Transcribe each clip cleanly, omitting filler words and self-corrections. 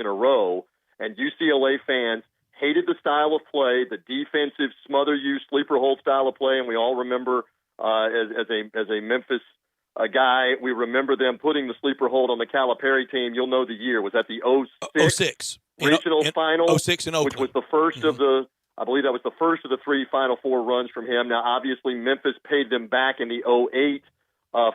in a row, and UCLA fans hated the style of play, the defensive smother you, sleeper hold style of play, and we all remember as a Memphis guy, we remember them putting the sleeper hold on the Calipari team. You'll know the year. Was that the 06 regional final? 06 in Oakland. Which was the first of the, I believe that was the first of the 3 Final Four runs from him. Now, obviously, Memphis paid them back in the 08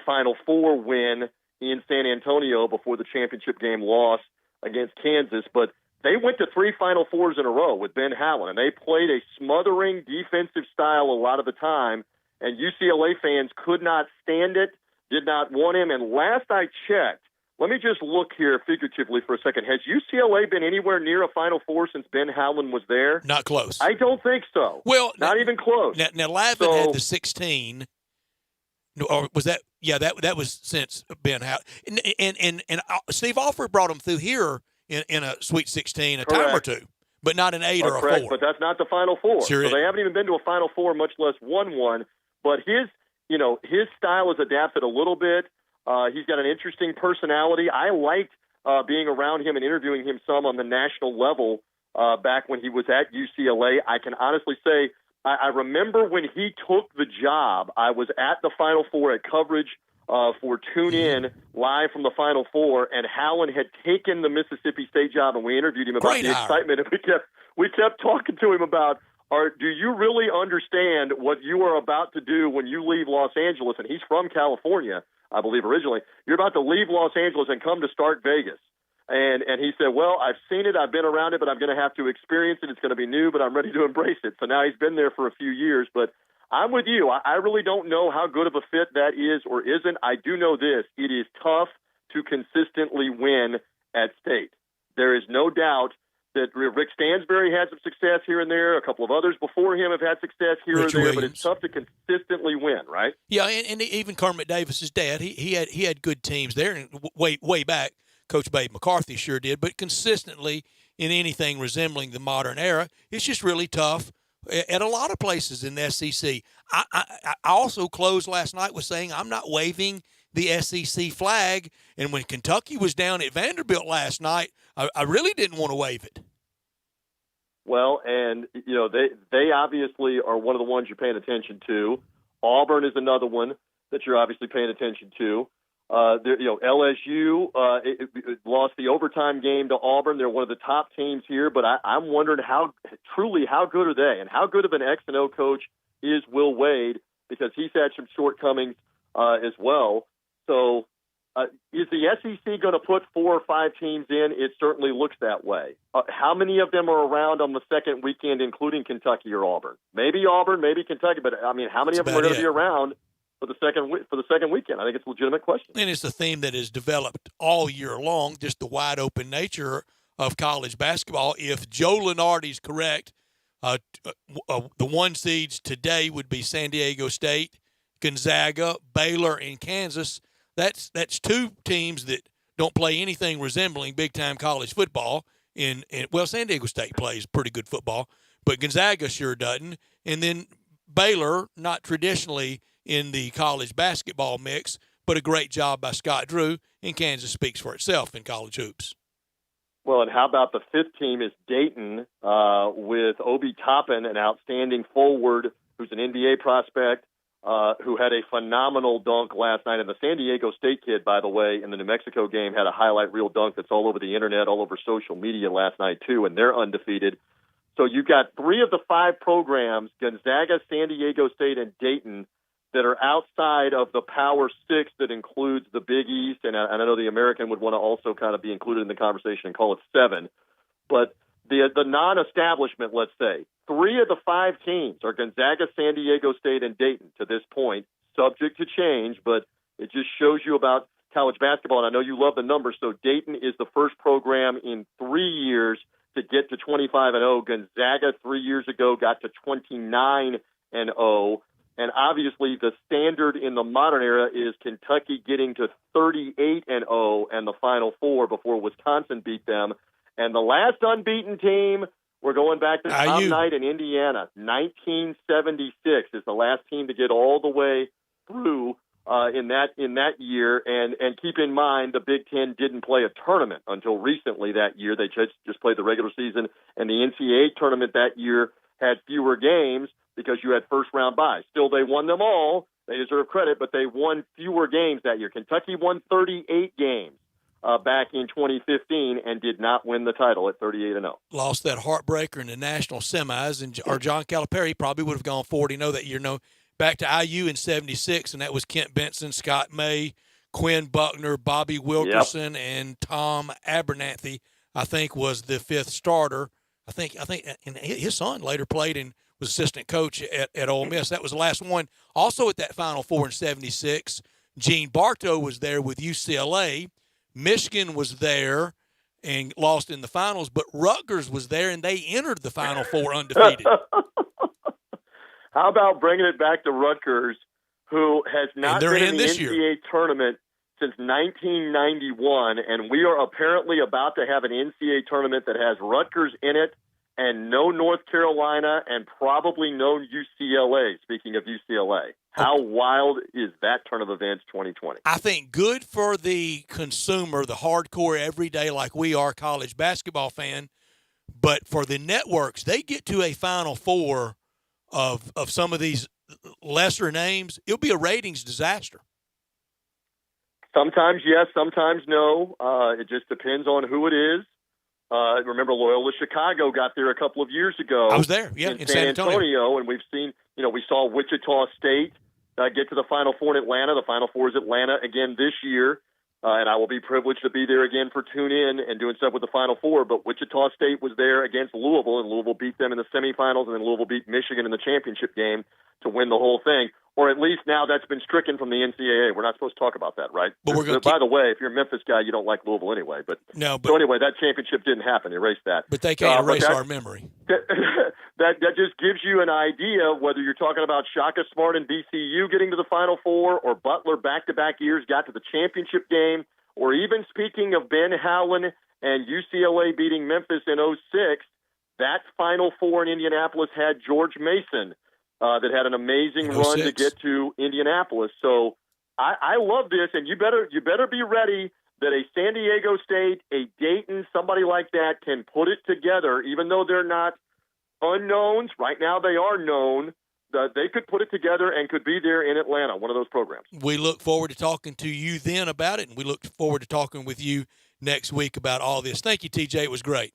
Final Four win in San Antonio before the championship game loss against Kansas. But they went to 3 Final Fours in a row with Ben Howland, and they played a smothering defensive style a lot of the time, and UCLA fans could not stand it, did not want him. And last I checked, let me just look here figuratively for a second. Has UCLA been anywhere near a Final Four since Ben Howland was there? Not close. I don't think so. Well, not even close. Now Lavin had the 16. Or was that? Yeah, that was since Ben Howland. And Steve Alford brought him through here in a Sweet 16 a time or two, but not an 8 or a 4. But that's not the Final Four. Sure so they haven't even been to a Final Four, much less won one. But his style is adapted a little bit. He's got an interesting personality. I liked being around him and interviewing him some on the national level back when he was at UCLA. I can honestly say I remember when he took the job, I was at the Final Four at coverage for Tune In live from the Final Four, and Howland had taken the Mississippi State job, and we interviewed him about the excitement. And we kept talking to him about, do you really understand what you are about to do when you leave Los Angeles? And he's from California, I believe, originally. You're about to leave Los Angeles and come to start Vegas. And he said, well, I've seen it, I've been around it, but I'm going to have to experience it. It's going to be new, but I'm ready to embrace it. So now he's been there for a few years. But I'm with you. I really don't know how good of a fit that is or isn't. I do know this. It is tough to consistently win at State. There is no doubt that Rick Stansbury had some success here and there. A couple of others before him have had success here or there, but it's tough to consistently win, right? Yeah, and even Kermit Davis's dad, he had good teams there, and way back, Coach Babe McCarthy sure did, but consistently in anything resembling the modern era, it's just really tough at a lot of places in the SEC. I also closed last night with saying I'm not waving the SEC flag, and when Kentucky was down at Vanderbilt last night, I really didn't want to wave it. Well, and they obviously are one of the ones you're paying attention to. Auburn is another one that you're obviously paying attention to. LSU lost the overtime game to Auburn. They're one of the top teams here, but I'm wondering how good are they, and how good of an X&O coach is Will Wade, because he's had some shortcomings as well. So is the SEC going to put 4 or 5 teams in? It certainly looks that way. How many of them are around on the second weekend, including Kentucky or Auburn? Maybe Auburn, maybe Kentucky, but I mean, how many of them are going to be around for the second weekend? I think it's a legitimate question. And it's a theme that is developed all year long, just the wide open nature of college basketball. If Joe Lunardi's correct, the 1 seeds today would be San Diego State, Gonzaga, Baylor, and Kansas. That's 2 teams that don't play anything resembling big-time college football. Well, San Diego State plays pretty good football, but Gonzaga sure doesn't. And then Baylor, not traditionally in the college basketball mix, but a great job by Scott Drew, and Kansas speaks for itself in college hoops. Well, and how about the 5th team is Dayton with Obi Toppin, an outstanding forward who's an NBA prospect, who had a phenomenal dunk last night. And the San Diego State kid, by the way, in the New Mexico game had a highlight reel dunk that's all over the internet, all over social media last night too, and they're undefeated. So you've got 3 of the 5 programs, Gonzaga, San Diego State, and Dayton, that are outside of the Power 6 that includes the Big East, and I know the American would want to also kind of be included in the conversation and call it 7. But the non-establishment, let's say, 3 of the 5 teams are Gonzaga, San Diego State, and Dayton to this point, subject to change, but it just shows you about college basketball, and I know you love the numbers. So Dayton is the first program in 3 years to get to 25-0. Gonzaga 3 years ago got to 29-0. And obviously the standard in the modern era is Kentucky getting to 38-0 and the Final Four before Wisconsin beat them. And the last unbeaten team, we're going back to Tom Knight in Indiana. 1976 is the last team to get all the way through in that year. And keep in mind, the Big Ten didn't play a tournament until recently that year. They just played the regular season, and the NCAA tournament that year had fewer games because you had first-round byes. Still, they won them all. They deserve credit, but they won fewer games that year. Kentucky won 38 games back in 2015 and did not win the title at 38-0. Lost that heartbreaker in the national semis, and our John Calipari probably would have gone 40-0 that year. No, back to IU in 76, and that was Kent Benson, Scott May, Quinn Buckner, Bobby Wilkerson, and Tom Abernathy, I think, was the fifth starter. I think, and his son later played and was assistant coach at Ole Miss. That was the last one. Also at that Final Four in 76, Gene Bartow was there with UCLA. Michigan was there and lost in the finals, but Rutgers was there, and they entered the Final Four undefeated. How about bringing it back to Rutgers, who has not been in the NCAA tournament since 1991, and we are apparently about to have an NCAA tournament that has Rutgers in it and no North Carolina and probably no UCLA, speaking of UCLA. How wild is that turn of events 2020? I think good for the consumer, the hardcore everyday like we are college basketball fan, but for the networks, they get to a Final Four of some of these lesser names, it'll be a ratings disaster. Sometimes yes, sometimes no. It just depends on who it is. Remember, Loyola Chicago got there a couple of years ago. I was there, in San Antonio, and we've seen, we saw Wichita State get to the Final Four in Atlanta. The Final Four is Atlanta again this year, and I will be privileged to be there again for Tune In and doing stuff with the Final Four. But Wichita State was there against Louisville, and Louisville beat them in the semifinals, and then Louisville beat Michigan in the championship game to win the whole thing. Or at least now that's been stricken from the NCAA. We're not supposed to talk about that, right? But by the way, if you're a Memphis guy, you don't like Louisville anyway. So anyway, that championship didn't happen. Erase that. But they can't erase our memory. That just gives you an idea whether you're talking about Shaka Smart and VCU getting to the Final Four, or Butler back-to-back years got to the championship game, or even speaking of Ben Howland and UCLA beating Memphis in 2006, that Final Four in Indianapolis had George Mason, that had an amazing run to get to Indianapolis. So I love this, and you better be ready that a San Diego State, a Dayton, somebody like that can put it together, even though they're not unknowns. Right now they are known. They could put it together and could be there in Atlanta, one of those programs. We look forward to talking to you then about it, and we look forward to talking with you next week about all this. Thank you, TJ. It was great.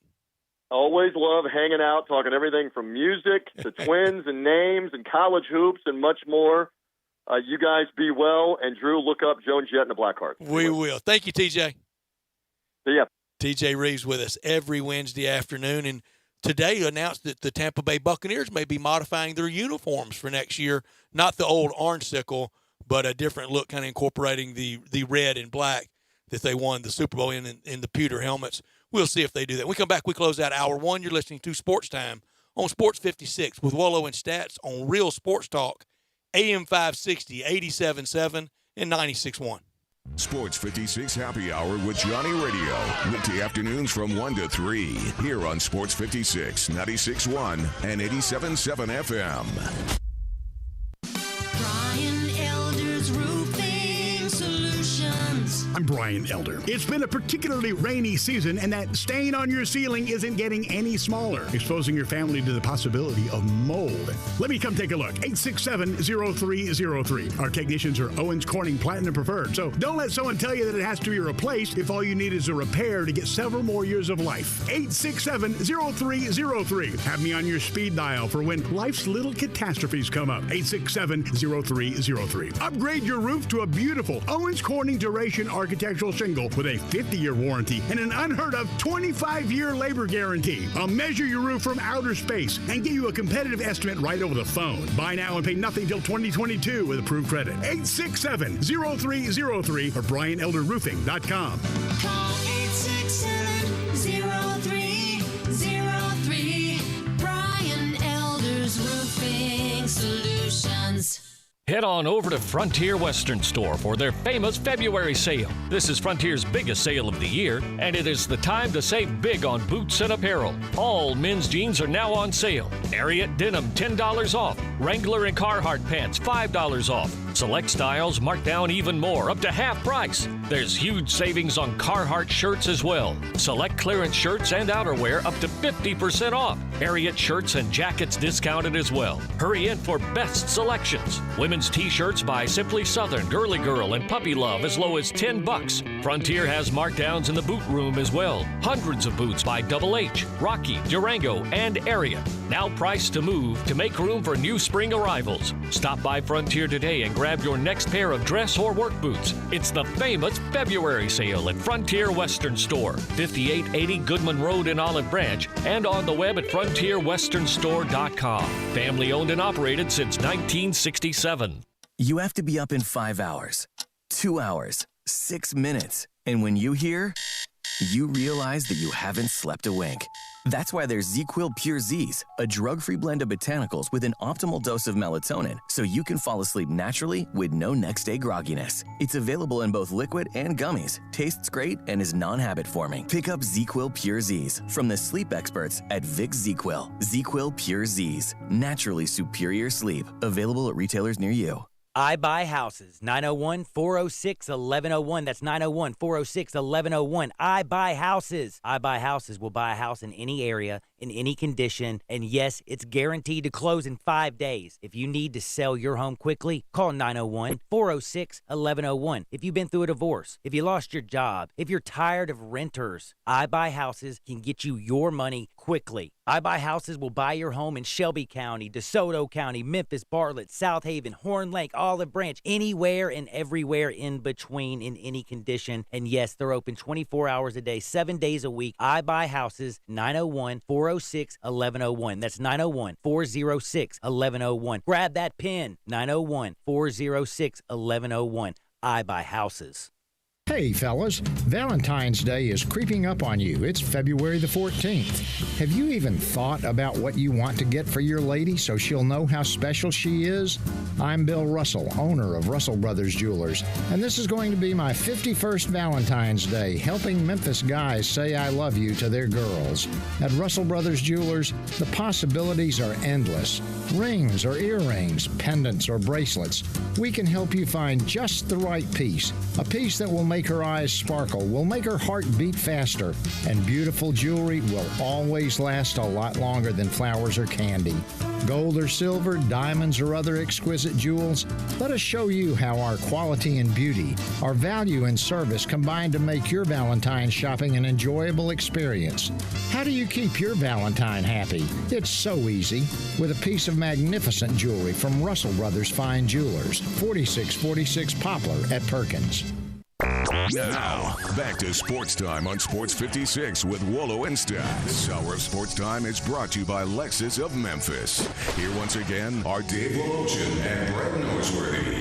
Always love hanging out, talking everything from music to twins and names and college hoops and much more. You guys be well, and Drew, look up Joan Jett and the Blackhearts. We will. Thank you, TJ. See ya. TJ Reeves with us every Wednesday afternoon, and today announced that the Tampa Bay Buccaneers may be modifying their uniforms for next year. Not the old orange sickle, but a different look, kind of incorporating the red and black that they won the Super Bowl in the pewter helmets. We'll see if they do that. When we come back, we close out Hour 1. You're listening to Sports Time on Sports 56 with Wolo and Stats on Real Sports Talk, AM 560, 87.7, and 96.1. Sports 56 Happy Hour with Johnny Radio. Weekday afternoons from 1 to 3. Here on Sports 56, 96.1, and 87.7 FM. I'm Brian Elder. It's been a particularly rainy season, and that stain on your ceiling isn't getting any smaller, exposing your family to the possibility of mold. Let me come take a look. 867-0303. Our technicians are Owens Corning Platinum Preferred, so don't let someone tell you that it has to be replaced if all you need is a repair to get several more years of life. 867-0303. Have me on your speed dial for when life's little catastrophes come up. 867-0303. Upgrade your roof to a beautiful Owens Corning Duration architectural shingle with a 50-year warranty and an unheard of 25-year labor guarantee. I'll measure your roof from outer space and give you a competitive estimate right over the phone. Buy now and pay nothing till 2022 with approved credit. 867-0303 or BrianElderRoofing.com. Call 867-0303. Brian Elder's Roofing Solutions. Head on over to Frontier Western Store for their famous February sale. This is Frontier's biggest sale of the year, and it is the time to save big on boots and apparel. All men's jeans are now on sale. Ariat denim $10 off. Wrangler and Carhartt pants $5 off. Select styles marked down even more, up to half price. There's huge savings on Carhartt shirts as well. Select clearance shirts and outerwear up to 50% off. Ariat shirts and jackets discounted as well. Hurry in for best selections. Women's t-shirts by Simply Southern, Girly Girl, and Puppy Love as low as $10. Frontier has markdowns in the boot room as well. Hundreds of boots by Double H, Rocky, Durango, and Ariat. Now priced to move to make room for new spring arrivals. Stop by Frontier today and grab your next pair of dress or work boots. It's the famous February sale at Frontier Western Store, 5880 Goodman Road in Olive Branch, and on the web at frontierwesternstore.com. Family owned and operated since 1967. You have to be up in 5 hours, 2 hours, 6 minutes. And when you hear, you realize that you haven't slept a wink. That's why there's ZzzQuil Pure Z's, a drug-free blend of botanicals with an optimal dose of melatonin, so you can fall asleep naturally with no next-day grogginess. It's available in both liquid and gummies, tastes great, and is non-habit forming. Pick up ZzzQuil Pure Z's from the sleep experts at Vicks ZzzQuil. ZzzQuil Pure Z's, naturally superior sleep. Available at retailers near you. I Buy Houses, 901-406-1101. That's 901-406-1101. I Buy Houses. I Buy Houses will buy a house in any area, in any condition, and yes, it's guaranteed to close in 5 days. If you need to sell your home quickly, call 901-406-1101. If you've been through a divorce, if you lost your job, if you're tired of renters, I Buy Houses can get you your money quickly. I Buy Houses will buy your home in Shelby County, DeSoto County, Memphis, Bartlett, South Haven, Horn Lake, Olive Branch, anywhere and everywhere in between in any condition. And yes, they're open 24 hours a day, 7 days a week. I Buy Houses, 901-406-1101. That's 901-406-1101. Grab that pen, 901-406-1101. I Buy Houses. Hey fellas, Valentine's Day is creeping up on you. It's February the 14th. Have you even thought about what you want to get for your lady so she'll know how special she is? I'm Bill Russell, owner of Russell Brothers Jewelers, and this is going to be my 51st Valentine's Day, helping Memphis guys say I love you to their girls. At Russell Brothers Jewelers, the possibilities are endless. Rings or earrings, pendants or bracelets, we can help you find just the right piece, a piece that will make her eyes sparkle, will make her heart beat faster, and beautiful jewelry will always last a lot longer than flowers or candy. Gold or silver, diamonds or other exquisite jewels, let us show you how our quality and beauty, our value and service combine to make your Valentine shopping an enjoyable experience. How do you keep your Valentine happy? It's so easy. With a piece of magnificent jewelry from Russell Brothers Fine Jewelers, 4646 Poplar at Perkins. Now, back to Sports Time on Sports 56 with Wolo and Stack. This hour of Sports Time is brought to you by Lexus of Memphis. Here once again are Dave Wolochin and Brett Norsworthy.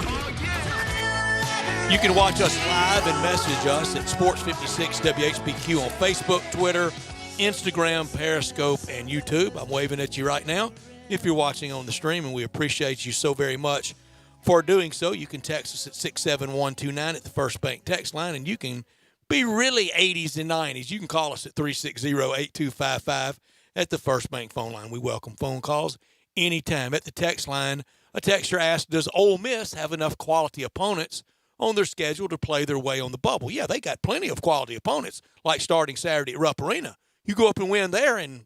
You can watch us live and message us at Sports 56 WHPQ on Facebook, Twitter, Instagram, Periscope, and YouTube. I'm waving at you right now. If you're watching on the stream, and we appreciate you so very much for doing so, you can text us at 67129 at the First Bank text line, and you can be really 80s and 90s. You can call us at 360-8255 at the First Bank phone line. We welcome phone calls anytime. At the text line, a texter asked, does Ole Miss have enough quality opponents on their schedule to play their way on the bubble? Yeah, they got plenty of quality opponents, like starting Saturday at Rupp Arena. You go up and win there, and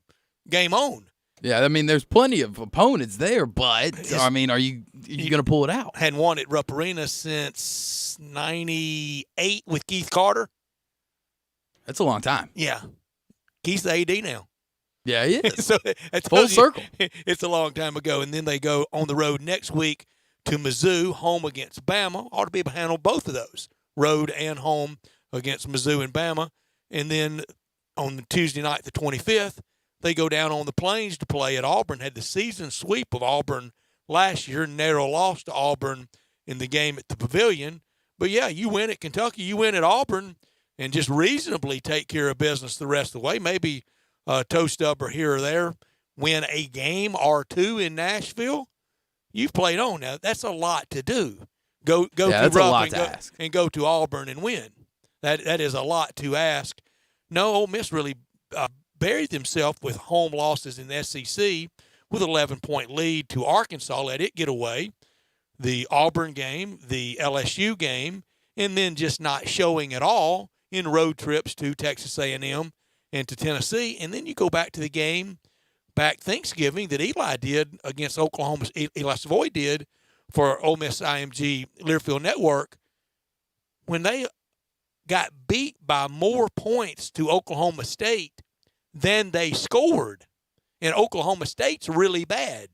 game on. Yeah, I mean, there's plenty of opponents there, but, I mean, are you going to pull it out? Hadn't won at Rupp Arena since 98 with Keith Carter. That's a long time. Yeah. Keith's the AD now. Yeah, he is. So full circle. It's a long time ago. And then they go on the road next week to Mizzou, home against Bama. Ought to be able to handle both of those, road and home against Mizzou and Bama. And then on Tuesday night, the 25th, they go down on the Plains to play at Auburn. Had the season sweep of Auburn last year, narrow loss to Auburn in the game at the Pavilion. But, yeah, you win at Kentucky, you win at Auburn, and just reasonably take care of business the rest of the way. Maybe toe stubber here or there, win a game or two in Nashville. You've played on now. That's a lot to do. Go to that's a Rupp lot and to go, ask. and go to Auburn and win. That is a lot to ask. No, Ole Miss really buried themselves with home losses in the SEC with an 11-point lead to Arkansas. Let it get away. The Auburn game, the LSU game, and then just not showing at all in road trips to Texas A&M and to Tennessee. And then you go back to the game back Thanksgiving that Eli did against Oklahoma. Eli Savoy did for Ole Miss IMG Learfield Network when they got beat by more points to Oklahoma State than they scored. And Oklahoma State's really bad.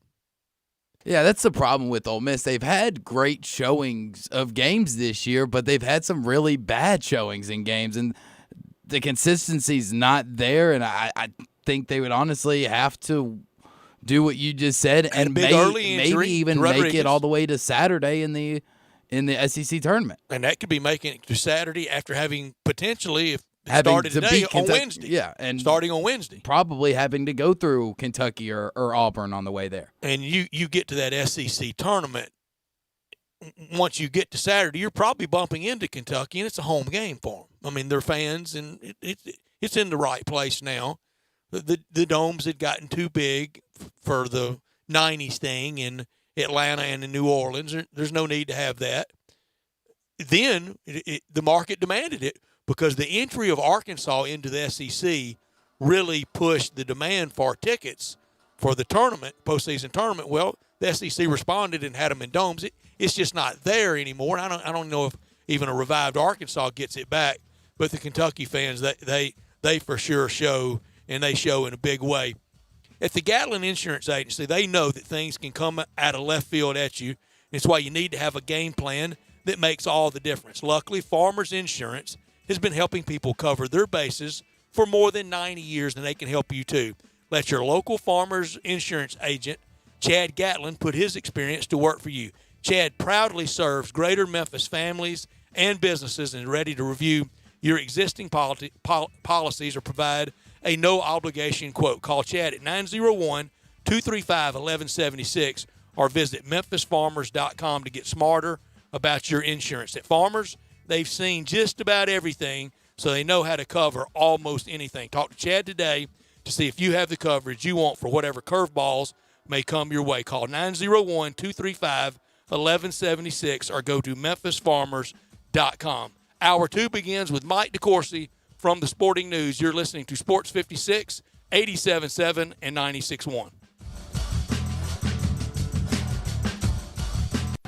Yeah, that's the problem with Ole Miss. They've had great showings of games this year, but they've had some really bad showings in games, and the consistency's not there. And I think they would honestly have to do what you just said and maybe even make it all the way to Saturday in the SEC tournament. And that could be making it to Saturday after having potentially, if it started today, on Wednesday. Yeah, and starting on Wednesday. Probably having to go through Kentucky or Auburn on the way there. And you get to that SEC tournament, once you get to Saturday, you're probably bumping into Kentucky, and it's a home game for them. I mean, they're fans, and it's in the right place now. The domes had gotten too big for the 90s thing in Atlanta and in New Orleans. There's no need to have that. Then the market demanded it because the entry of Arkansas into the SEC really pushed the demand for tickets for the tournament, postseason tournament. Well, the SEC responded and had them in domes. It's just not there anymore. I don't know if even a revived Arkansas gets it back, but the Kentucky fans, they for sure show, and they show in a big way. At the Gatlin Insurance Agency, they know that things can come out of left field at you. It's why you need to have a game plan that makes all the difference. Luckily, Farmers Insurance has been helping people cover their bases for more than 90 years, and they can help you too. Let your local Farmers Insurance agent, Chad Gatlin, put his experience to work for you. Chad proudly serves greater Memphis families and businesses and is ready to review your existing policies or provide a no-obligation quote. Call Chad at 901-235-1176 or visit memphisfarmers.com to get smarter about your insurance. At Farmers, they've seen just about everything, so they know how to cover almost anything. Talk to Chad today to see if you have the coverage you want for whatever curveballs may come your way. Call 901-235-1176 or go to memphisfarmers.com. Hour 2 begins with Mike DeCourcy from the Sporting News. You're listening to Sports 56, 87.7 and 96.1.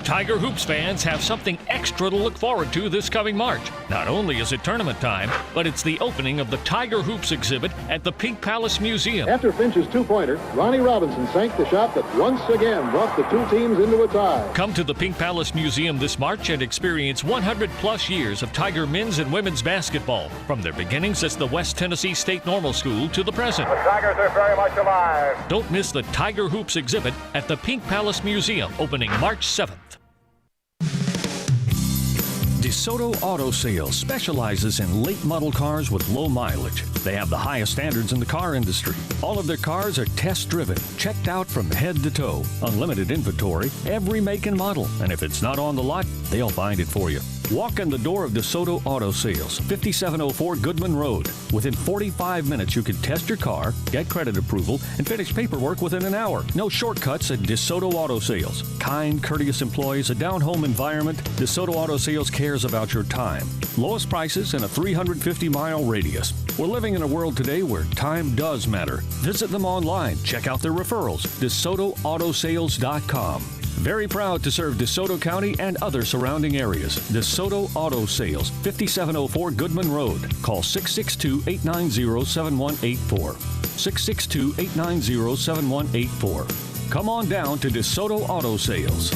Tiger Hoops fans have something extra to look forward to this coming March. Not only is it tournament time, but it's the opening of the Tiger Hoops exhibit at the Pink Palace Museum. After Finch's two-pointer, Ronnie Robinson sank the shot that once again brought the two teams into a tie. Come to the Pink Palace Museum this March and experience 100-plus years of Tiger men's and women's basketball, from their beginnings as the West Tennessee State Normal School to the present. The Tigers are very much alive. Don't miss the Tiger Hoops exhibit at the Pink Palace Museum, opening March 7th. DeSoto Auto Sales specializes in late model cars with low mileage. They have the highest standards in the car industry. All of their cars are test-driven, checked out from head to toe. Unlimited inventory, every make and model. And if it's not on the lot, they'll find it for you. Walk in the door of DeSoto Auto Sales, 5704 Goodman Road. Within 45 minutes, you can test your car, get credit approval, and finish paperwork within an hour. No shortcuts at DeSoto Auto Sales. Kind, courteous employees, a down-home environment. DeSoto Auto Sales cares about your time. Lowest prices in a 350-mile radius. We're living in a world today where time does matter. Visit them online. Check out their referrals. DeSotoAutosales.com. Very proud to serve DeSoto County and other surrounding areas. DeSoto Auto Sales, 5704 Goodman Road. Call 662-890-7184. 662-890-7184. Come on down to DeSoto Auto Sales.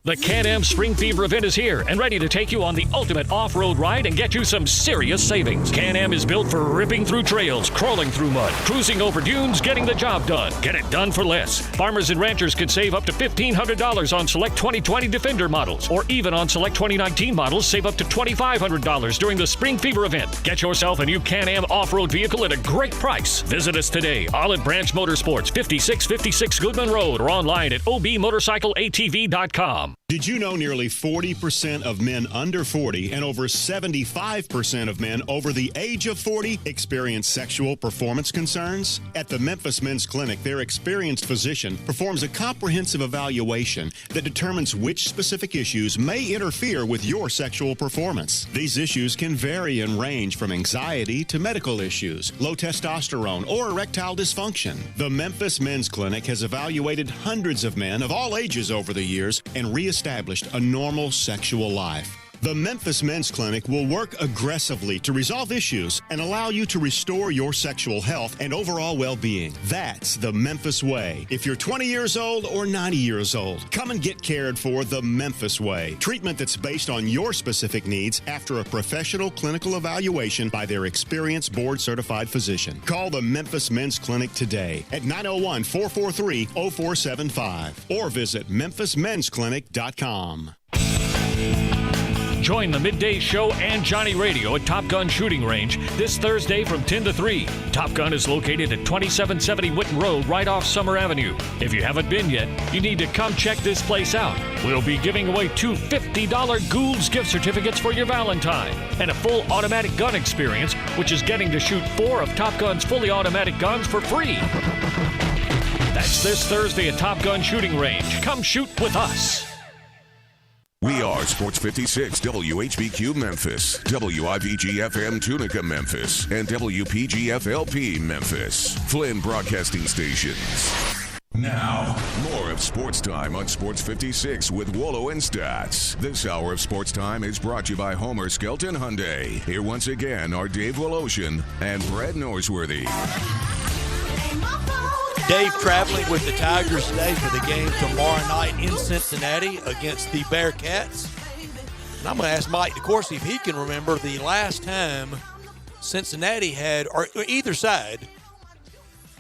The Can-Am Spring Fever event is here and ready to take you on the ultimate off-road ride and get you some serious savings. Can-Am is built for ripping through trails, crawling through mud, cruising over dunes, getting the job done. Get it done for less. Farmers and ranchers can save up to $1,500 on select 2020 Defender models, or even on select 2019 models, save up to $2,500 during the Spring Fever event. Get yourself a new Can-Am off-road vehicle at a great price. Visit us today, Olive Branch Motorsports, 5656 Goodman Road, or online at obmotorcycleatv.com. Did you know nearly 40% of men under 40 and over 75% of men over the age of 40 experience sexual performance concerns? At the Memphis Men's Clinic, their experienced physician performs a comprehensive evaluation that determines which specific issues may interfere with your sexual performance. These issues can vary and range from anxiety to medical issues, low testosterone, or erectile dysfunction. The Memphis Men's Clinic has evaluated hundreds of men of all ages over the years and reestablished a normal sexual life. The Memphis Men's Clinic will work aggressively to resolve issues and allow you to restore your sexual health and overall well-being. That's the Memphis way. If you're 20 years old or 90 years old, come and get cared for the Memphis way. Treatment that's based on your specific needs after a professional clinical evaluation by their experienced board-certified physician. Call the Memphis Men's Clinic today at 901-443-0475 or visit memphismensclinic.com. Join the Midday Show and Johnny Radio at Top Gun Shooting Range this Thursday from 10 to 3. Top Gun is located at 2770 Witten Road, right off Summer Avenue. If you haven't been yet, you need to come check this place out. We'll be giving away 2 $50 Gould's gift certificates for your Valentine and a full automatic gun experience, which is getting to shoot 4 of Top Gun's fully automatic guns for free. That's this Thursday at Top Gun Shooting Range. Come shoot with us. We are Sports 56 WHBQ Memphis, WIVG-FM Tunica Memphis, and WPG-FLP Memphis. Flynn Broadcasting Stations. Now, more of Sports Time on Sports 56 with Wolo and Stats. This hour of Sports Time is brought to you by Homer Skelton Hyundai. Here once again are Dave Woloshin and Brad Norsworthy. Dave traveling with the Tigers today for the game tomorrow night in Cincinnati against the Bearcats. And I'm going to ask Mike DeCourcy if he can remember the last time Cincinnati had, or either side,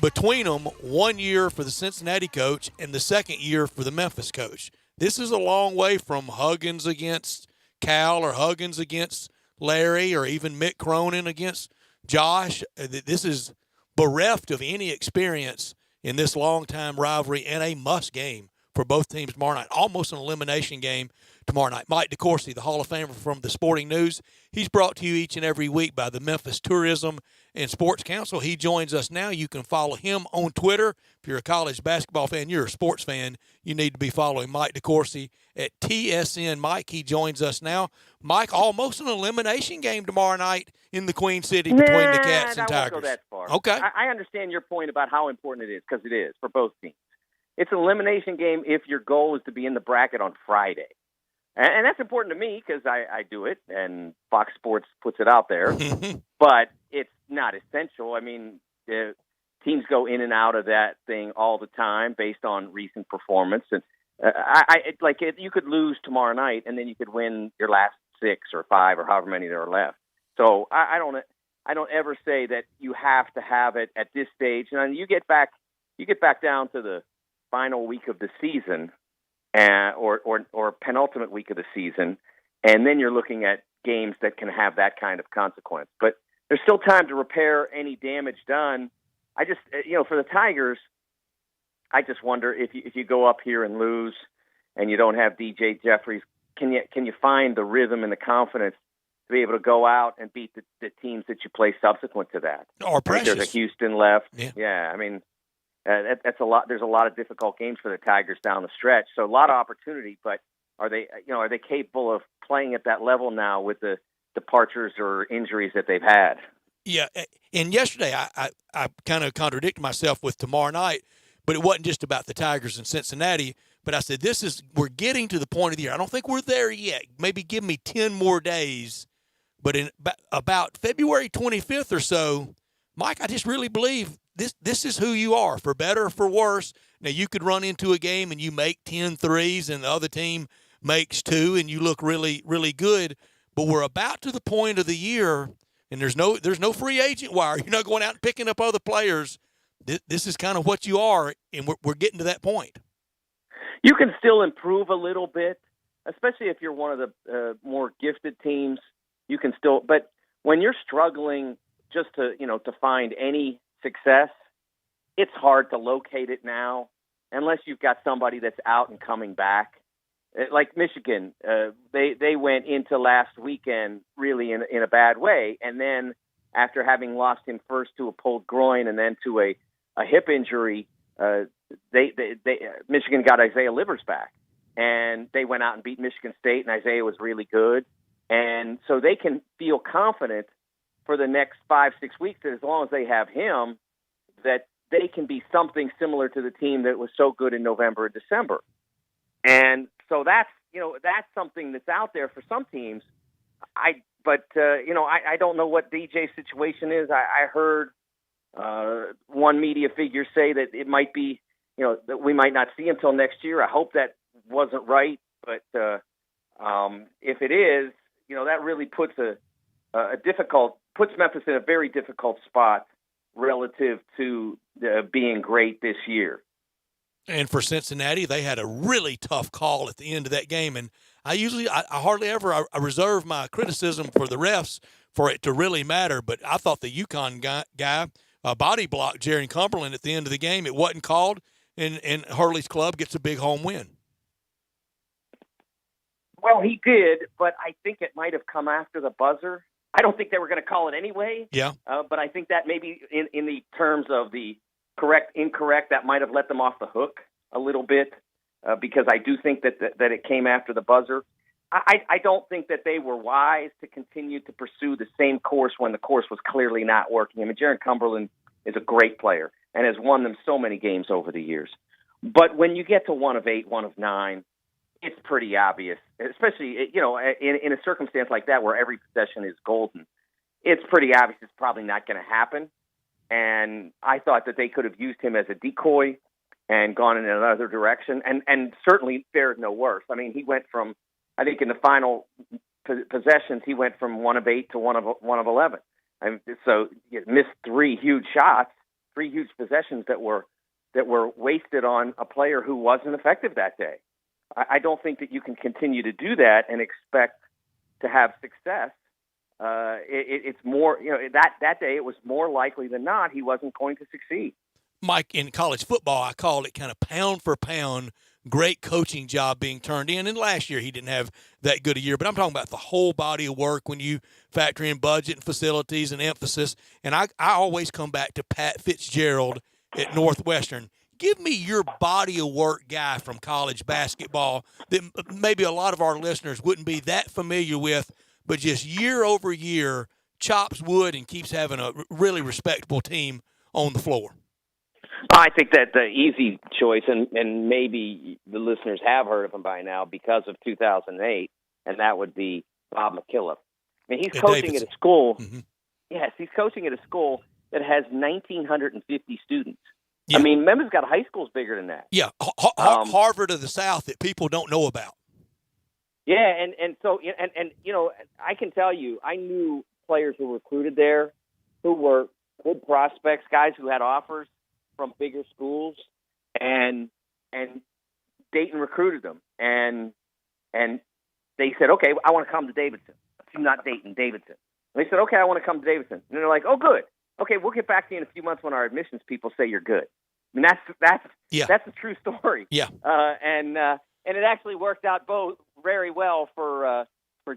between them 1 year for the Cincinnati coach and the second year for the Memphis coach. This is a long way from Huggins against Cal or Huggins against Larry or even Mick Cronin against Josh. This is bereft of any experience in this long-time rivalry and a must game for both teams tomorrow night. Almost an elimination game tomorrow night. Mike DeCourcy, the Hall of Famer from the Sporting News. He's brought to you each and every week by the Memphis Tourism and Sports Council. He joins us now. You can follow him on Twitter. If you're a college basketball fan, you're a sports fan, you need to be following Mike DeCourcy at TSN Mike. He joins us now. Mike, almost an elimination game tomorrow night in the Queen City between the Cats and Tigers. I won't go that far. Okay. I understand your point about how important it is, because it is for both teams. It's an elimination game if your goal is to be in the bracket on Friday. And that's important to me because I do it, and Fox Sports puts it out there. But it's not essential. I mean, teams go in and out of that thing all the time based on recent performance. And you could lose tomorrow night, and then you could win your last 6 or 5 or however many there are left. So I don't ever say that you have to have it at this stage. And you get back down to the final week of the season, or penultimate week of the season, and then you're looking at games that can have that kind of consequence. But there's still time to repair any damage done. I just, for the Tigers, I just wonder if you go up here and lose, and you don't have DJ Jeffries, can you find the rhythm and the confidence to be able to go out and beat the teams that you play subsequent to that? Or Precious. There's a Houston left. Yeah. I mean, that's a lot. There's a lot of difficult games for the Tigers down the stretch. So a lot of opportunity, but are they capable of playing at that level now with the departures or injuries that they've had? Yeah, and yesterday I kind of contradicted myself with tomorrow night, but it wasn't just about the Tigers in Cincinnati. But I said, we're getting to the point of the year. I don't think we're there yet. Maybe give me 10 more days. But in about February 25th or so, Mike, I just really believe this is who you are, for better or for worse. Now, you could run into a game and you make 10 threes and the other team makes 2, and you look really, really good. But we're about to the point of the year, and there's no free agent wire. You're not going out and picking up other players. This is kind of what you are, and we're getting to that point. You can still improve a little bit, especially if you're one of the more gifted teams. You can still, but when you're struggling just to find any success, it's hard to locate it now unless you've got somebody that's out and coming back. Like Michigan, they went into last weekend really in a bad way, and then after having lost him first to a pulled groin and then to a hip injury, Michigan got Isaiah Livers back, and they went out and beat Michigan State, and Isaiah was really good, and so they can feel confident for the next 5-6 weeks that as long as they have him, that they can be something similar to the team that was so good in November and December. And so that's something that's out there for some teams. I don't know what DJ's situation is. I heard one media figure say that it might be, that we might not see him till next year. I hope that wasn't right, but if it is, that really puts Memphis in a very difficult spot relative to being great this year. And for Cincinnati, they had a really tough call at the end of that game. And I hardly ever I reserve my criticism for the refs for it to really matter. But I thought the UConn guy body blocked Jerry Cumberland at the end of the game. It wasn't called, and Hurley's club gets a big home win. Well, he did, but I think it might have come after the buzzer. I don't think they were going to call it anyway. Yeah. But I think that maybe in the terms of the correct, incorrect, that might have let them off the hook a little bit because I do think that it came after the buzzer. I don't think that they were wise to continue to pursue the same course when the course was clearly not working. I mean, Jaron Cumberland is a great player and has won them so many games over the years. But when you get to 1 of 8, 1 of 9, it's pretty obvious, especially, in a circumstance like that where every possession is golden. It's pretty obvious it's probably not going to happen. And I thought that they could have used him as a decoy and gone in another direction and certainly fared no worse. I mean, he went from, I think in the final possessions, he went from 1 of 8 to 1 of 11. And so he missed 3 huge shots, 3 huge possessions that were wasted on a player who wasn't effective that day. I don't think that you can continue to do that and expect to have success. It's more, that day it was more likely than not he wasn't going to succeed. Mike, in college football, I call it kind of pound for pound, great coaching job being turned in. And last year he didn't have that good a year, but I'm talking about the whole body of work when you factor in budget and facilities and emphasis. And I always come back to Pat Fitzgerald at Northwestern. Give me your body of work guy from college basketball that maybe a lot of our listeners wouldn't be that familiar with, but just year over year chops wood and keeps having a really respectable team on the floor. I think that the easy choice, and maybe the listeners have heard of him by now because of 2008, and that would be Bob McKillop. I mean, he's coaching at a school. Mm-hmm. Yes, he's coaching at a school that has 1,950 students. Yeah. I mean, Memphis got high schools bigger than that. Yeah, Harvard of the South that people don't know about. Yeah, and so I can tell you, I knew players who were recruited there who were good prospects, guys who had offers from bigger schools, and Dayton recruited them, and they said, okay, I want to come to Davidson. Not Dayton, Davidson. And they said, okay, I want to come to Davidson. And they're like, oh, good. Okay, we'll get back to you in a few months when our admissions people say you're good. I mean, that's a true story. Yeah. And it actually worked out both very well for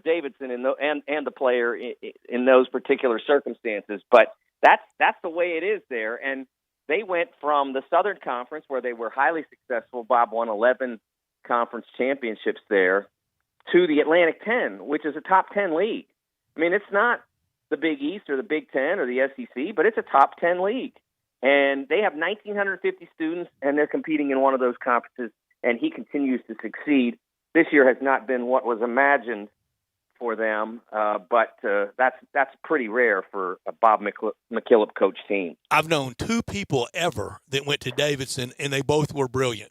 Davidson and the player in those particular circumstances. But that's the way it is there. And they went from the Southern Conference, where they were highly successful. Bob won 11 conference championships there, to the Atlantic 10, which is a top 10 league. I mean, it's not the Big East or the Big Ten or the SEC, but it's a top 10 league. And they have 1,950 students, and they're competing in one of those conferences, and he continues to succeed. This year has not been what was imagined for them, but that's pretty rare for a Bob McKillop coach team. I've known 2 people ever that went to Davidson, and they both were brilliant.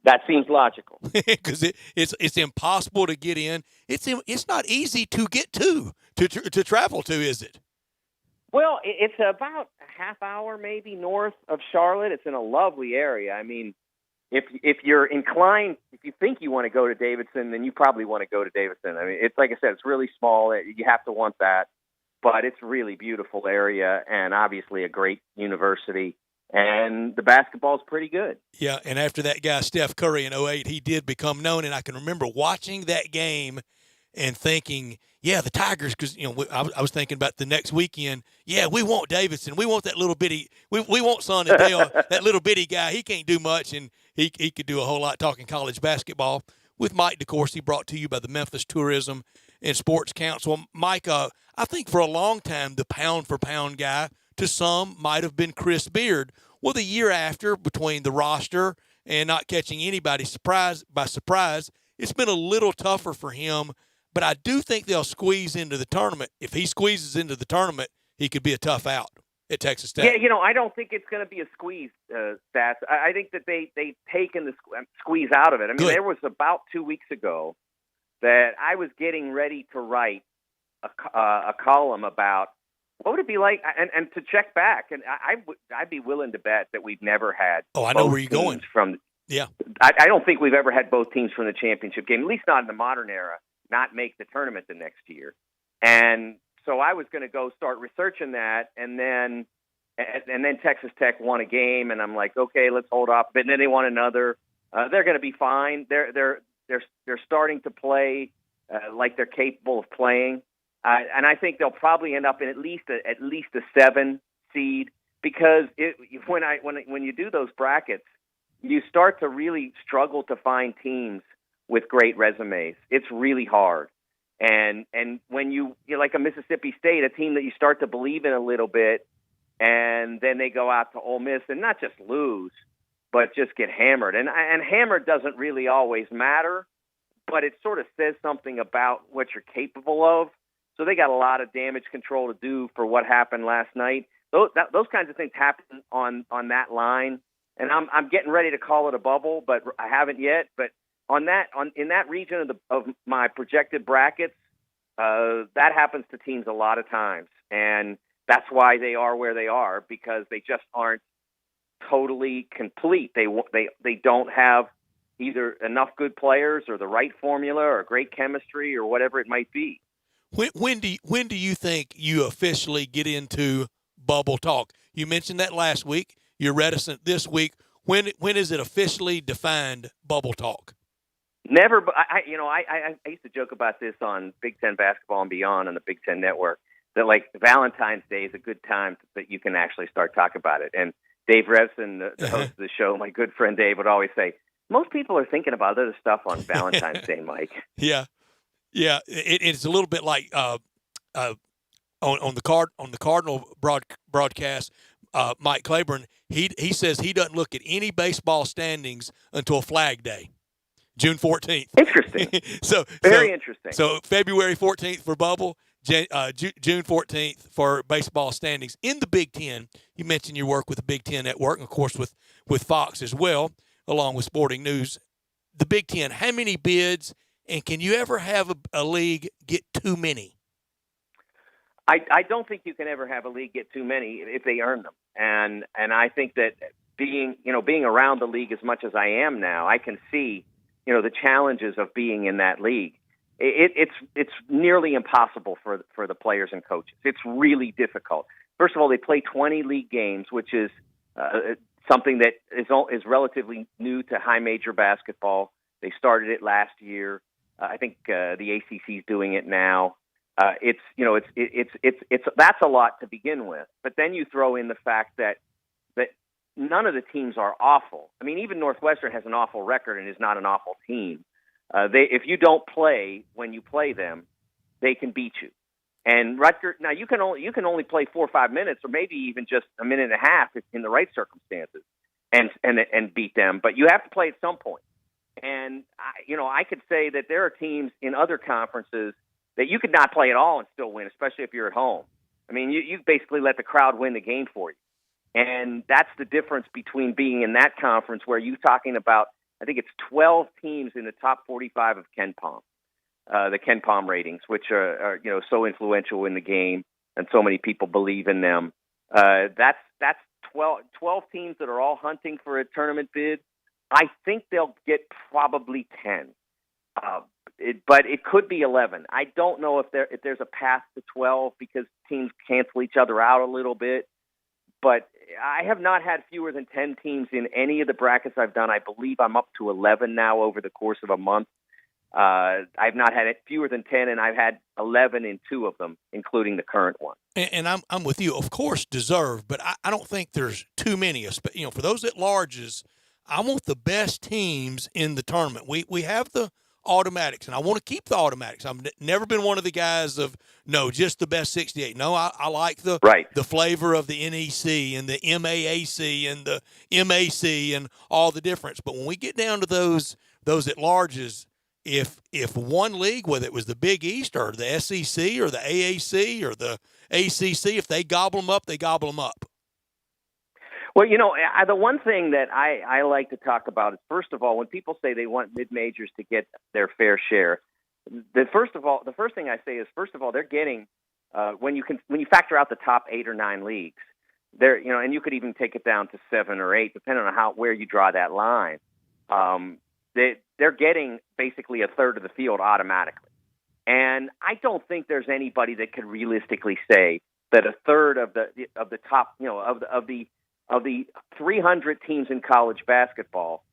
That seems logical. Because it's impossible to get in. It's not easy to get to travel to, is it? Well, it's about a half hour maybe north of Charlotte. It's in a lovely area. I mean, if you're inclined, if you think you want to go to Davidson, then you probably want to go to Davidson. I mean, it's like I said, it's really small. You have to want that, but it's a really beautiful area and obviously a great university. And the basketball's pretty good. Yeah, and after that guy Steph Curry in 2008, he did become known. And I can remember watching that game and thinking, yeah, the Tigers, because I was thinking about the next weekend. Yeah, we want Davidson. We want that little bitty. We want Son Adele, that little bitty guy. He can't do much, and he could do a whole lot talking college basketball. With Mike DeCourcy, brought to you by the Memphis Tourism and Sports Council. Mike, I think for a long time the pound-for-pound guy to some might have been Chris Beard. Well, the year after, between the roster and not catching anybody by surprise, it's been a little tougher for him. But I do think they'll squeeze into the tournament. If he squeezes into the tournament, he could be a tough out at Texas Tech. Yeah, I don't think it's going to be a squeeze, Stats. I think that they've taken the squeeze out of it. I mean, There was about 2 weeks ago that I was getting ready to write a column about what would it be like, and to check back, and I'd be willing to bet that we've never had. Oh, I know where you're going. Yeah, I don't think we've ever had both teams from the championship game, at least not in the modern era, not make the tournament the next year. And so I was going to go start researching that, and then Texas Tech won a game, and I'm like, okay, let's hold off. But then they won another. They're going to be fine. They're starting to play like they're capable of playing. And I think they'll probably end up in at least a 7 seed, because when you do those brackets, you start to really struggle to find teams with great resumes. It's really hard. And when you're like a Mississippi State, a team that you start to believe in a little bit, and then they go out to Ole Miss and not just lose, but just get hammered. And hammered doesn't really always matter, but it sort of says something about what you're capable of. So they got a lot of damage control to do for what happened last night. Those kinds of things happen on that line, and I'm getting ready to call it a bubble, but I haven't yet. But in that region of my projected brackets, that happens to teams a lot of times, and that's why they are where they are, because they just aren't totally complete. They don't have either enough good players or the right formula or great chemistry or whatever it might be. When do you think you officially get into bubble talk? You mentioned that last week. You're reticent this week. When is it officially defined bubble talk? Never. But I used to joke about this on Big Ten Basketball and Beyond on the Big Ten Network, that like Valentine's Day is a good time that you can actually start talking about it. And Dave Revson, the host of the show, my good friend Dave, would always say, most people are thinking about other stuff on Valentine's Day, Mike. Yeah. Yeah, it's a little bit like on the Cardinal broadcast. Mike Claiborne, he says he doesn't look at any baseball standings until Flag Day, June 14th. Interesting. Very interesting. So February 14th for bubble, June 14th for baseball standings in the Big Ten. You mentioned your work with the Big Ten Network, and of course with Fox as well, along with Sporting News. The Big Ten, how many bids? And can you ever have a league get too many? I don't think you can ever have a league get too many if they earn them. And I think that being around the league as much as I am now, I can see, the challenges of being in that league. It's nearly impossible for the players and coaches. It's really difficult. First of all, they play 20 league games, which is something that is relatively new to high major basketball. They started it last year. I think the ACC is doing it now. It's that's a lot to begin with. But then you throw in the fact that none of the teams are awful. I mean, even Northwestern has an awful record and is not an awful team. If you don't play when you play them, they can beat you. And Rutgers, now you can only play 4 or 5 minutes, or maybe even just a minute and a half in the right circumstances, and beat them. But you have to play at some point. And, I could say that there are teams in other conferences that you could not play at all and still win, especially if you're at home. I mean, you basically let the crowd win the game for you. And that's the difference between being in that conference where you're talking about I think it's 12 teams in the top 45 of KenPom, the KenPom ratings, which are so influential in the game, and so many people believe in them. That's 12 teams that are all hunting for a tournament bid. I think they'll get probably 10, but it could be 11. I don't know if there's a path to 12 because teams cancel each other out a little bit. But I have not had fewer than 10 teams in any of the brackets I've done. I believe I'm up to 11 now over the course of a month. I've not had fewer than 10, and I've had 11 in 2 of them, including the current one. And I'm with you. Of course, deserved, but I don't think there's too many. For those at larges, I want the best teams in the tournament. We have the automatics, and I want to keep the automatics. I've never been one of the guys of, no, just the best 68. No, I like the flavor of the NEC and the MAAC and the MAC and all the difference. But when we get down to those at larges, if one league, whether it was the Big East or the SEC or the AAC or the ACC, if they gobble them up, they gobble them up. Well, the one thing that I like to talk about is, first of all, when people say they want mid-majors to get their fair share, the first thing I say is, first of all, they're getting when you factor out the top 8 or 9 leagues, and you could even take it down to 7 or 8, depending on where you draw that line. They're getting basically a third of the field automatically, and I don't think there's anybody that could realistically say that a third of the top, of the 300 teams in college basketball,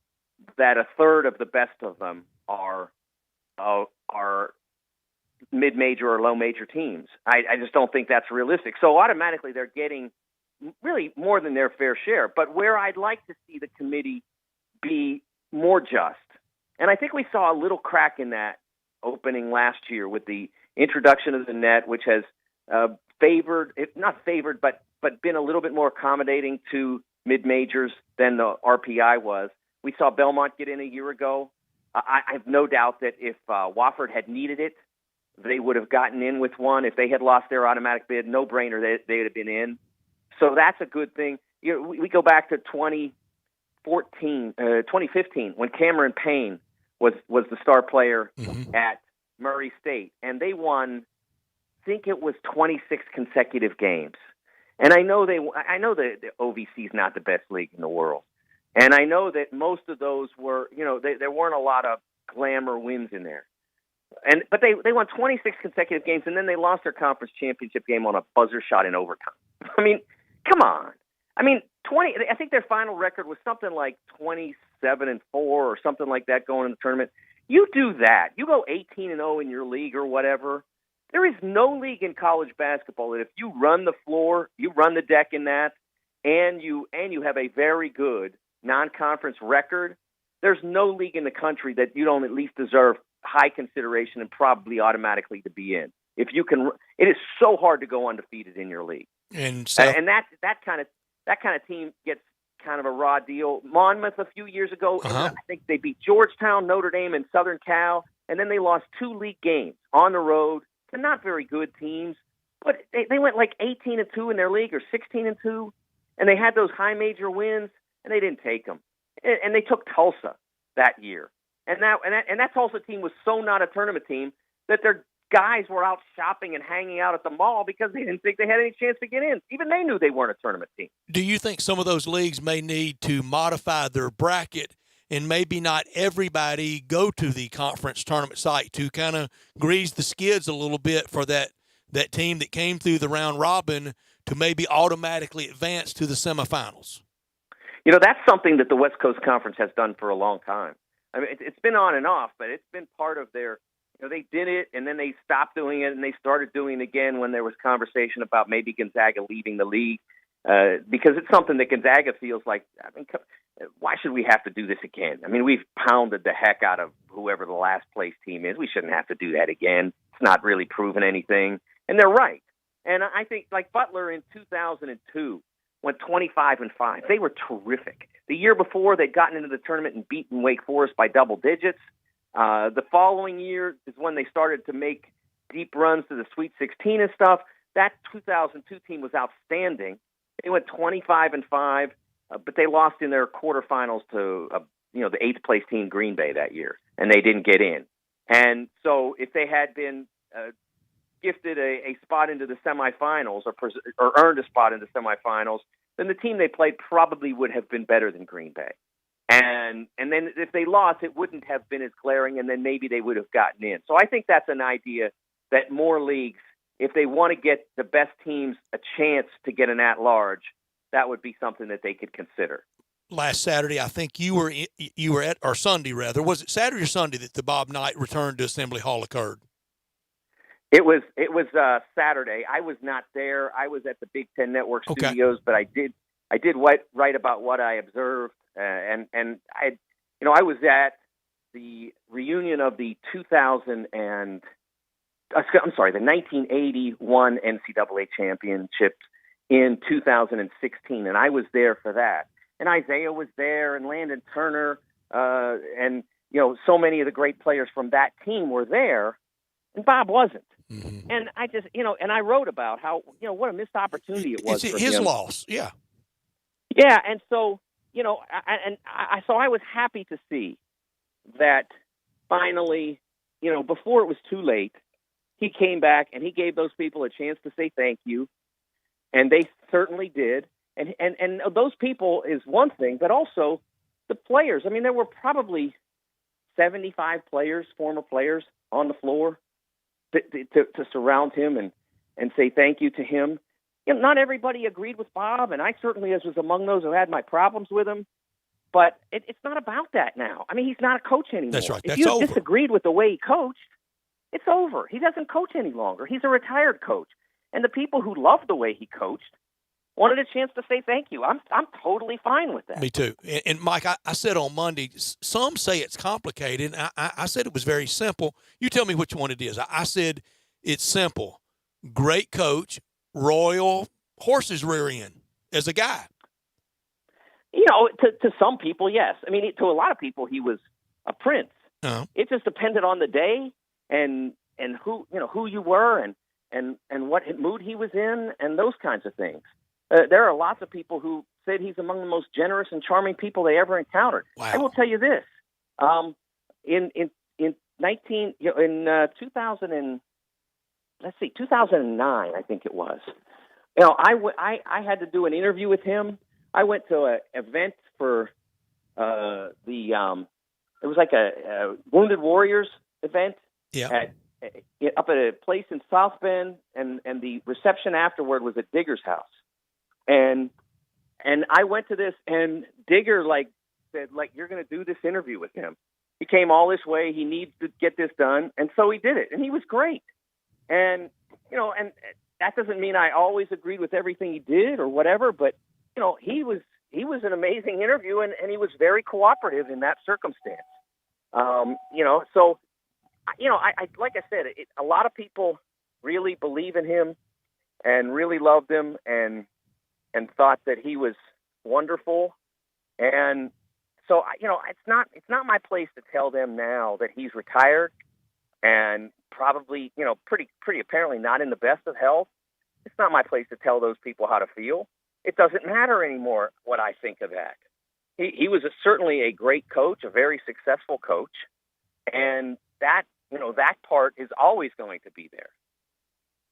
that a third of the best of them are mid-major or low-major teams. I just don't think that's realistic. So automatically they're getting really more than their fair share. But where I'd like to see the committee be more just, and I think we saw a little crack in that opening last year with the introduction of the net, which has but been a little bit more accommodating to mid-majors than the RPI was. We saw Belmont get in a year ago. I have no doubt that if Wofford had needed it, they would have gotten in with one. If they had lost their automatic bid, no-brainer, they would have been in. So that's a good thing. We go back to 2015, when Cameron Payne was the star player at Murray State, and they won, I think it was 26 consecutive games. And I know the OVC is not the best league in the world, and I know that most of those were, there weren't a lot of glamour wins in there, but they won 26 consecutive games, and then they lost their conference championship game on a buzzer shot in overtime. I mean, come on. I mean, I think their final record was something like 27-4 or something like that going in the tournament. You do that, you go 18-0 in your league or whatever. There is no league in college basketball that if you run the floor, you run the deck in that, and you have a very good non-conference record, there's no league in the country that you don't at least deserve high consideration and probably automatically to be in. If you can, it is so hard to go undefeated in your league, and that kind of team gets kind of a raw deal. Monmouth a few years ago, I think they beat Georgetown, Notre Dame, and Southern Cal, and then they lost 2 league games on the road. They're not very good teams, but they went like 18-2 in their league or 16-2, and they had those high major wins, and they didn't take them. And they took Tulsa that year, and that Tulsa team was so not a tournament team that their guys were out shopping and hanging out at the mall because they didn't think they had any chance to get in. Even they knew they weren't a tournament team. Do you think some of those leagues may need to modify their bracket and maybe not everybody go to the conference tournament site to kind of grease the skids a little bit for that team that came through the round robin to maybe automatically advance to the semifinals? That's something that the West Coast Conference has done for a long time. I mean, it's been on and off, but it's been part of their, they did it and then they stopped doing it and they started doing it again when there was conversation about maybe Gonzaga leaving the league. Because it's something that Gonzaga feels like, why should we have to do this again? I mean, we've pounded the heck out of whoever the last place team is. We shouldn't have to do that again. It's not really proven anything. And they're right. And I think, like Butler in 2002 went 25-5. They were terrific. The year before, they'd gotten into the tournament and beaten Wake Forest by double digits. The following year is when they started to make deep runs to the Sweet 16 and stuff. That 2002 team was outstanding. They went 25-5, but they lost in their quarterfinals to the 8th place team, Green Bay, that year, and they didn't get in. And so if they had been gifted a spot into the semifinals or earned a spot in the semifinals, then the team they played probably would have been better than Green Bay. And then if they lost, it wouldn't have been as glaring, and then maybe they would have gotten in. So I think that's an idea that more leagues, if they want to get the best teams a chance to get an at-large, that would be something that they could consider. Last Saturday, I think you were at, or Sunday rather, was it Saturday or Sunday that the Bob Knight return to Assembly Hall occurred? It was Saturday. I was not there. I was at the Big Ten Network studios, but I did write about what I observed, and I was at the reunion of the 1981 NCAA championships in 2016, and I was there for that. And Isaiah was there, and Landon Turner, and so many of the great players from that team were there, and Bob wasn't. Mm-hmm. And I just, and I wrote about how, what a missed opportunity it was. It's his loss, yeah. Yeah, and so, so I was happy to see that finally, before it was too late, he came back and he gave those people a chance to say thank you, and they certainly did. And those people is one thing, but also the players. I mean, there were probably 75 players, former players, on the floor to surround him and say thank you to him. Not everybody agreed with Bob, and I certainly was among those who had my problems with him. But it's not about that now. I mean, he's not a coach anymore. That's right. If you disagreed with the way he coached, it's over. He doesn't coach any longer. He's a retired coach. And the people who loved the way he coached wanted a chance to say thank you. I'm totally fine with that. Me too. And Mike, I said on Monday, some say it's complicated. I said it was very simple. You tell me which one it is. I said it's simple. Great coach, royal horse's rear end as a guy. To some people, yes. I mean, to a lot of people, he was a prince. Uh-huh. It just depended on the day and who you were and what mood he was in and those kinds of things. There are lots of people who said he's among the most generous and charming people they ever encountered. Wow. I will tell you this: in 2009, I think it was. I had to do an interview with him. I went to an event for it was like a Wounded Warriors event. Yeah. Up at a place in South Bend, and the reception afterward was at Digger's house. And I went to this, and Digger said, you're going to do this interview with him. He came all this way. He needs to get this done. And so he did it, and he was great. And, and that doesn't mean I always agreed with everything he did or whatever, but, he was an amazing interview, and he was very cooperative in that circumstance. So, I like I said, a lot of people really believe in him and really loved him and thought that he was wonderful. And so, it's not my place to tell them now that he's retired and probably, pretty apparently not in the best of health. It's not my place to tell those people how to feel. It doesn't matter anymore what I think of that. He was certainly a great coach, a very successful coach. And that part is always going to be there.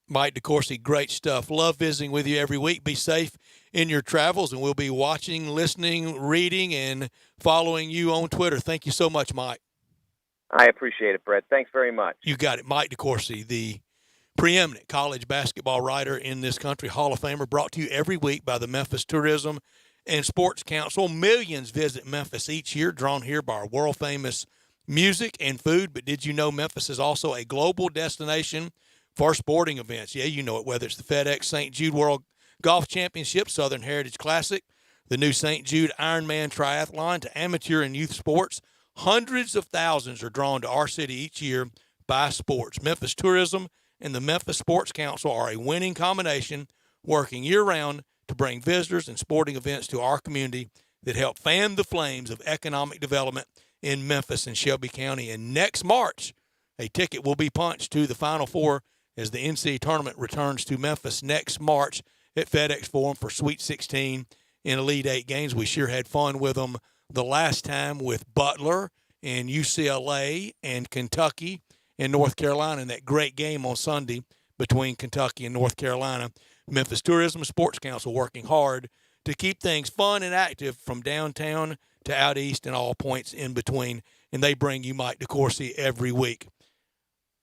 Mike DeCourcy, great stuff. Love visiting with you every week. Be safe in your travels, and we'll be watching, listening, reading, and following you on Twitter. Thank you so much, Mike. I appreciate it, Brett. Thanks very much. You got it. Mike DeCourcy, the preeminent college basketball writer in this country, Hall of Famer, brought to you every week by the Memphis Tourism and Sports Council. Millions visit Memphis each year, drawn here by our world-famous music and food. But did you know Memphis is also a global destination for sporting events? Yeah, you know it, whether it's the FedEx St. Jude World Golf Championship, Southern Heritage Classic, the new St. Jude Ironman Triathlon, to amateur and youth sports. Hundreds of thousands are drawn to our city each year by sports. Memphis Tourism and the Memphis Sports Council are a winning combination, working year-round to bring visitors and sporting events to our community that help fan the flames of economic development in Memphis and Shelby County. And next March, a ticket will be punched to the Final Four as the NCAA tournament returns to Memphis next March at FedEx Forum for Sweet 16 in Elite 8 games. We sure had fun with them the last time with Butler and UCLA and Kentucky and North Carolina in that great game on Sunday between Kentucky and North Carolina. Memphis Tourism and Sports Council working hard to keep things fun and active from downtown to out east and all points in between. And they bring you Mike DeCourcy every week.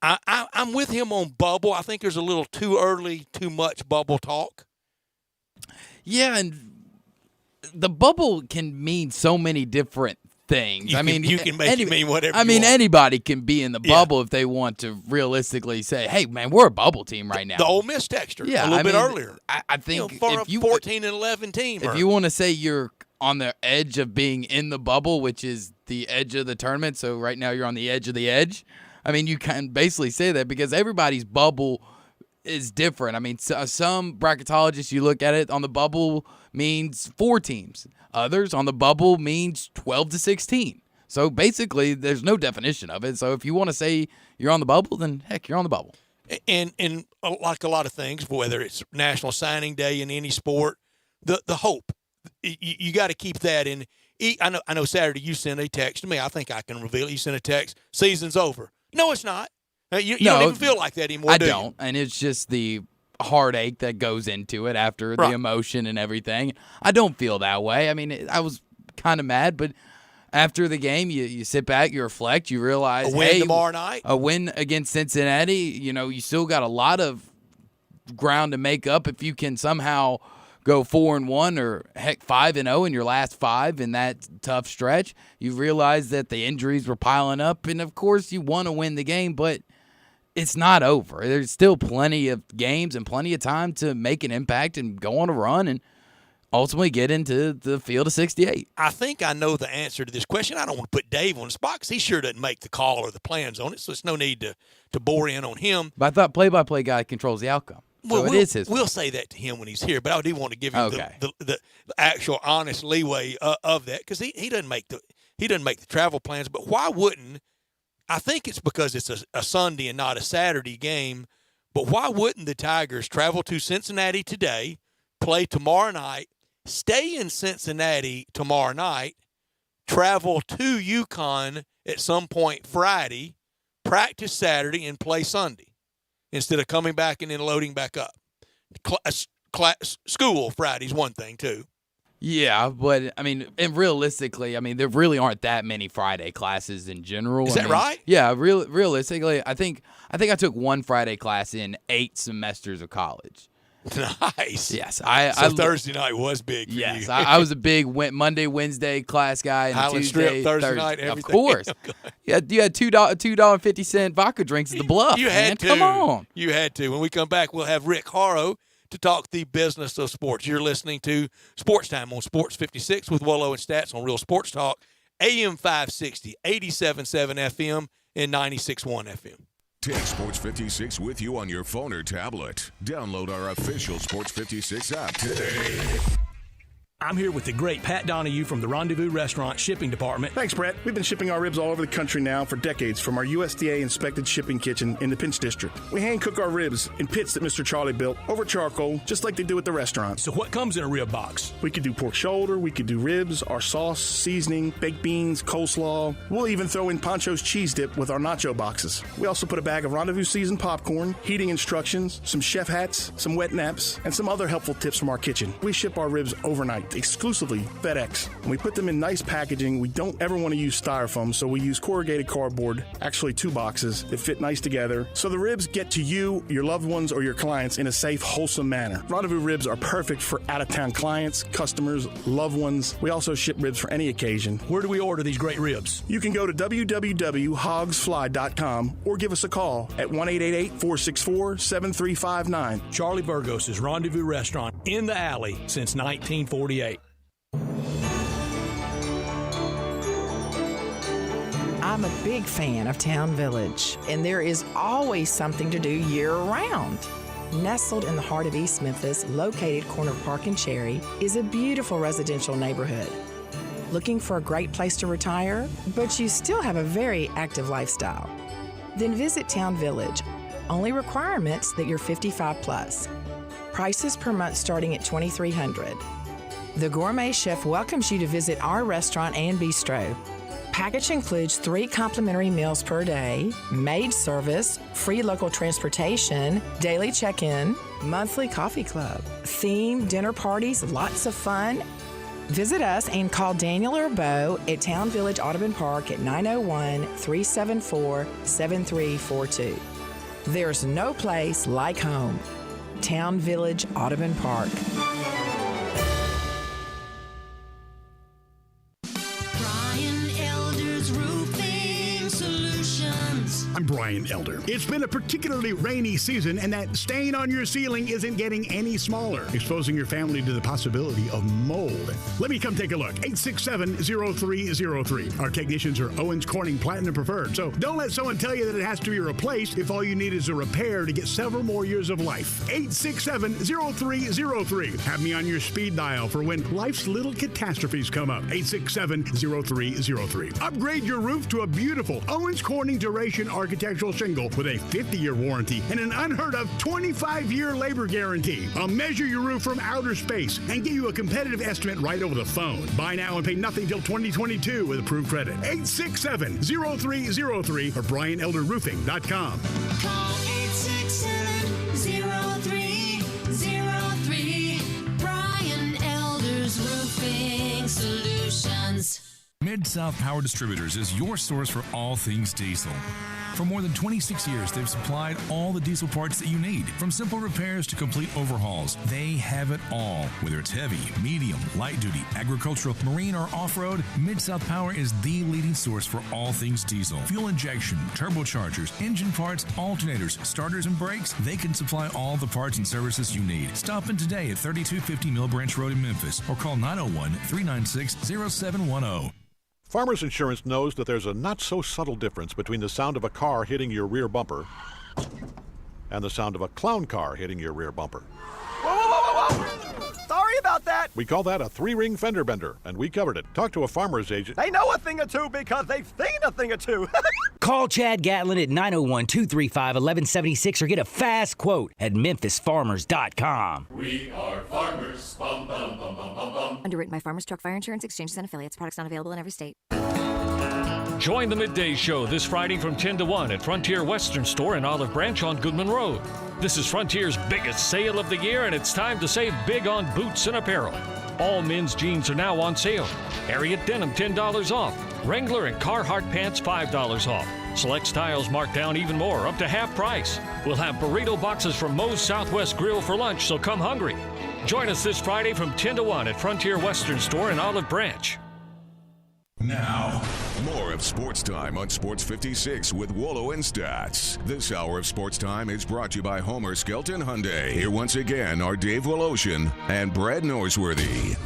I'm with him on bubble. I think there's a little too early, too much bubble talk. Yeah, and the bubble can mean so many different things. You can make it mean whatever. Anybody can be in the bubble if they want to realistically say, "Hey, man, we're a bubble team right now." The Ole Miss texture, yeah, a little bit earlier. I think for if you 14-11 team, if you want to say you're on the edge of being in the bubble, which is the edge of the tournament, so right now you're on the edge of the edge. I mean, you can basically say that because everybody's bubble is different. I mean, some bracketologists, you look at it on the bubble means 4 teams. Others on the bubble means 12 to 16. So basically, there's no definition of it. So if you want to say you're on the bubble, then heck, you're on the bubble. And like a lot of things, whether it's National Signing Day in any sport, the hope, you got to keep that in. I know Saturday you sent a text to me. I think I can reveal it. You sent a text, season's over. No, it's not. You don't even feel like that anymore, I don't. And it's just the heartache that goes into it after the emotion and everything. I don't feel that way. I mean, I was kind of mad, but after the game, you sit back, you reflect, you realize, a win tomorrow night, a win against Cincinnati. You still got a lot of ground to make up if you can somehow go 4-1 or heck 5-0 in your last 5 in that tough stretch. You realize that the injuries were piling up, and of course you want to win the game, but it's not over. There's still plenty of games and plenty of time to make an impact and go on a run and ultimately get into the field of 68. I think I know the answer to this question. I don't want to put Dave on the spot because he sure doesn't make the call or the plans on it, so it's no need to bore in on him. But I thought play-by-play guy controls the outcome. So it is his fault. We'll say that to him when he's here, but I do want to give him the actual honest leeway of that because he doesn't make the travel plans. But why wouldn't? I think it's because it's a Sunday and not a Saturday game. But why wouldn't the Tigers travel to Cincinnati today, play tomorrow night, stay in Cincinnati tomorrow night, travel to UConn at some point Friday, practice Saturday, and play Sunday? Instead of coming back and then loading back up. School Friday's one thing, too. Yeah, but, I mean, and realistically, I mean, there really aren't that many Friday classes in general. Is that right? Yeah, realistically, I think I took one Friday class in 8 semesters of college. Nice. Yes. So Thursday night was big for yes, you. I was a big Monday, Wednesday class guy. And Highland Tuesday, Strip, Thursday night, everything. Of course. You had $2.50 vodka drinks at the Bluff. You had to. Come on. You had to. When we come back, we'll have Rick Harrow to talk the business of sports. You're listening to Sports Time on Sports 56 with Wolo and Stats on Real Sports Talk, AM 560, 87.7 FM, and 96.1 FM. Take Sports 56 with you on your phone or tablet. Download our official Sports 56 app today. I'm here with the great Pat Donahue from the Rendezvous Restaurant Shipping Department. Thanks, Brett. We've been shipping our ribs all over the country now for decades from our USDA-inspected shipping kitchen in the Pinch District. We hand-cook our ribs in pits that Mr. Charlie built over charcoal, just like they do at the restaurant. So what comes in a rib box? We could do pork shoulder, we could do ribs, our sauce, seasoning, baked beans, coleslaw. We'll even throw in Pancho's cheese dip with our nacho boxes. We also put a bag of Rendezvous seasoned popcorn, heating instructions, some chef hats, some wet naps, and some other helpful tips from our kitchen. We ship our ribs overnight, exclusively FedEx. And we put them in nice packaging. We don't ever want to use styrofoam, so we use corrugated cardboard, actually 2 boxes that fit nice together, so the ribs get to you, your loved ones, or your clients in a safe, wholesome manner. Rendezvous ribs are perfect for out-of-town clients, customers, loved ones. We also ship ribs for any occasion. Where do we order these great ribs? You can go to www.hogsfly.com or give us a call at 1-888-464-7359. Charlie Burgos' Rendezvous Restaurant in the alley since 1948. I'm a big fan of Town Village, and there is always something to do year-round. Nestled in the heart of East Memphis, located corner of Park and Cherry, is a beautiful residential neighborhood. Looking for a great place to retire, but you still have a very active lifestyle? Then visit Town Village. Only requirements that you're 55 plus. Prices per month starting at $2,300. The gourmet chef welcomes you to visit our restaurant and bistro. Package includes 3 complimentary meals per day, maid service, free local transportation, daily check-in, monthly coffee club, themed dinner parties, lots of fun. Visit us and call Daniel or Bo at Town Village Audubon Park at 901-374-7342. There's no place like home. Town Village Audubon Park. I'm Brian Elder. It's been a particularly rainy season, and that stain on your ceiling isn't getting any smaller, exposing your family to the possibility of mold. Let me come take a look. 867-0303. Our technicians are Owens Corning Platinum Preferred, so don't let someone tell you that it has to be replaced if all you need is a repair to get several more years of life. 867-0303. Have me on your speed dial for when life's little catastrophes come up. 867-0303. Upgrade your roof to a beautiful Owens Corning Duration architectural shingle with a 50-year warranty and an unheard of 25-year labor guarantee. I'll measure your roof from outer space and get you a competitive estimate right over the phone. Buy now and pay nothing till 2022 with approved credit. 867-0303 or BrianElderRoofing.com. Call 867-0303. Brian Elder's Roofing Solutions. Mid-South Power Distributors is your source for all things diesel. For more than 26 years, they've supplied all the diesel parts that you need. From simple repairs to complete overhauls, they have it all. Whether it's heavy, medium, light duty, agricultural, marine, or off-road, Mid-South Power is the leading source for all things diesel. Fuel injection, turbochargers, engine parts, alternators, starters, and brakes, they can supply all the parts and services you need. Stop in today at 3250 Mill Branch Road in Memphis or call 901-396-0710. Farmers Insurance knows that there's a not-so-subtle difference between the sound of a car hitting your rear bumper and the sound of a clown car hitting your rear bumper. Whoa, whoa, whoa, whoa, whoa! Sorry about that. We call that a 3-ring fender bender, and we covered it. Talk to a farmer's agent. They know a thing or two because they've seen a thing or two. Call Chad Gatlin at 901-235-1176 or get a fast quote at memphisfarmers.com. We are farmers. Bum, bum, bum, bum, bum, bum. Underwritten by Farmers Truck Fire Insurance Exchanges and Affiliates. Products not available in every state. Join the Midday Show this Friday from 10 to 1 at Frontier Western Store in Olive Branch on Goodman Road. This is Frontier's biggest sale of the year, and it's time to save big on boots and apparel. All men's jeans are now on sale. Harriet Denim $10 off. Wrangler and Carhartt pants $5 off. Select styles marked down even more, up to half price. We'll have burrito boxes from Moe's Southwest Grill for lunch, so come hungry. Join us this Friday from 10 to 1 at Frontier Western Store in Olive Branch. Now, more of Sports Time on Sports 56 with Wolo and Stats. This hour of Sports Time is brought to you by Homer Skelton Hyundai. Here once again are Dave Woloshin and Brad Norsworthy.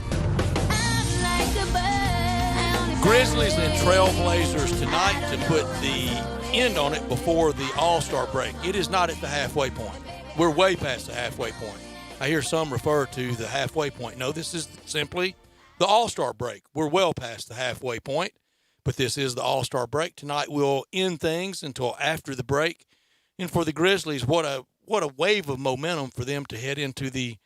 Grizzlies and Trailblazers tonight to put the end on it before the All-Star break. It is not at the halfway point. We're way past the halfway point. I hear some refer to the halfway point. No, this is simply the All-Star break. We're well past the halfway point, but this is the All-Star break. Tonight we'll end things until after the break. And for the Grizzlies, what a wave of momentum for them to head into the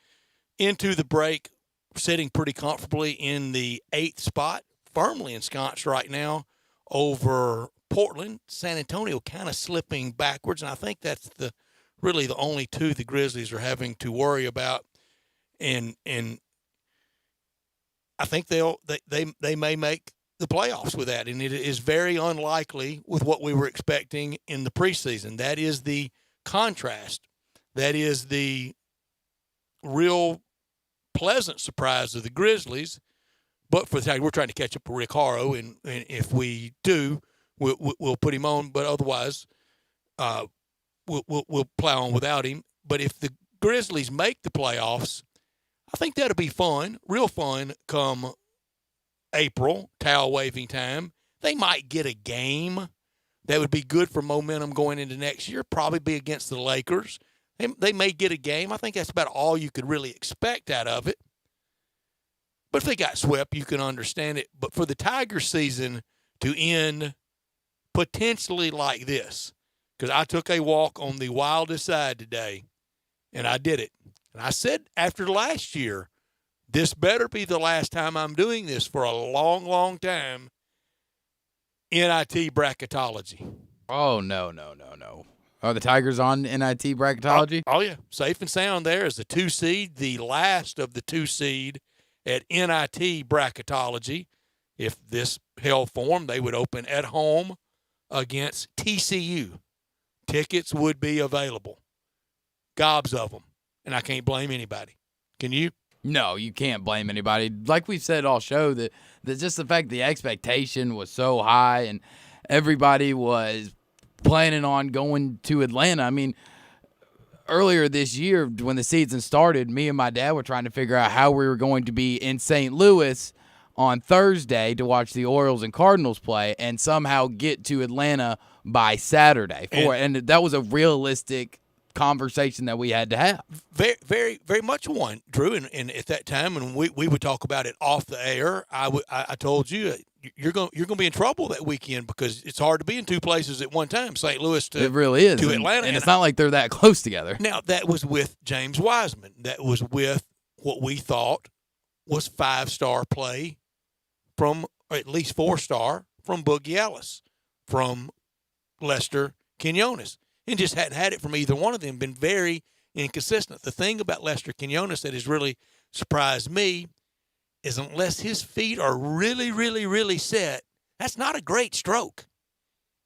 break, sitting pretty comfortably in the 8th spot, firmly ensconced right now over Portland. San Antonio kind of slipping backwards, and I think that's really the only two the Grizzlies are having to worry about. And I think they may make the playoffs with that, and it is very unlikely with what we were expecting in the preseason. That is the contrast. That is the real pleasant surprise of the Grizzlies. But for the time, we're trying to catch up with Rick Haro, and if we do, we'll put him on. But otherwise, we'll plow on without him. But if the Grizzlies make the playoffs, I think that'll be fun, real fun come April, towel waving time. They might get a game that would be good for momentum going into next year, probably be against the Lakers. They may get a game. I think that's about all you could really expect out of it. But if they got swept, you can understand it. But for the Tiger season to end potentially like this, because I took a walk on the wildest side today, and I did it. And I said after last year this better be the last time I'm doing this for a long, long time. NIT bracketology. Oh, no. Are the Tigers on NIT bracketology? Oh, yeah. Safe and sound there as the 2 seed, the last of the 2 seed at NIT bracketology. If this held form, they would open at home against TCU. Tickets would be available. Gobs of them. And I can't blame anybody. Can you? No, you can't blame anybody. Like we've said all show, that just the fact the expectation was so high and everybody was planning on going to Atlanta. I mean, earlier this year when the season started, me and my dad were trying to figure out how we were going to be in St. Louis on Thursday to watch the Orioles and Cardinals play and somehow get to Atlanta by Saturday. And that was a realistic conversation that we had to have. Very, very, very much one, Drew. And at that time, when we would talk about it off the air, I told you you're going to be in trouble that weekend because it's hard to be in 2 places at one time, St. Louis to it really is. to Atlanta, and it's not like they're that close together. Now that was with James Wiseman. That was with what we thought was 5-star play from, or at least 4-star from Boogie Ellis, from Lester Quinones. And just hadn't had it from either one of them, been very inconsistent. The thing about Lester Quinones that has really surprised me is unless his feet are really, really, really set, that's not a great stroke.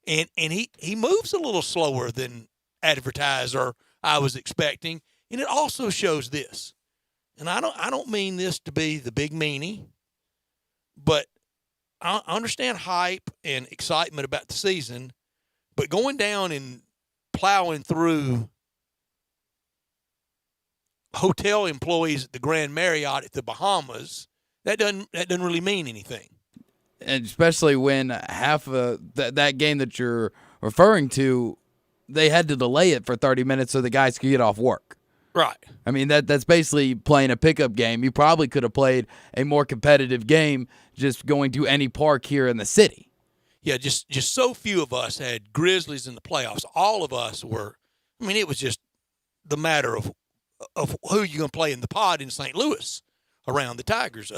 And he moves a little slower than advertised or I was expecting. And it also shows this. And I don't mean this to be the big meanie, but I understand hype and excitement about the season, but going down and plowing through hotel employees at the Grand Marriott at the Bahamas, that doesn't really mean anything. And especially when half of that game that you're referring to, they had to delay it for 30 minutes so the guys could get off work. Right. I mean, that's basically playing a pickup game. You probably could have played a more competitive game just going to any park here in the city. Yeah, just so few of us had Grizzlies in the playoffs. All of us were. I mean, it was just the matter of who you're going to play in the pod in St. Louis around the Tigers.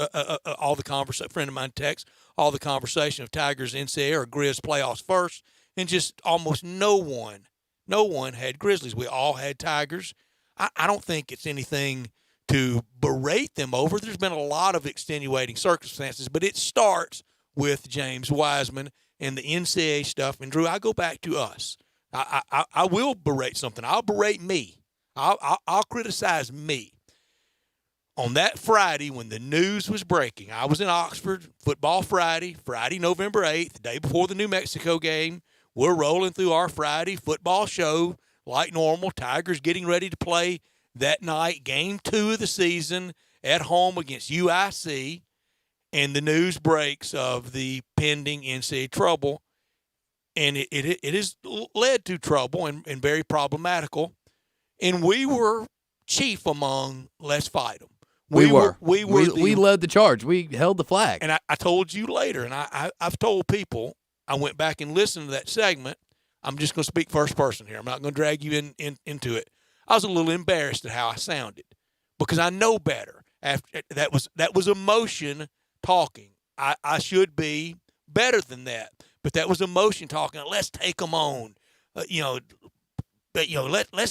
All the conversation, a friend of mine text, all the conversation of Tigers NCAA or Grizz playoffs first, and just almost no one had Grizzlies. We all had Tigers. I don't think it's anything to berate them over. There's been a lot of extenuating circumstances, but it starts with James Wiseman and the NCAA stuff. And, Drew, I go back to us. I will berate something. I'll berate me. I'll criticize me. On that Friday when the news was breaking, I was in Oxford, Football Friday, November 8th, the day before the New Mexico game. We're rolling through our Friday football show like normal. Tigers getting ready to play that night, game 2 of the season at home against UIC. And the news breaks of the pending NCAA trouble, and it has led to trouble and very problematical. And we were chief among let's fight them. We led the charge. We held the flag. And I told you later, and I've told people, I went back and listened to that segment. I'm just going to speak first person here. I'm not going to drag you into it. I was a little embarrassed at how I sounded because I know better. After that was emotion talking. I should be better than that, but that was emotion talking. Let's take them on, let's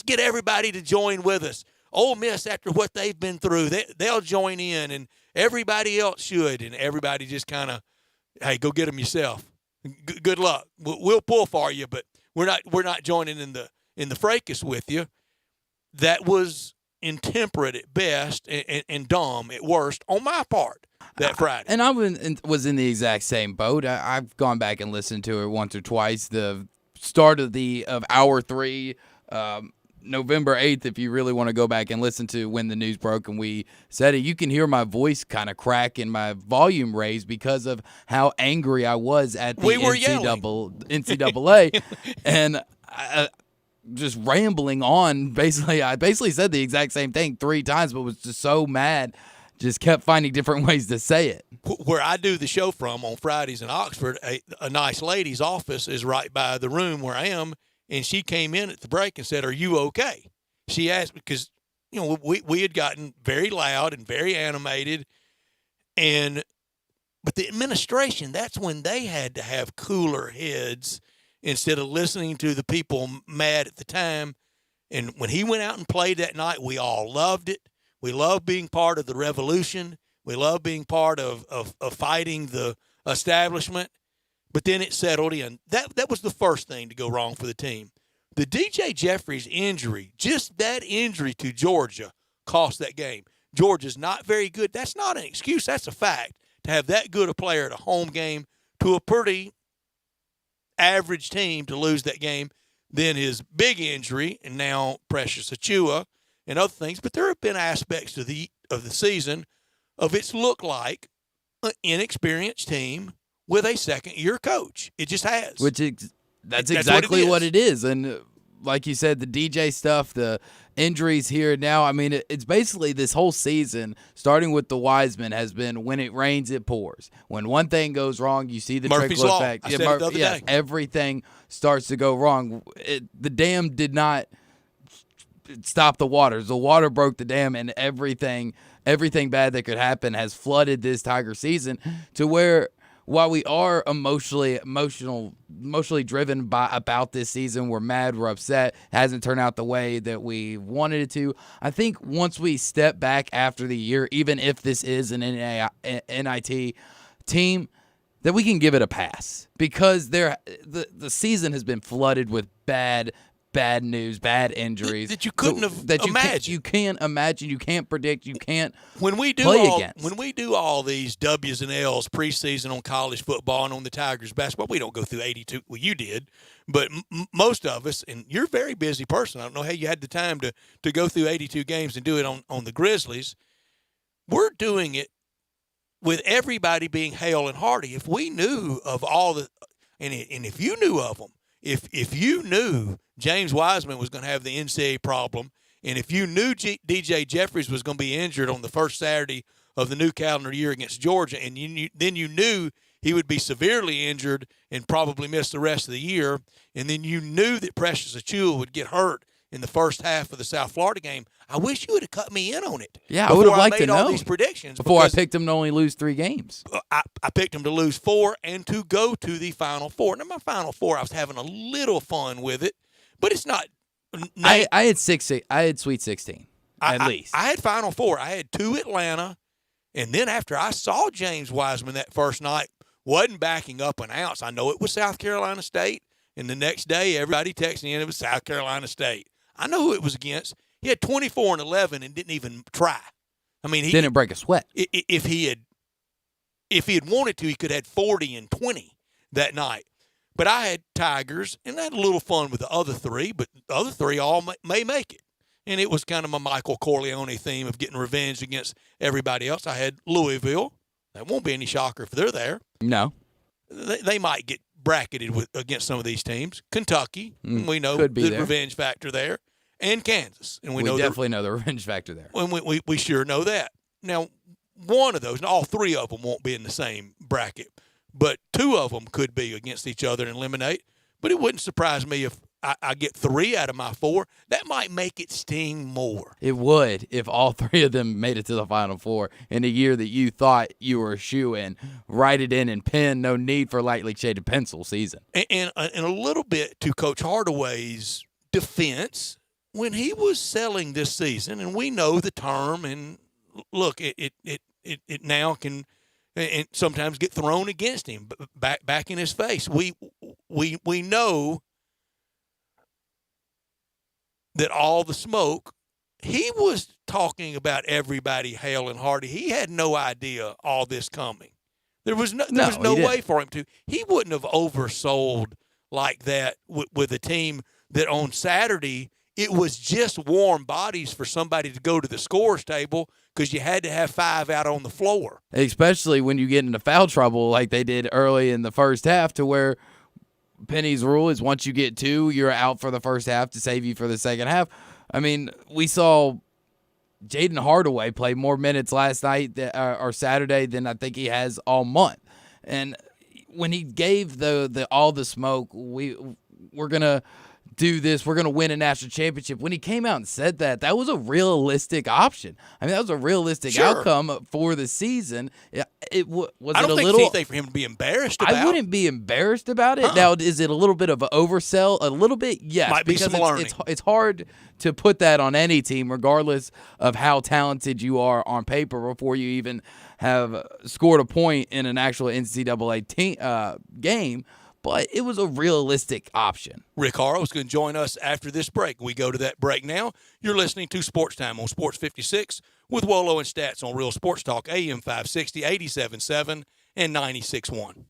get everybody to join with us. Ole Miss, after what they've been through, they'll join in, and everybody else should. And everybody just kind of, hey, go get them yourself. Good luck. We'll pull for you, but we're not joining in the fracas with you. That was intemperate at best and dumb at worst on my part that Friday. And I was in the exact same boat. I've gone back and listened to it once or twice. The start of hour 3, November 8th, if you really want to go back and listen to when the news broke and we said it, you can hear my voice kind of crack and my volume raise because of how angry I was at the NCAA. And just rambling on. I basically said the exact same thing 3 times, but was just so mad, just kept finding different ways to say it. Where I do the show from on Fridays in Oxford, a nice lady's office is right by the room where I am, and she came in at the break and said, "Are you okay?" She asked because we had gotten very loud and very animated, but the administration, that's when they had to have cooler heads instead of listening to the people mad at the time. And when he went out and played that night, we all loved it. We loved being part of the revolution. We loved being part of fighting the establishment. But then it settled in. That was the first thing to go wrong for the team. The DJ Jeffries injury, just that injury to Georgia, cost that game. Georgia's not very good. That's not an excuse. That's a fact. To have that good a player at a home game to a pretty average team to lose that game, then his big injury, and now Precious Achua and other things. But there have been aspects of the season of it's looked like an inexperienced team with a second-year coach. It just has. That's exactly what it is. And like you said, the DJ stuff, the injuries here and now, I mean, it's basically this whole season, starting with the Wiseman, has been when it rains, it pours. When one thing goes wrong, you see the Murphy's trickle Law. effect. I said it the other day. Everything starts to go wrong. The dam did not stop the waters. The water broke the dam, and everything bad that could happen has flooded this Tiger season to where, while we are emotionally driven about this season, we're mad, we're upset, it hasn't turned out the way that we wanted it to. I think once we step back after the year, even if this is an NIT team, that we can give it a pass because the season has been flooded with bad news, bad injuries that you couldn't have imagined. You can't imagine, you can't predict, you can't when we do against. When we do all these W's and L's preseason on college football and on the Tigers basketball, we don't go through 82. Well, you did, but most of us, and you're a very busy person. I don't know how you had the time to go through 82 games and do it on the Grizzlies. We're doing it with everybody being hale and hearty. If we knew of all the, and if you knew of them, if you knew James Wiseman was going to have the NCAA problem, and if you knew DJ Jeffries was going to be injured on the first Saturday of the new calendar year against Georgia, and then you knew he would be severely injured and probably miss the rest of the year, and then you knew that Precious Achua would get hurt in the first half of the South Florida game, I wish you would have cut me in on it. Yeah, I would have liked to know all these predictions before I picked him to only lose 3 games. I picked him to lose 4 and to go to the Final Four. Now, my Final Four, I was having a little fun with it, but it's not. I had Sweet 16 at least. I had Final Four. I had 2 Atlanta, and then after I saw James Wiseman that first night, wasn't backing up an ounce. I know it was South Carolina State, and the next day everybody texted me, and it was South Carolina State. I know who it was against. He had 24 and 11 and didn't even try. I mean, he didn't break a sweat. If he had wanted to, he could have had 40 and 20 that night. But I had Tigers, and I had a little fun with the other 3, but the other 3 all may make it. And it was kind of my Michael Corleone theme of getting revenge against everybody else. I had Louisville. That won't be any shocker if they're there. No. They might get bracketed against some of these teams. Kentucky, we know the revenge factor there. And Kansas. And we know definitely know the revenge factor there. We sure know that. Now, one of those, and all 3 of them won't be in the same bracket, but 2 of them could be against each other and eliminate. But it wouldn't surprise me if I get 3 out of my 4. That might make it sting more. It would if all 3 of them made it to the Final Four in a year that you thought you were a shoe-in. Write it in and pen, no need for lightly shaded pencil season. And a little bit to Coach Hardaway's defense, when he was selling this season, and we know the term, and look, it now can and sometimes get thrown against him, back in his face. We know that all the smoke, he was talking about everybody hale and hearty. He had no idea all this coming. There was no way for him to. He wouldn't have oversold like that with a team that on Saturday it was just warm bodies for somebody to go to the scorer's table because you had to have 5 out on the floor. Especially when you get into foul trouble like they did early in the first half, to where Penny's rule is once you get 2, you're out for the first half to save you for the second half. I mean, we saw Jaden Hardaway play more minutes last night or Saturday than I think he has all month. And when he gave the all the smoke, we're gonna do this. We're going to win a national championship. When he came out and said that, that was a realistic option. I mean, that was a realistic outcome for the season. I don't think it's anything for him to be embarrassed about. I wouldn't be embarrassed about it. Now, is it a little bit of an oversell? A little bit, yes. Might be because some learning. it's hard to put that on any team, regardless of how talented you are on paper before you even have scored a point in an actual NCAA game. But it was a realistic option. Rick Harrow is going to join us after this break. We go to that break now. You're listening to Sports Time on Sports 56 with Wolo and Stats on Real Sports Talk, AM 560, 87.7, and 96.1.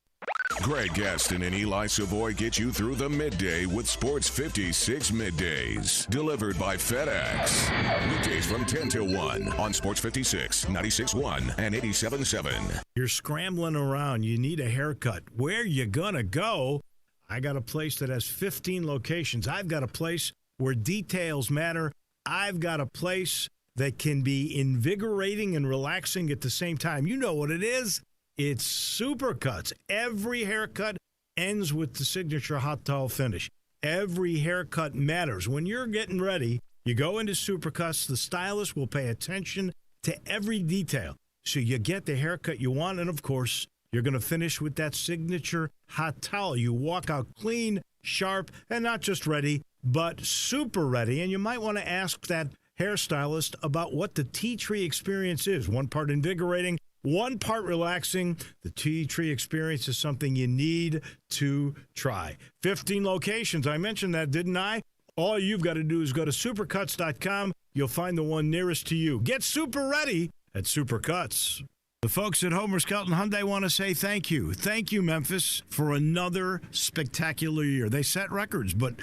Greg Gaston and Eli Savoy get you through the midday with Sports 56 Middays. Delivered by FedEx. Weekdays from 10 till 1 on Sports 56, 96.1, and 87.7. You're scrambling around. You need a haircut. Where you gonna go? I got a place that has 15 locations. I've got a place where details matter. I've got a place that can be invigorating and relaxing at the same time. You know what it is. It's Supercuts. Every haircut ends with the signature hot towel finish. Every haircut matters. When you're getting ready, you go into Supercuts. The stylist will pay attention to every detail. So you get the haircut you want, and, of course, you're going to finish with that signature hot towel. You walk out clean, sharp, and not just ready, but super ready. And you might want to ask that hairstylist about what the tea tree experience is. One part invigorating, one part relaxing. The tea tree experience is something you need to try. 15 locations. I mentioned that, didn't I? All you've got to do is go to supercuts.com. You'll find the one nearest to you. Get super ready at Supercuts. The folks at Homer Skelton Hyundai want to say thank you. Thank you, Memphis, for another spectacular year. They set records, but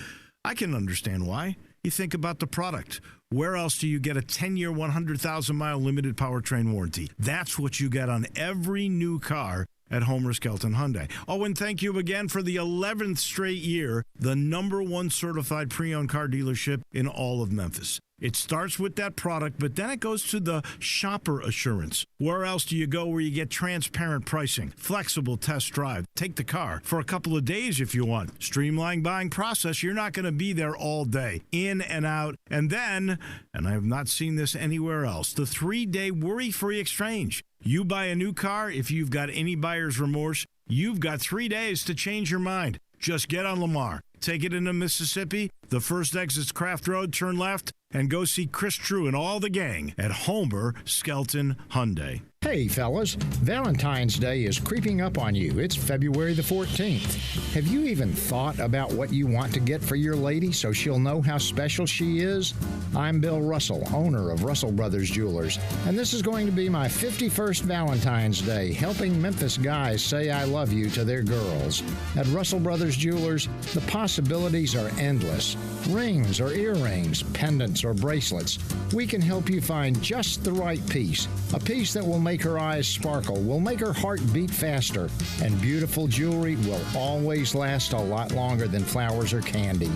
I can understand why. You think about the product. Where else do you get a 10-year, 100,000-mile limited powertrain warranty? That's what you get on every new car at Homer Skelton Hyundai. Oh, and thank you again for the 11th straight year, the #1 certified pre-owned car dealership in all of Memphis. It starts with that product, but then it goes to the shopper assurance. Where else do you go where you get transparent pricing, flexible test drive, take the car for a couple of days if you want, streamlined buying process? You're not going to be there all day, in and out. And then, and I have not seen this anywhere else, the 3-day worry-free exchange. You buy a new car, if you've got any buyer's remorse, you've got 3 days to change your mind. Just get on Lamar, take it into Mississippi, the first exit's Craft Road, turn left, and go see Chris True and all the gang at Homer Skelton Hyundai. Hey, fellas, Valentine's Day is creeping up on you. It's February the 14th. Have you even thought about what you want to get for your lady so she'll know how special she is? I'm Bill Russell, owner of Russell Brothers Jewelers, and this is going to be my 51st Valentine's Day, helping Memphis guys say I love you to their girls. At Russell Brothers Jewelers, the possibilities are endless. Rings or earrings, pendants or bracelets, we can help you find just the right piece, a piece that will make her eyes sparkle, will make her heart beat faster, and beautiful jewelry will always last a lot longer than flowers or candy.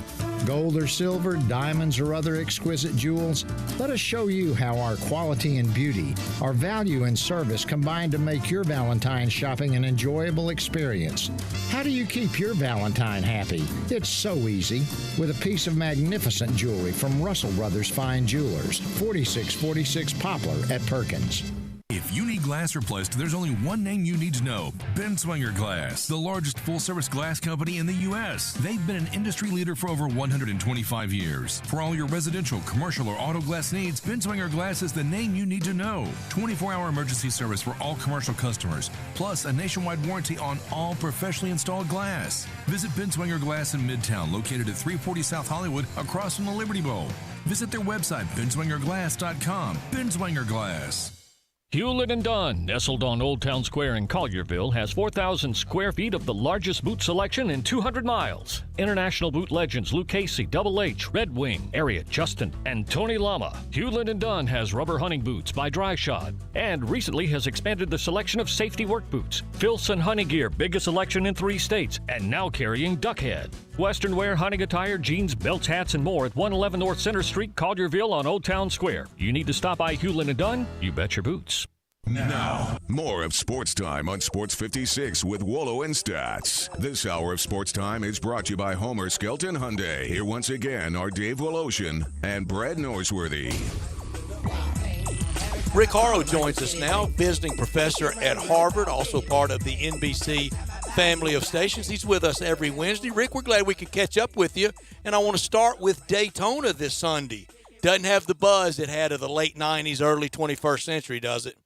Gold or silver, diamonds or other exquisite jewels, let us show you how our quality and beauty, our value and service combine to make your Valentine shopping an enjoyable experience. How do you keep your Valentine happy? It's so easy. With a piece of magnificent jewelry from Russell Brothers Fine Jewelers, 4646 Poplar at Perkins. If you need glass replaced, there's only one name you need to know: Benswinger Glass, the largest full-service glass company in the U.S. They've been an industry leader for over 125 years. For all your residential, commercial, or auto glass needs, Benswinger Glass is the name you need to know. 24-hour emergency service for all commercial customers, plus a nationwide warranty on all professionally installed glass. Visit Benswinger Glass in Midtown, located at 340 South Hollywood, across from the Liberty Bowl. Visit their website, benswingerglass.com. Benswinger Glass. Hewlett & Dunn, nestled on Old Town Square in Collierville, has 4,000 square feet of the largest boot selection in 200 miles. International boot legends Luke Casey, Double H, Red Wing, Ariat, Justin, and Tony Lama. Hewlett & Dunn has rubber hunting boots by Dry Shod, and recently has expanded the selection of safety work boots. Filson Hunting Gear, biggest selection in 3 states, and now carrying Duckhead. Western wear, hunting attire, jeans, belts, hats, and more at 111 North Center Street, Collierville on Old Town Square. You need to stop by Hewlett & Dunn? You bet your boots. Now, more of Sports Time on Sports 56 with Wolo and Stats. This hour of Sports Time is brought to you by Homer Skelton Hyundai. Here once again are Dave Woloshin and Brad Norsworthy. Rick Horrow joins us now, visiting professor at Harvard, also part of the NBC family of stations. He's with us every Wednesday. Rick, we're glad we could catch up with you, and I want to start with Daytona this Sunday. Doesn't have the buzz it had of the late 90s, early 21st century, does it?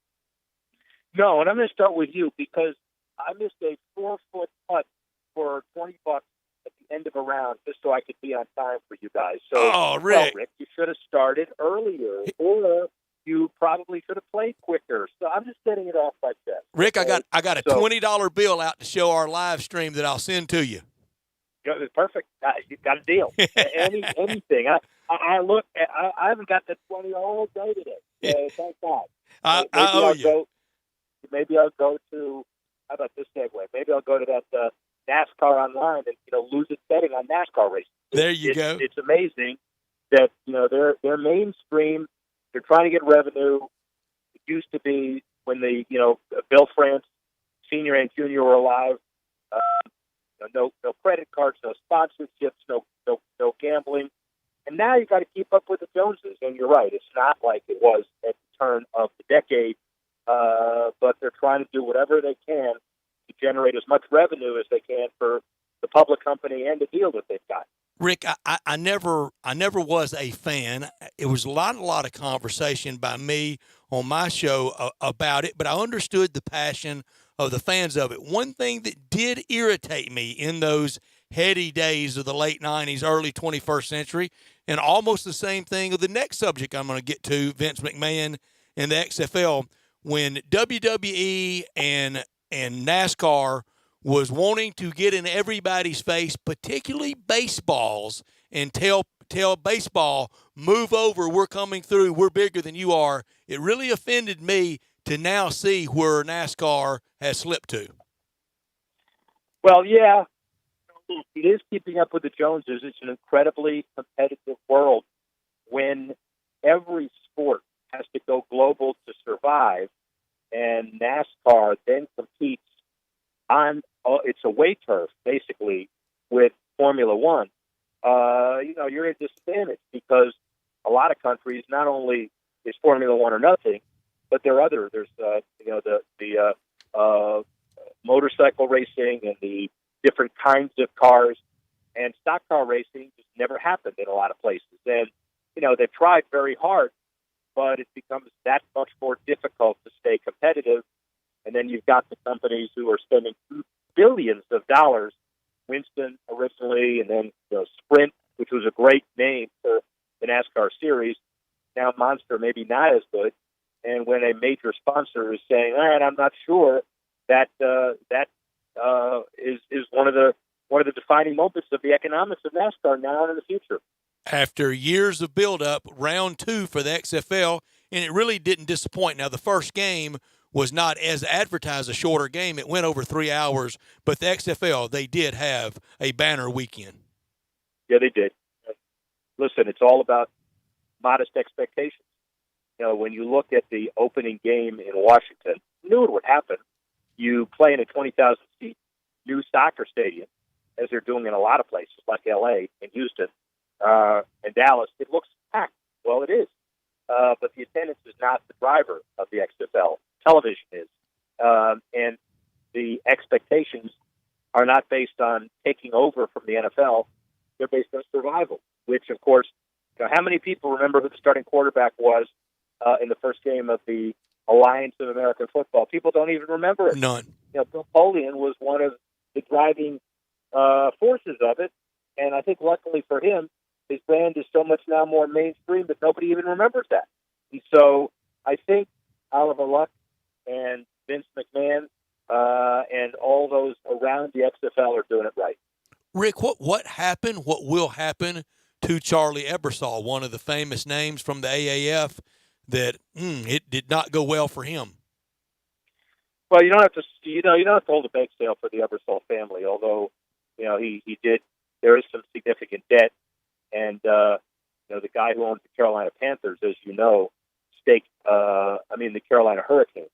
No, and I'm going to start with you because I missed a 4-foot putt for $20 at the end of a round just so I could be on time for you guys. So, oh, Rick. Well, Rick, you should have started earlier, or you probably should have played quicker. So I'm just getting it off my chest. Rick, I got a $20 bill out to show our live stream that I'll send to you. Perfect. You got a deal. Anything. I look. I haven't got the 20 all day today. Thank God. I owe you. Maybe I'll go to. How about this segue? Maybe I'll go to that NASCAR online and lose it betting on NASCAR racing. There you go. It's amazing that they're mainstream. They're trying to get revenue. It used to be when the Bill France Senior and Junior were alive. No credit cards, no sponsorships, no gambling, and now you got to keep up with the Joneses. And you're right; it's not like it was at the turn of the decade. But they're trying to do whatever they can to generate as much revenue as they can for the public company and the deal that they've got. Rick, I never was a fan. It was a lot of conversation by me on my show about it, but I understood the passion of the fans of it. One thing that did irritate me in those heady days of the late 90s, early 21st century, and almost the same thing of the next subject I'm going to get to, Vince McMahon and the XFL, when WWE and NASCAR was wanting to get in everybody's face, particularly baseballs, and tell baseball, move over, we're coming through, we're bigger than you are. It really offended me to now see where NASCAR has slipped to. Well, yeah, it is keeping up with the Joneses. It's an incredibly competitive world when every sport has to go global to survive, and NASCAR then competes on it's away turf, basically, with Formula One. You're at a disadvantage because a lot of countries, not only is Formula One or nothing, but there's the motorcycle racing and the different kinds of cars, and stock car racing just never happened in a lot of places. And they've tried very hard, but it becomes that much more difficult to stay competitive. And then you've got the companies who are spending billions of dollars. Winston originally, and then Sprint, which was a great name for the NASCAR series. Now Monster maybe not as good. And when a major sponsor is saying, "All right, I'm not sure," that is one of the defining moments of the economics of NASCAR now and in the future. After years of build-up, round 2 for the XFL, and it really didn't disappoint. Now, the first game was not as advertised a shorter game. It went over 3 hours, but the XFL, they did have a banner weekend. Yeah, they did. Listen, it's all about modest expectations. When you look at the opening game in Washington, you knew it would happen. You play in a 20,000-seat new soccer stadium, as they're doing in a lot of places like L.A. and Houston and Dallas. It looks packed. Well, it is. But the attendance is not the driver of the XFL. Television is. And the expectations are not based on taking over from the NFL. They're based on survival, which, of course, how many people remember who the starting quarterback was in the first game of the Alliance of American Football? People don't even remember it. None. Bill Polian was one of the driving forces of it, and I think luckily for him, his brand is so much now more mainstream that nobody even remembers that. And so I think Oliver Luck and Vince McMahon and all those around the XFL are doing it right. Rick, what happened, what will happen to Charlie Ebersol, one of the famous names from the AAF, that it did not go well for him? Well, you don't have to hold a bank sale for the Ebersol family, although he did. There is some significant debt, and the guy who owns the Carolina Panthers, as you know, the Carolina Hurricanes.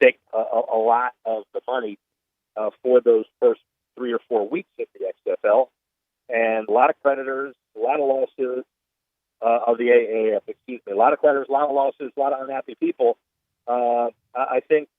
take a lot of the money for those first 3 or 4 weeks of the XFL, and a lot of creditors, a lot of lawsuits of the AAF. Excuse me, a lot of creditors, a lot of lawsuits, a lot of unhappy people. I think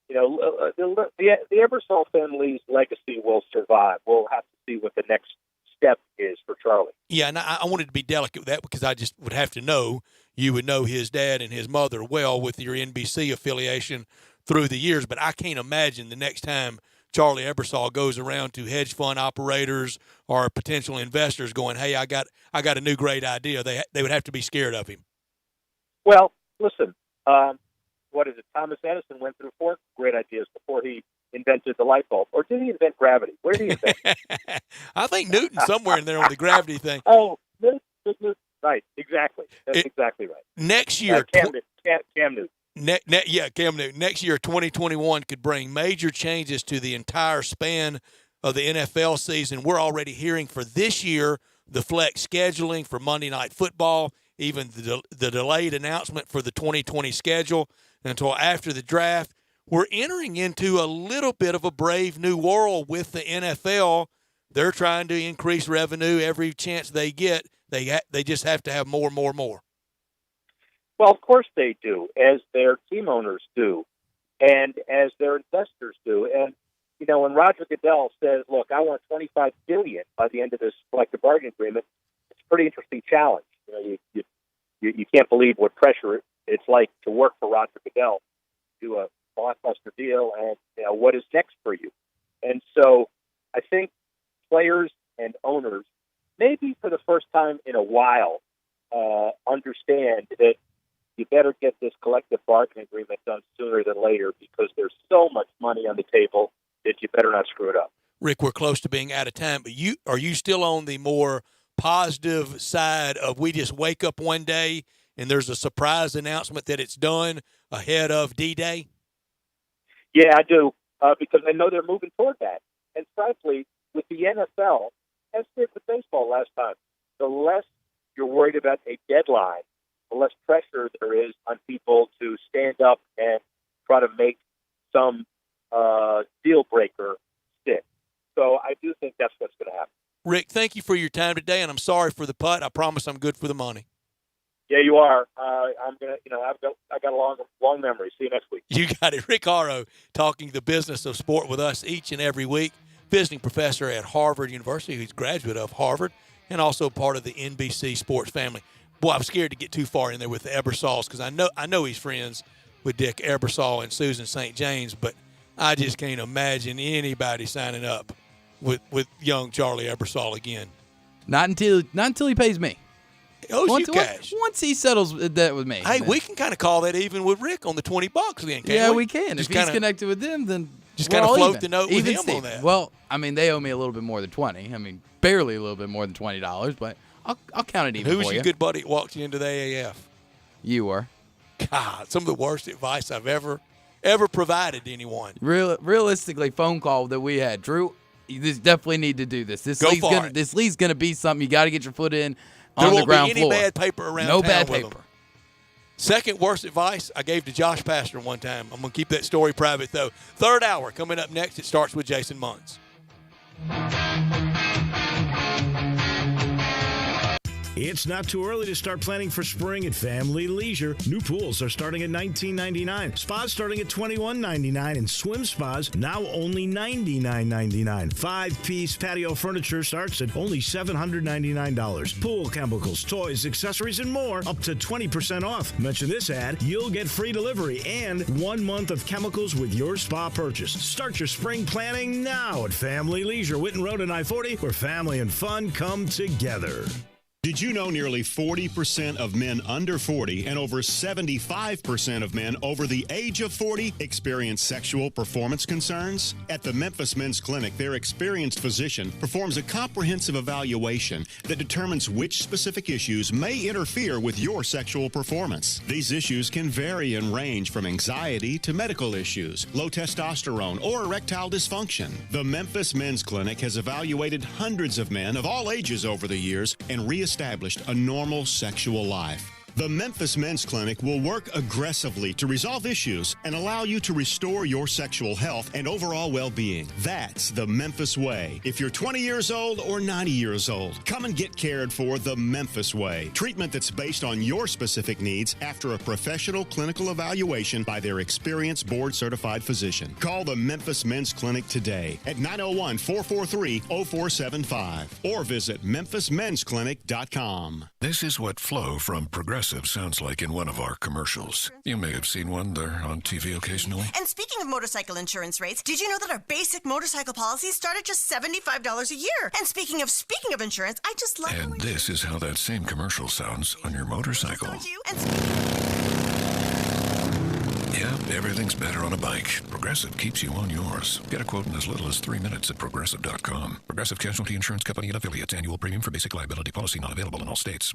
the Ebersol family's legacy will survive. We'll have to see what the next step is for Charlie. Yeah, and I wanted to be delicate with that because I just would have to know you would know his dad and his mother well with your NBC affiliation through the years. But I can't imagine the next time Charlie Ebersol goes around to hedge fund operators or potential investors going, "Hey, I got a new great idea." They would have to be scared of him. Well, listen, what is it? Thomas Edison went through 4 great ideas before he invented the light bulb. Or did he invent gravity? Where did he invent it? I think Newton somewhere in there on the gravity thing. Oh, Newton. Right, exactly. That's exactly right. Next year, Cam Newton. Cam Newton. Next year, 2021 could bring major changes to the entire span of the NFL season. We're already hearing for this year the flex scheduling for Monday Night Football, even the delayed announcement for the 2020 schedule until after the draft. We're entering into a little bit of a brave new world with the NFL. They're trying to increase revenue every chance they get. They just have to have more. Well, of course they do, as their team owners do, and as their investors do. And when Roger Goodell says, "Look, I want $25 billion by the end of this collective bargaining agreement," it's a pretty interesting challenge. You can't believe what pressure it's like to work for Roger Goodell, do a blockbuster deal, and what is next for you. And so I think players and owners, maybe for the first time in a while, understand that you better get this collective bargaining agreement done sooner than later because there's so much money on the table that you better not screw it up. Rick, we're close to being out of time, but are you still on the more positive side of we just wake up one day and there's a surprise announcement that it's done ahead of D-Day? Yeah, I do, because I know they're moving toward that. And frankly, with the NFL, as did with baseball last time, the less you're worried about a deadline, the less pressure there is on people to stand up and try to make some deal breaker stick. So I do think that's what's going to happen. Rick, thank you for your time today, and I'm sorry for the putt. I promise I'm good for the money. Yeah, you are. I'm gonna. I got a long memory. See you next week. You got it. Rick Haro talking the business of sport with us each and every week. Visiting professor at Harvard University, who's a graduate of Harvard, and also part of the NBC Sports family. Boy, I'm scared to get too far in there with the Ebersols because I know he's friends with Dick Ebersol and Susan St. James, but I just can't imagine anybody signing up with young Charlie Ebersol again. Not until he pays me. Owes you cash. Once he settles that with me. Hey, we can kind of call that even with Rick on the $20 then, can't we? Yeah, we can. If he's connected with them, then just kind of float the note with him Steve. On that. Well, I mean, they owe me a little bit more than $20. Barely a little bit more than $20, but I'll count it even Who for was you. your good buddy that walked you into the AAF? You were. God, some of the worst advice I've ever provided to anyone. Realistically, phone call that we had, Drew, you just definitely need to do this. This league's going to be something you got to get your foot in on the ground floor. There won't be any bad paper around No town bad with paper. them. Second worst advice I gave to Josh Pastor one time. I'm going to keep that story private, though. Third hour coming up next. It starts with Jason Munz. It's not too early to start planning for spring at Family Leisure. New pools are starting at $19.99, spas starting at $21.99, and swim spas now only $99.99. 5-piece patio furniture starts at only $799. Pool chemicals, toys, accessories, and more up to 20% off. Mention this ad, you'll get free delivery and 1 month of chemicals with your spa purchase. Start your spring planning now at Family Leisure, Whitten Road and I-40, where family and fun come together. Did you know nearly 40% of men under 40 and over 75% of men over the age of 40 experience sexual performance concerns? At the Memphis Men's Clinic, their experienced physician performs a comprehensive evaluation that determines which specific issues may interfere with your sexual performance. These issues can vary and range from anxiety to medical issues, low testosterone, or erectile dysfunction. The Memphis Men's Clinic has evaluated hundreds of men of all ages over the years and reestablished a normal sexual life. The Memphis Men's Clinic will work aggressively to resolve issues and allow you to restore your sexual health and overall well-being. That's the Memphis way. If you're 20 years old or 90 years old, come and get cared for the Memphis way. Treatment that's based on your specific needs after a professional clinical evaluation by their experienced board-certified physician. Call the Memphis Men's Clinic today at 901-443-0475 or visit memphismensclinic.com. This is what Flo from Progressive sounds like in one of our commercials. You may have seen one there on TV occasionally. And speaking of motorcycle insurance rates, did you know that our basic motorcycle policies start at just $75 a year? And speaking of insurance, I just love... And this is how that same commercial sounds on your motorcycle. Yeah, everything's better on a bike. Progressive keeps you on yours. Get a quote in as little as 3 minutes at Progressive.com. Progressive Casualty Insurance Company and Affiliates. Annual premium for basic liability policy not available in all states.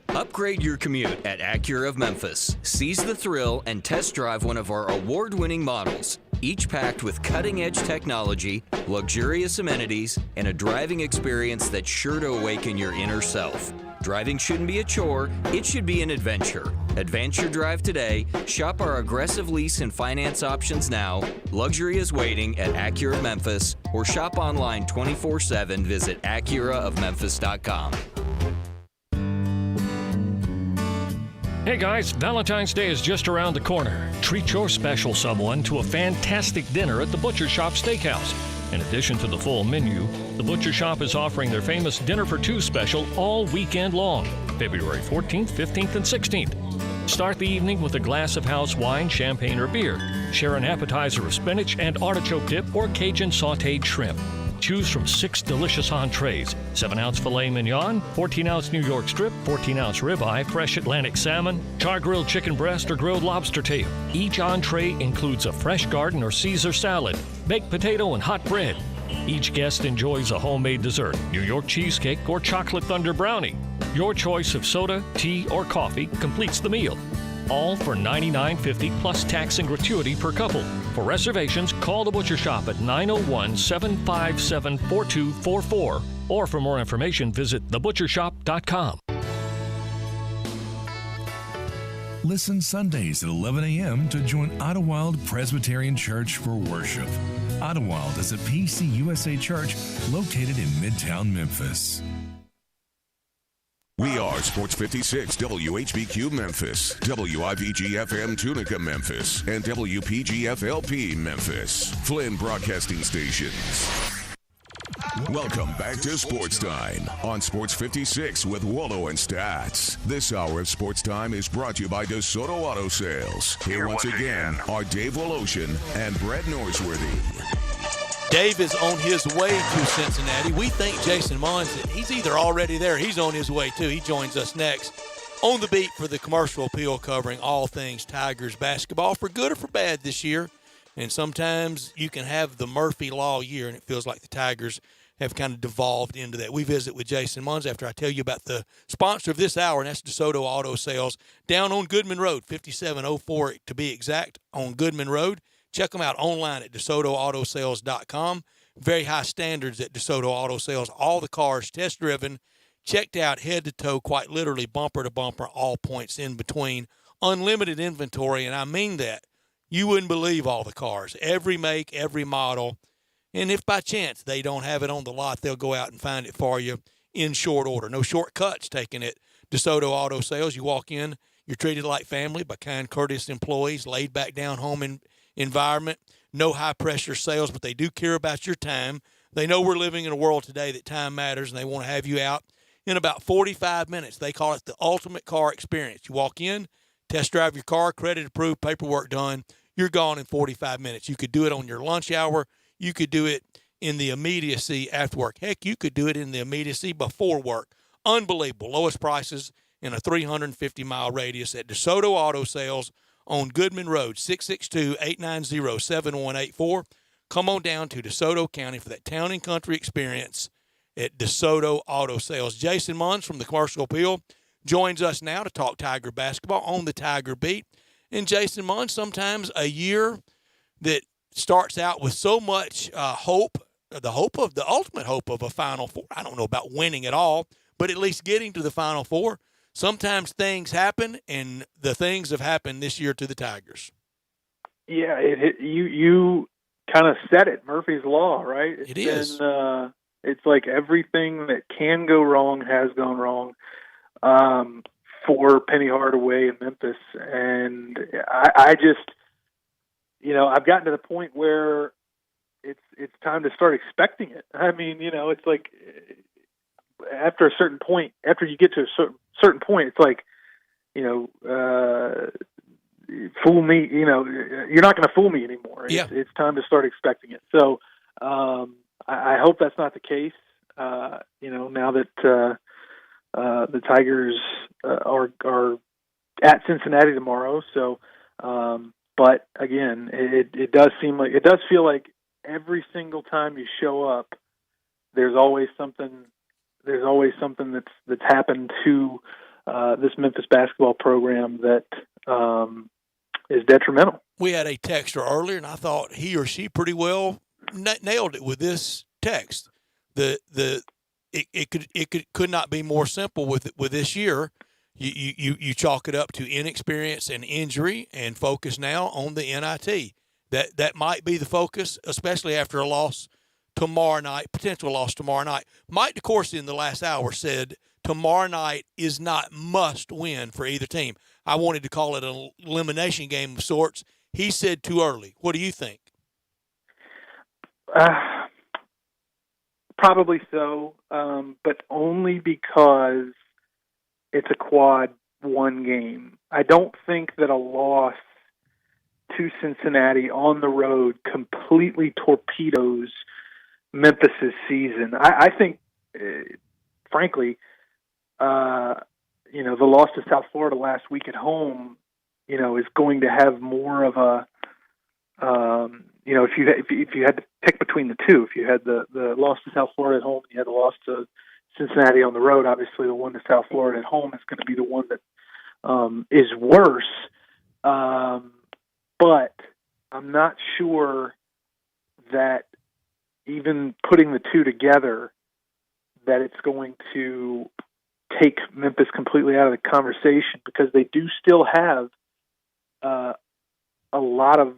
Upgrade your commute at Acura of Memphis. Seize the thrill and test drive one of our award-winning models, each packed with cutting-edge technology, luxurious amenities, and a driving experience that's sure to awaken your inner self. Driving shouldn't be a chore, it should be an adventure. Advance your drive today. Shop our aggressive lease and finance options now. Luxury is waiting at Acura of Memphis, or shop online 24/7. Visit AcuraofMemphis.com. Hey guys, Valentine's Day is just around the corner. Treat your special someone to a fantastic dinner at the Butcher Shop Steakhouse. In addition to the full menu, the Butcher Shop is offering their famous Dinner for Two special all weekend long, February 14th, 15th, and 16th. Start the evening with a glass of house wine, champagne, or beer. Share an appetizer of spinach and artichoke dip or Cajun sautéed shrimp. Choose from 6 delicious entrees, 7-ounce filet mignon, 14-ounce New York strip, 14-ounce ribeye, fresh Atlantic salmon, char-grilled chicken breast, or grilled lobster tail. Each entree includes a fresh garden or Caesar salad, baked potato, and hot bread. Each guest enjoys a homemade dessert, New York cheesecake, or chocolate thunder brownie. Your choice of soda, tea, or coffee completes the meal. All for $99.50 plus tax and gratuity per couple. For reservations, call the Butcher Shop at 901-757-4244. Or for more information, visit thebutchershop.com. Listen Sundays at 11 a.m. to join Idlewild Presbyterian Church for worship. Idlewild is a PCUSA church located in Midtown Memphis. We are Sports 56 WHBQ Memphis, WIVG-FM Tunica Memphis, and WPG-FLP Memphis, Flynn Broadcasting Stations. Welcome back to Sports Time on Sports 56 with Wolo and Stats. This hour of Sports Time is brought to you by DeSoto Auto Sales. Here once again are Dave Woloshin and Brett Norsworthy. Dave is on his way to Cincinnati. We think Jason Mons, he's either already there, he's on his way too. He joins us next on the beat for the commercial appeal, covering all things Tigers basketball, for good or for bad this year. And sometimes you can have the Murphy Law year, and it feels like the Tigers have kind of devolved into that. We visit with Jason Mons after I tell you about the sponsor of this hour, and that's DeSoto Auto Sales down on Goodman Road, 5704 to be exact, on Goodman Road. Check them out online at DeSotoAutoSales.com. Very high standards at DeSoto Auto Sales. All the cars test-driven, checked out head to toe, quite literally bumper to bumper, all points in between. Unlimited inventory, and I mean that. You wouldn't believe all the cars. Every make, every model. And if by chance they don't have it on the lot, they'll go out and find it for you in short order. No shortcuts taken at DeSoto Auto Sales. You walk in, you're treated like family by kind, courteous employees, laid back down home environment, no high-pressure sales, but they do care about your time. They know we're living in a world today that time matters, and they want to have you out in about 45 minutes. They call it the ultimate car experience. You walk in, test drive your car, credit approved, paperwork done, you're gone in 45 minutes. You could do it on your lunch hour. You could do it in the immediacy after work. Heck, you could do it in the immediacy before work. Unbelievable. Lowest prices in a 350-mile radius at DeSoto Auto Sales on Goodman Road, 662-890-7184. Come on down to DeSoto County for that town and country experience at DeSoto Auto Sales. Jason Mons from the Commercial Appeal joins us now to talk Tiger basketball on the Tiger Beat. And Jason Mons, sometimes a year that starts out with so much hope, the ultimate hope of a Final Four. I don't know about winning at all, but at least getting to the Final Four. sometimes things happen, and the things have happened this year to the Tigers. Yeah, you kind of said it, Murphy's Law, right? It is. It's like everything that can go wrong has gone wrong for Penny Hardaway in Memphis. And I just, I've gotten to the point where it's time to start expecting it. I mean, it's like after a certain point, after you get to a certain point, it's like, fool me, you're not going to fool me anymore. It's time to start expecting it. So I hope that's not the case, now that the Tigers are at Cincinnati tomorrow. So, but again, it does feel like every single time you show up, there's always something that's happened to this Memphis basketball program that is detrimental. We had a texter earlier, and I thought he or she pretty well nailed it with this text. It could not be more simple with this year. You chalk it up to inexperience and injury, and focus now on the NIT. That might be the focus, especially after a loss tomorrow night, potential loss tomorrow night. Mike DeCourcy in the last hour said tomorrow night is not must win for either team. I wanted to call it an elimination game of sorts. He said too early. What do you think? Probably so, but only because it's a quad one game. I don't think that a loss to Cincinnati on the road completely torpedoes Memphis's season. I think, frankly, the loss to South Florida last week at home, is going to have more of a, if you had to pick between the two, if you had the loss to South Florida at home, you had the loss to Cincinnati on the road, obviously the one to South Florida at home is going to be the one that is worse. But I'm not sure that even putting the two together, that it's going to take Memphis completely out of the conversation, because they do still have a lot of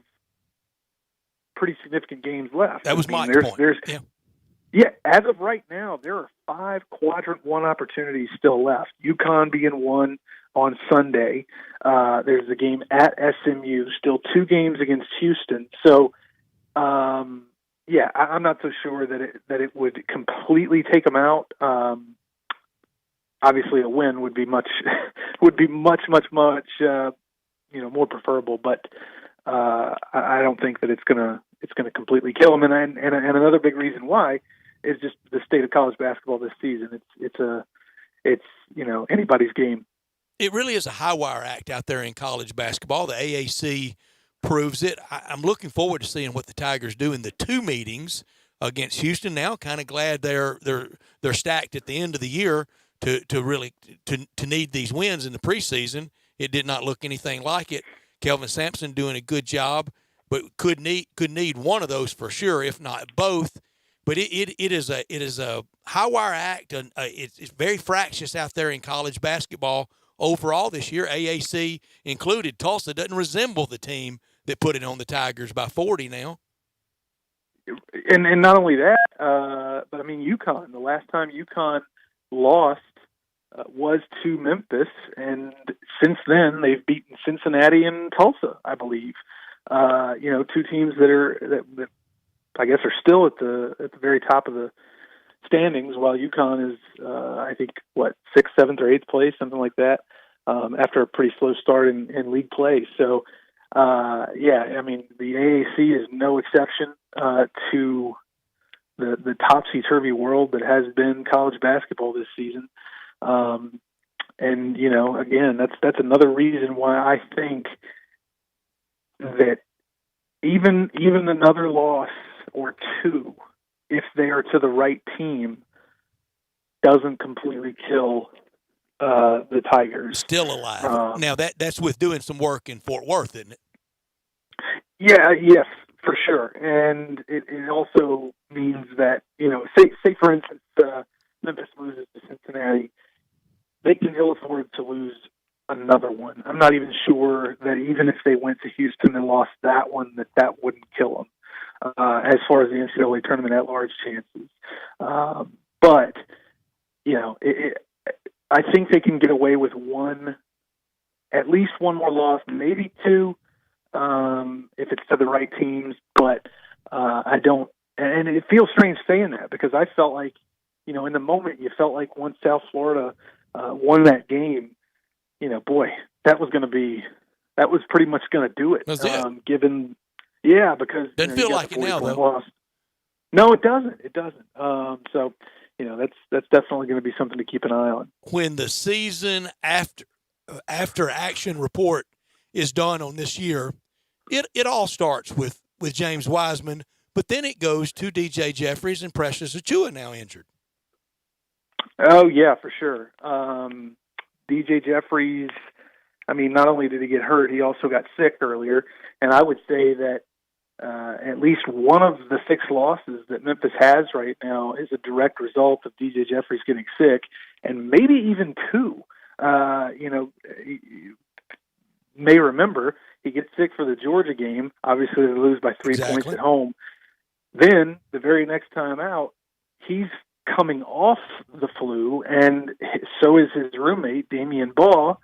pretty significant games left. That was my point. Yeah, as of right now, there are 5 quadrant one opportunities still left. UConn being one on Sunday. There's a game at SMU, still 2 games against Houston. So, I'm not so sure that it would completely take them out. Obviously, a win would be much more preferable. But I don't think that it's gonna completely kill them. And another big reason why is just the state of college basketball this season. It's anybody's game. It really is a high wire act out there in college basketball. The AAC proves it. I'm looking forward to seeing what the Tigers do in the 2 meetings against Houston. Now, kind of glad they're stacked at the end of the year to really need these wins in the preseason. It did not look anything like it. Kelvin Sampson doing a good job, but could need one of those for sure, if not both. But it is a high wire act. It's very fractious out there in college basketball overall this year, AAC included. Tulsa doesn't resemble the team that put it on the Tigers by 40 now. And not only that, but I mean UConn. The last time UConn lost was to Memphis, and since then they've beaten Cincinnati and Tulsa, I believe. 2 teams that I guess are still at the very top of the standings, while UConn is I think 6th, 7th, or 8th place, something like that, after a pretty slow start in league play. So I mean the AAC is no exception to the topsy-turvy world that has been college basketball this season. And again, that's another reason why I think that even another loss or 2, if they are to the right team, doesn't completely kill the Tigers. Still alive. Now that's with doing some work in Fort Worth, isn't it? Yeah, yes, for sure. And it also means that, say for instance, Memphis loses to Cincinnati, they can ill afford to not even sure that even if they went to Houston and lost that one, that wouldn't kill them as far as the NCAA tournament at large chances. But I think they can get away with at least one more loss, maybe two, if it's to the right teams. But I don't, and it feels strange saying that because I felt like, in the moment, you felt like once South Florida won that game, boy, that was pretty much going to do it. That's it. Because doesn't feel like it now, though. Loss. No, it doesn't. It doesn't. So that's definitely going to be something to keep an eye on. When the season after action report is done on this year, it all starts with James Wiseman, but then it goes to DJ Jeffries and Precious Achiuwa now injured. Oh yeah, for sure. DJ Jeffries, not only did he get hurt, he also got sick earlier, and I would say that at least one of the 6 losses that Memphis has right now is a direct result of DJ Jeffries getting sick, and maybe even 2. You may remember he gets sick for the Georgia game. Obviously, they lose by 3 points at home. Then the very next time out, he's coming off the flu, and so is his roommate, Damian Baugh,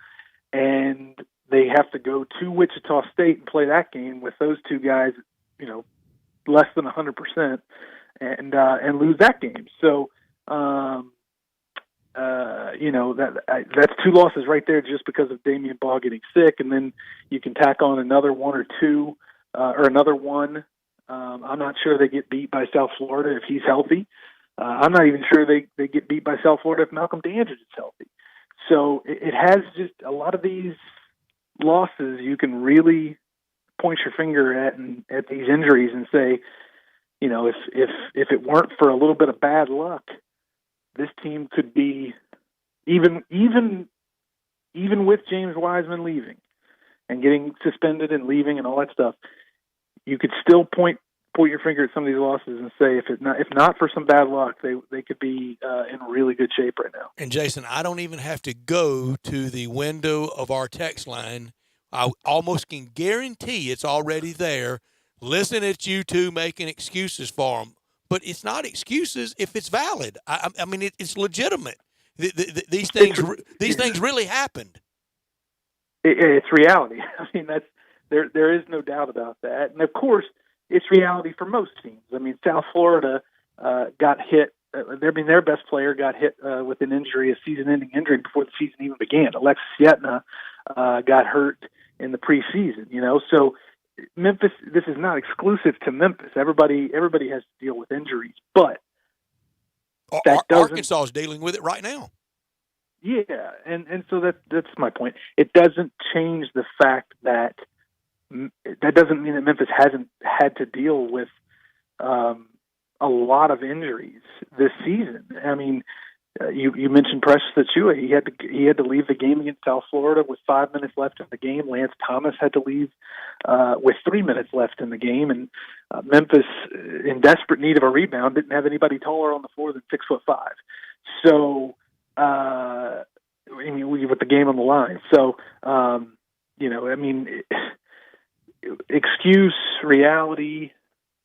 and they have to go to Wichita State and play that game with those 2 guys, less than 100%, and lose that game. So, that's 2 losses right there just because of Damian Baugh getting sick, and then you can tack on another 1 or 2, or another 1. I'm not sure they get beat by South Florida if he's healthy. I'm not even sure they get beat by South Florida if Malcolm Dandridge is healthy. So it has just a lot of these losses you can really point your finger at these injuries and say, if it weren't for a little bit of bad luck, this team could be even with James Wiseman leaving and getting suspended and leaving and all that stuff, you could still point your finger at some of these losses and say, if not for some bad luck, they could be in really good shape right now. And Jason, I don't even have to go to the window of our text line. I almost can guarantee it's already there. Listen at you two making excuses for them, but it's not excuses if it's valid. It's legitimate. These things really happened. It's reality. There is no doubt about that, and of course, it's reality for most teams. South Florida got hit. Their best player got hit with an injury, a season-ending injury, before the season even began. Alexis Yetna got hurt in the preseason. So Memphis. This is not exclusive to Memphis. Everybody has to deal with injuries, but Arkansas is dealing with it right now. Yeah, and so that's my point. It doesn't change the fact that doesn't mean that Memphis hasn't had to deal with a lot of injuries this season. You mentioned Precious Achiuwa. He had to leave the game against South Florida with 5 minutes left in the game. Lance Thomas had to leave with 3 minutes left in the game, and Memphis, in desperate need of a rebound, didn't have anybody taller on the floor than 6'5". So, with the game on the line. So, excuse, reality,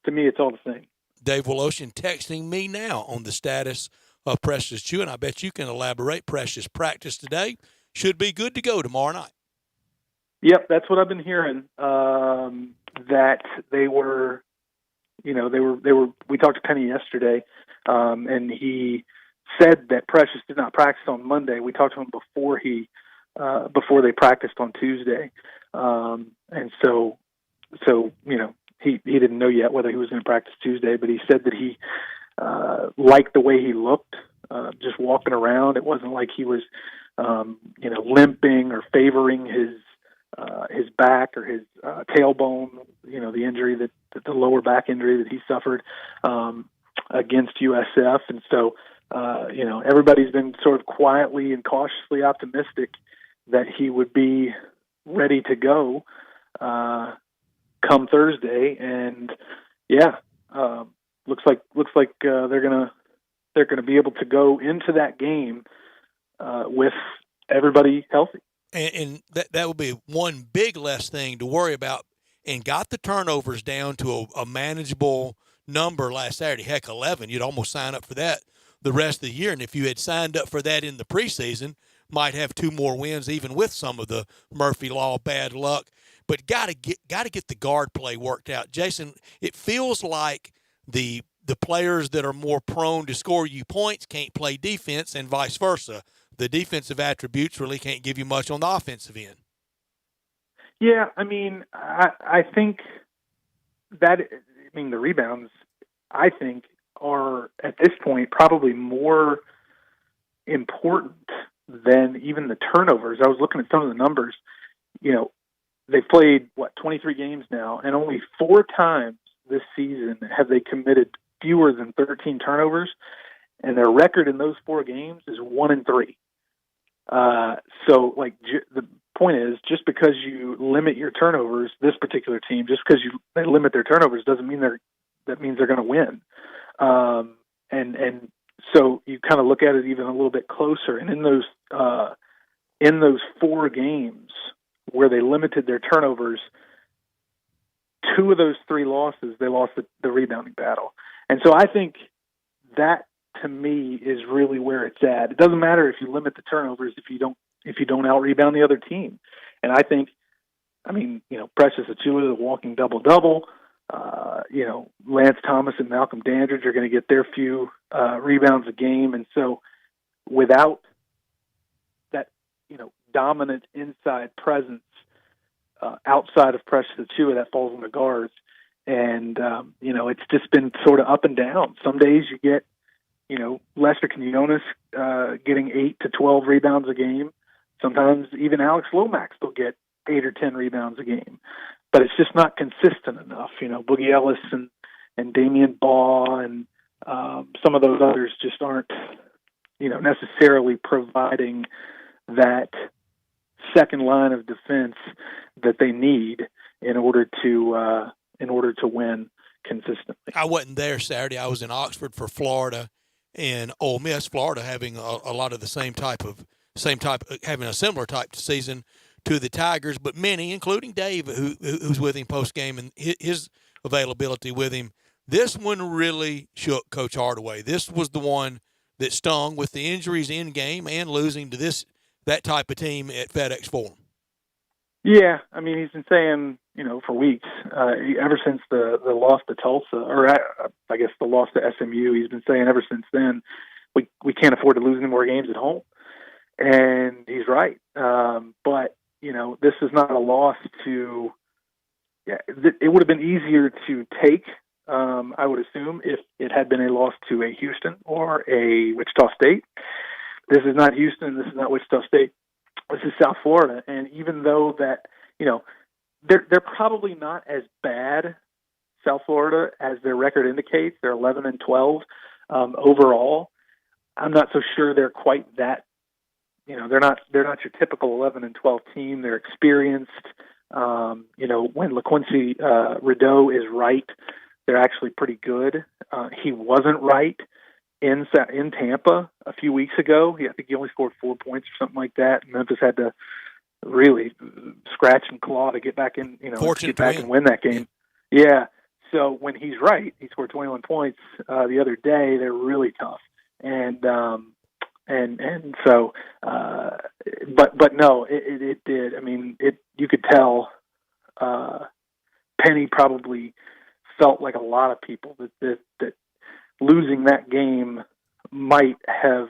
to me, it's all the same. Dave Woloshin texting me now on the status of Precious Achiuwa, and I bet you can elaborate. Precious practice today, should be good to go tomorrow night. Yep, that's what I've been hearing. That they were. We talked to Penny yesterday, and he said that Precious did not practice on Monday. We talked to him before they practiced on Tuesday, and so he didn't know yet whether he was going to practice Tuesday, but he said that he liked the way he looked just walking around. It wasn't like he was limping or favoring his back or his tailbone, the injury the lower back injury that he suffered against USF. And so everybody's been sort of quietly and cautiously optimistic that he would be ready to go come Thursday. And looks like they're gonna be able to go into that game with everybody healthy. and that would be one big less thing to worry about, and got the turnovers down to a manageable number last Saturday. Heck, 11. You'd almost sign up for that the rest of the year. And if you had signed up for that in the preseason, might have 2 more wins, even with some of the Murphy Law bad luck. But got to get the guard play worked out. Jason, it feels like the players that are more prone to score you points can't play defense, and vice versa. The defensive attributes really can't give you much on the offensive end. Yeah, I mean, I think that, I mean, the rebounds, I think, are at this point probably more important than even the turnovers. I was looking at some of the numbers. You know, they've played, 23 games now, and only 4 times this season have they committed fewer than 13 turnovers, and their record in those 4 games is 1-3. So, the point is, just because you limit your turnovers, this particular team, just because they limit their turnovers doesn't mean that means they're going to win. And so you kind of look at it even a little bit closer. And in those 4 games where they limited their turnovers, 2 of those 3 losses, they lost the rebounding battle. And so I think that, to me, is really where it's at. It doesn't matter if you limit the turnovers if you don't out-rebound the other team. And I think, I mean, Precious Achiuwa, the walking double-double, Lance Thomas and Malcolm Dandridge are going to get their few rebounds a game. And so without that, dominant inside presence outside of Precious Achiuwa, that falls on the guards. And, it's just been sort of up and down. Some days you get, Lester Quinones getting 8 to 12 rebounds a game. Sometimes even Alex Lomax will get 8 or 10 rebounds a game. But it's just not consistent enough. Boogie Ellis and Damian Baugh and some of those others just aren't, necessarily providing that second line of defense that they need in order to win consistently. I wasn't there Saturday. I was in Oxford for Florida and Ole Miss. Florida having a lot of the same type, having a similar type season to the Tigers, but many, including Dave, who's with him post game, and his availability with him. This one really shook Coach Hardaway. This was the one that stung with the injuries in game and losing to that type of team at FedEx Forum. Yeah, I mean, he's been saying, for weeks, ever since the loss to Tulsa, or I guess the loss to SMU, he's been saying ever since then, we can't afford to lose any more games at home. And he's right. But, this is not a loss to – it would have been easier to take, I would assume, if it had been a loss to a Houston or a Wichita State. This is not Houston. This is not Wichita State. This is South Florida. And even though that, they're probably not as bad, South Florida, as their record indicates. They're 11-12 overall. I'm not so sure they're quite that. They're not your typical 11-12 team. They're experienced. When LaQuincy Rideau is right, they're actually pretty good. He wasn't right in Tampa a few weeks ago. I think he only scored 4 points or something like that. Memphis had to really scratch and claw to get back in, get back and win that game. Yeah. So when he's right, he scored 21 points the other day. They're really tough. And so, but no, it did. I mean, you could tell, Penny probably felt like a lot of people that losing that game might have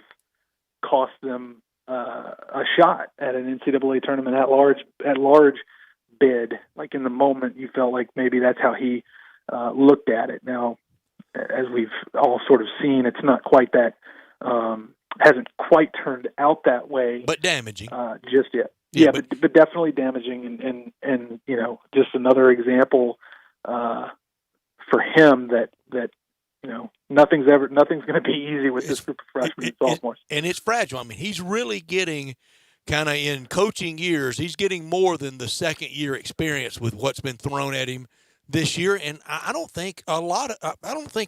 cost them a shot at an NCAA tournament at large bid. Like in the moment, you felt like maybe that's how he looked at it. Now, as we've all sort of seen, it's not quite that. Hasn't quite turned out that way, but damaging just yet. Yeah, but definitely damaging, and just another example for him that nothing's going to be easy with this group of freshmen and sophomores. And it's fragile. I mean, he's really getting kind of in coaching years. He's getting more than the second year experience with what's been thrown at him this year, and I don't think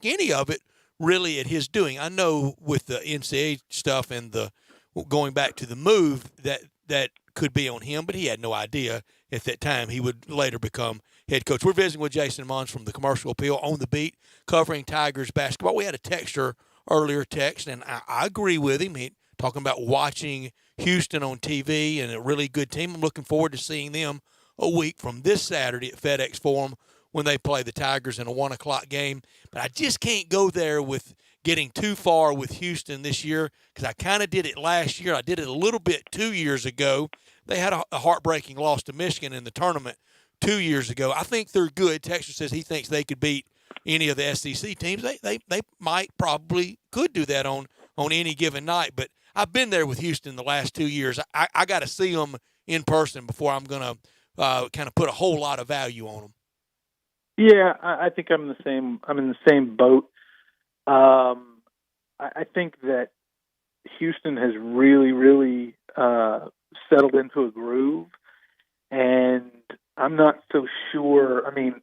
any of it really at his doing. I know with the NCAA stuff and the going back to the move that could be on him, but he had no idea at that time he would later become head coach. We're visiting with Jason Mons from the Commercial Appeal on the beat, covering Tigers basketball. We had a texter earlier text, and I agree with him. He talking about watching Houston on TV and a really good team. I'm looking forward to seeing them a week from this Saturday at FedEx Forum when they play the Tigers in a 1 o'clock game. But I just can't go there with getting too far with Houston this year because I kind of did it last year. I did it a little bit 2 years ago. They had a heartbreaking loss to Michigan in the tournament 2 years ago. I think they're good. Texter says he thinks they could beat any of the SEC teams. They might probably could do that on any given night. But I've been there with Houston the last 2 years. I got to see them in person before I'm going to kind of put a whole lot of value on them. Yeah, I think I'm the same. I'm in the same boat. I think that Houston has really, really settled into a groove, and I'm not so sure. I mean,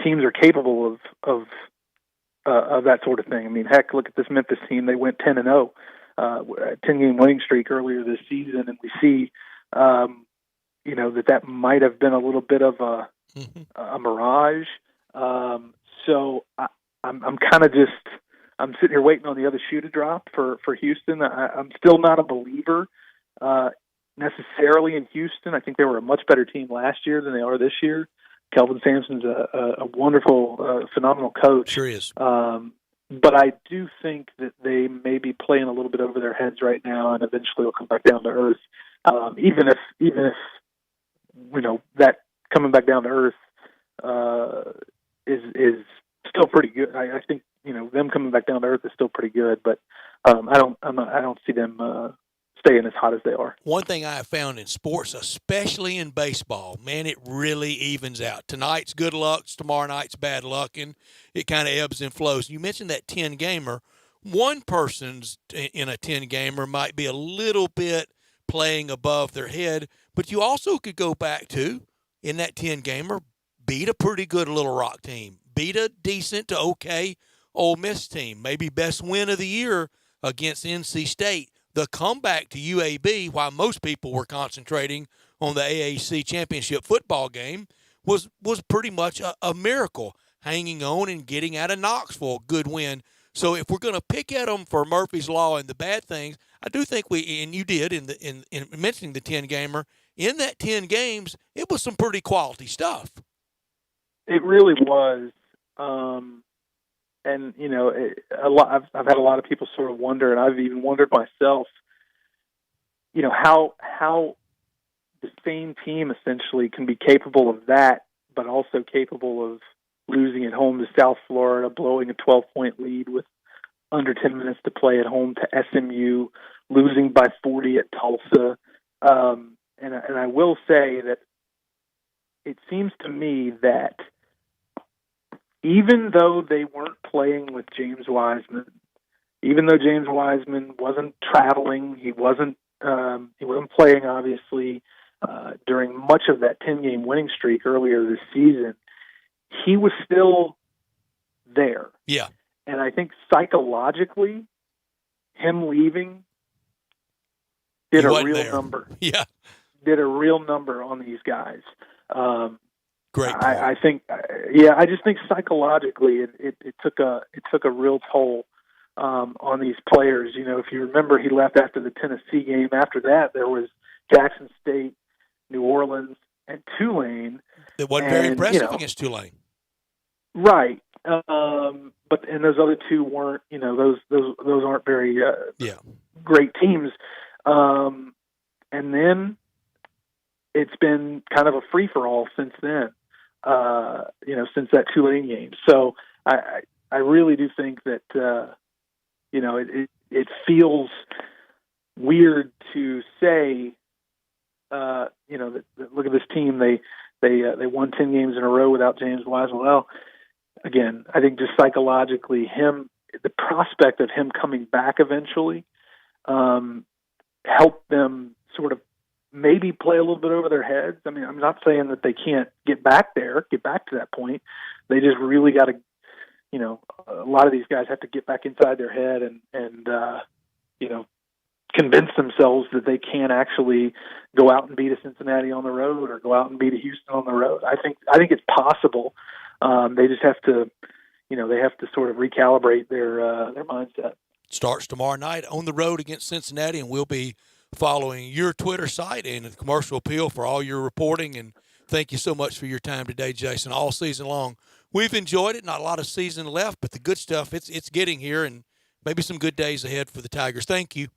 teams are capable of that sort of thing. I mean, heck, look at this Memphis team. They went 10-0, 10-game winning streak earlier this season, and we see, that might have been a little bit of a mirage. So I'm kind of just I'm sitting here waiting on the other shoe to drop for Houston. I'm still not a believer necessarily in Houston. I think they were a much better team last year than they are this year. Kelvin Sampson's a wonderful, phenomenal coach. Sure is. But I do think that they may be playing a little bit over their heads right now, and eventually will come back down to earth. Even if that coming back down to earth is still pretty good. I think them coming back down to earth is still pretty good, but I don't see them staying as hot as they are. One thing I have found in sports, especially in baseball, man, it really evens out. Tonight's good luck, tomorrow night's bad luck, and it kind of ebbs and flows. You mentioned that 10-gamer. One person's in a 10-gamer might be a little bit playing above their head, but you also could go back to, in that 10-gamer, beat a pretty good Little Rock team, beat a decent to okay Ole Miss team, maybe best win of the year against NC State. The comeback to UAB, while most people were concentrating on the AAC championship football game, was pretty much a miracle, hanging on and getting out of Knoxville, good win. So if we're going to pick at them for Murphy's Law and the bad things, I do think and you did in mentioning the 10-gamer, in that 10 games, it was some pretty quality stuff. It really was. And I've had a lot of people sort of wonder, and I've even wondered myself, how the same team essentially can be capable of that, but also capable of losing at home to South Florida, blowing a 12-point lead with under 10 minutes to play at home to SMU, losing by 40 at Tulsa. And I will say that it seems to me that even though they weren't playing with James Wiseman, even though James Wiseman wasn't traveling, he wasn't playing, obviously, during much of that 10-game winning streak earlier this season, he was still there. Yeah. And I think psychologically, him leaving did a real number. Yeah. Did a real number on these guys. Great. I think, I just think psychologically it took a real toll on these players. If you remember, he left after the Tennessee game. After that, there was Jackson State, New Orleans, and Tulane. It wasn't very impressive against Tulane. Right. But those other two weren't. Those aren't very great teams. And then it's been kind of a free-for-all since then. Since that Tulane game. So I really do think that it feels weird to say that look at this team, they won 10 games in a row without James Wiseman. Well, again, I think just psychologically, the prospect of him coming back eventually helped them sort of maybe play a little bit over their heads. I mean, I'm not saying that they can't get back to that point. They just really got to, a lot of these guys have to get back inside their head and convince themselves that they can actually go out and beat a Cincinnati on the road or go out and beat a Houston on the road. I think it's possible. They just have to, they have to sort of recalibrate their mindset. Starts tomorrow night on the road against Cincinnati, and we'll be following your Twitter site and the Commercial Appeal for all your reporting. And thank you so much for your time today, Jason, all season long. We've enjoyed it. Not a lot of season left, but the good stuff, it's getting here, and maybe some good days ahead for the Tigers. Thank you.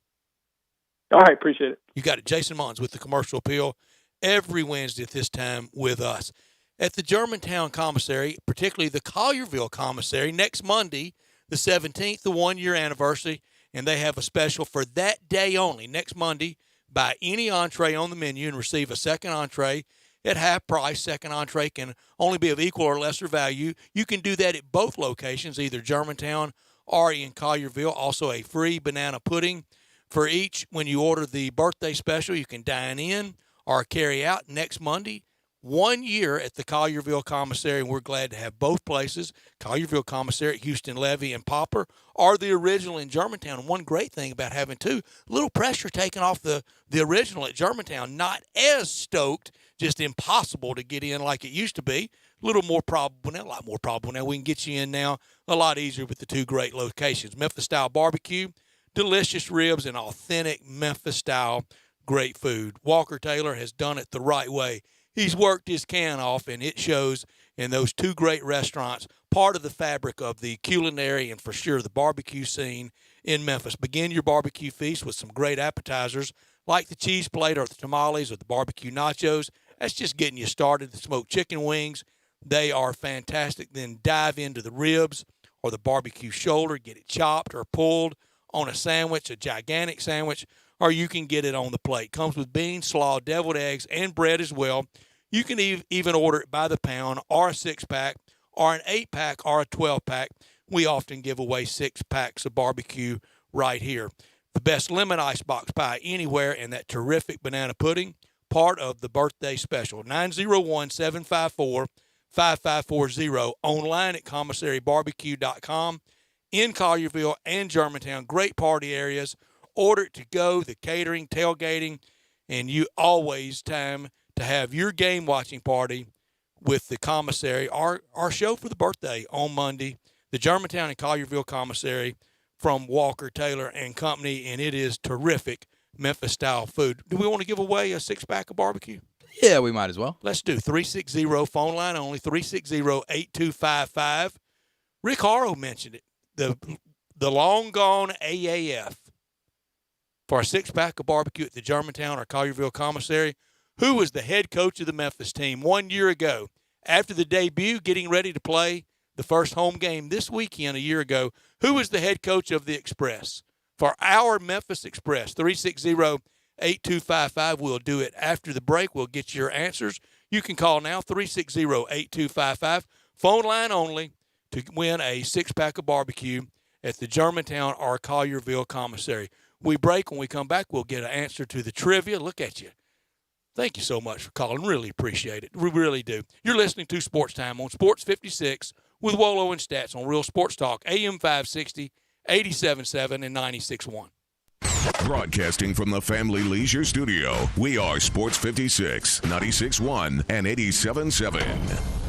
All right, appreciate it. You got it. Jason Mons with the Commercial Appeal every Wednesday at this time with us. At the Germantown Commissary, particularly the Collierville Commissary, next Monday, the 17th, the 1-year anniversary, and they have a special for that day only. Next Monday, buy any entree on the menu and receive a second entree at half price. Second entree can only be of equal or lesser value. You can do that at both locations, either Germantown or in Collierville. Also a free banana pudding for each. When you order the birthday special, you can dine in or carry out next Monday. 1 year at the Collierville Commissary, and we're glad to have both places, Collierville Commissary at Houston Levy and Popper, or the original in Germantown. And one great thing about having two, a little pressure taken off the original at Germantown. Not as stoked, just impossible to get in like it used to be. A little more probable now, a lot more probable now. We can get you in now a lot easier with the two great locations. Memphis-style barbecue, delicious ribs, and authentic Memphis-style great food. Walker Taylor has done it the right way. He's worked his can off, and it shows in those two great restaurants, part of the fabric of the culinary and for sure the barbecue scene in Memphis. Begin your barbecue feast with some great appetizers like the cheese plate or the tamales or the barbecue nachos. That's just getting you started. The smoked chicken wings, they are fantastic. Then dive into the ribs or the barbecue shoulder, get it chopped or pulled on a sandwich, a gigantic sandwich, or you can get it on the plate. Comes with beans, slaw, deviled eggs, and bread as well. You can even order it by the pound or a 6-pack or an 8-pack or a 12-pack. We often give away 6 packs of barbecue right here. The best lemon icebox pie anywhere, and that terrific banana pudding, part of the birthday special. 901-754-5540. Online at commissarybarbecue.com. In Collierville and Germantown. Great party areas. Order it to go, the catering, tailgating, and you always time to have your game watching party with the commissary. Our show for the birthday on Monday, the Germantown and Collierville Commissary from Walker Taylor and Company, and it is terrific Memphis-style food. Do we want to give away a 6-pack of barbecue? Yeah, we might as well. Let's do 360, phone line only, 360-8255. Rick Harrow mentioned it, the long-gone AAF. For a 6-pack of barbecue at the Germantown or Collierville Commissary, who was the head coach of the Memphis team 1 year ago. After the debut, getting ready to play the first home game this weekend a year ago, who was the head coach of the Express? For our Memphis Express, 360-8255. We'll do it after the break. We'll get your answers. You can call now, 360-8255. Phone line only to win a 6-pack of barbecue at the Germantown or Collierville Commissary. We break. When we come back, we'll get an answer to the trivia. Look at you. Thank you so much for calling. Really appreciate it. We really do. You're listening to Sports Time on Sports 56 with Wolo and Stats on Real Sports Talk, AM 560, 87.7, and 96.1. Broadcasting from the Family Leisure Studio, we are Sports 56, 96.1, and 87.7.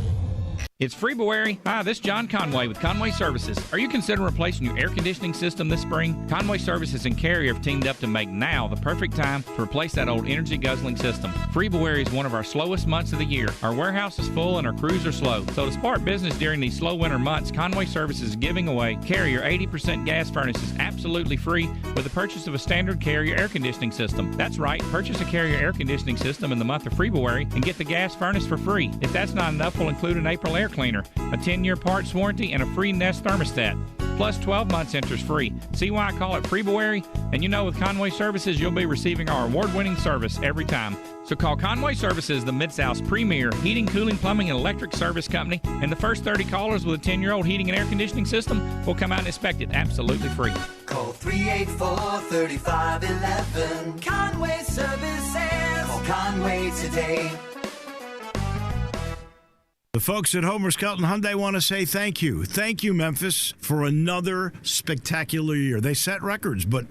It's February. Hi, this is John Conway with Conway Services. Are you considering replacing your air conditioning system this spring? Conway Services and Carrier have teamed up to make now the perfect time to replace that old energy-guzzling system. February is one of our slowest months of the year. Our warehouse is full and our crews are slow. So to spark business during these slow winter months, Conway Services is giving away Carrier 80% gas furnaces absolutely free with the purchase of a standard Carrier air conditioning system. That's right, purchase a Carrier air conditioning system in the month of February and get the gas furnace for free. If that's not enough, we'll include an April air cleaner, a 10-year parts warranty, and a free Nest thermostat. Plus 12 months interest free. See why I call it February? And you know with Conway Services, you'll be receiving our award-winning service every time. So call Conway Services, the Mid-South's premier heating, cooling, plumbing, and electric service company, and the first 30 callers with a 10-year-old heating and air conditioning system will come out and inspect it absolutely free. Call 384-3511. Conway Services. Call Conway today. The folks at Homer Skelton Hyundai want to say thank you. Thank you, Memphis, for another spectacular year. They set records, but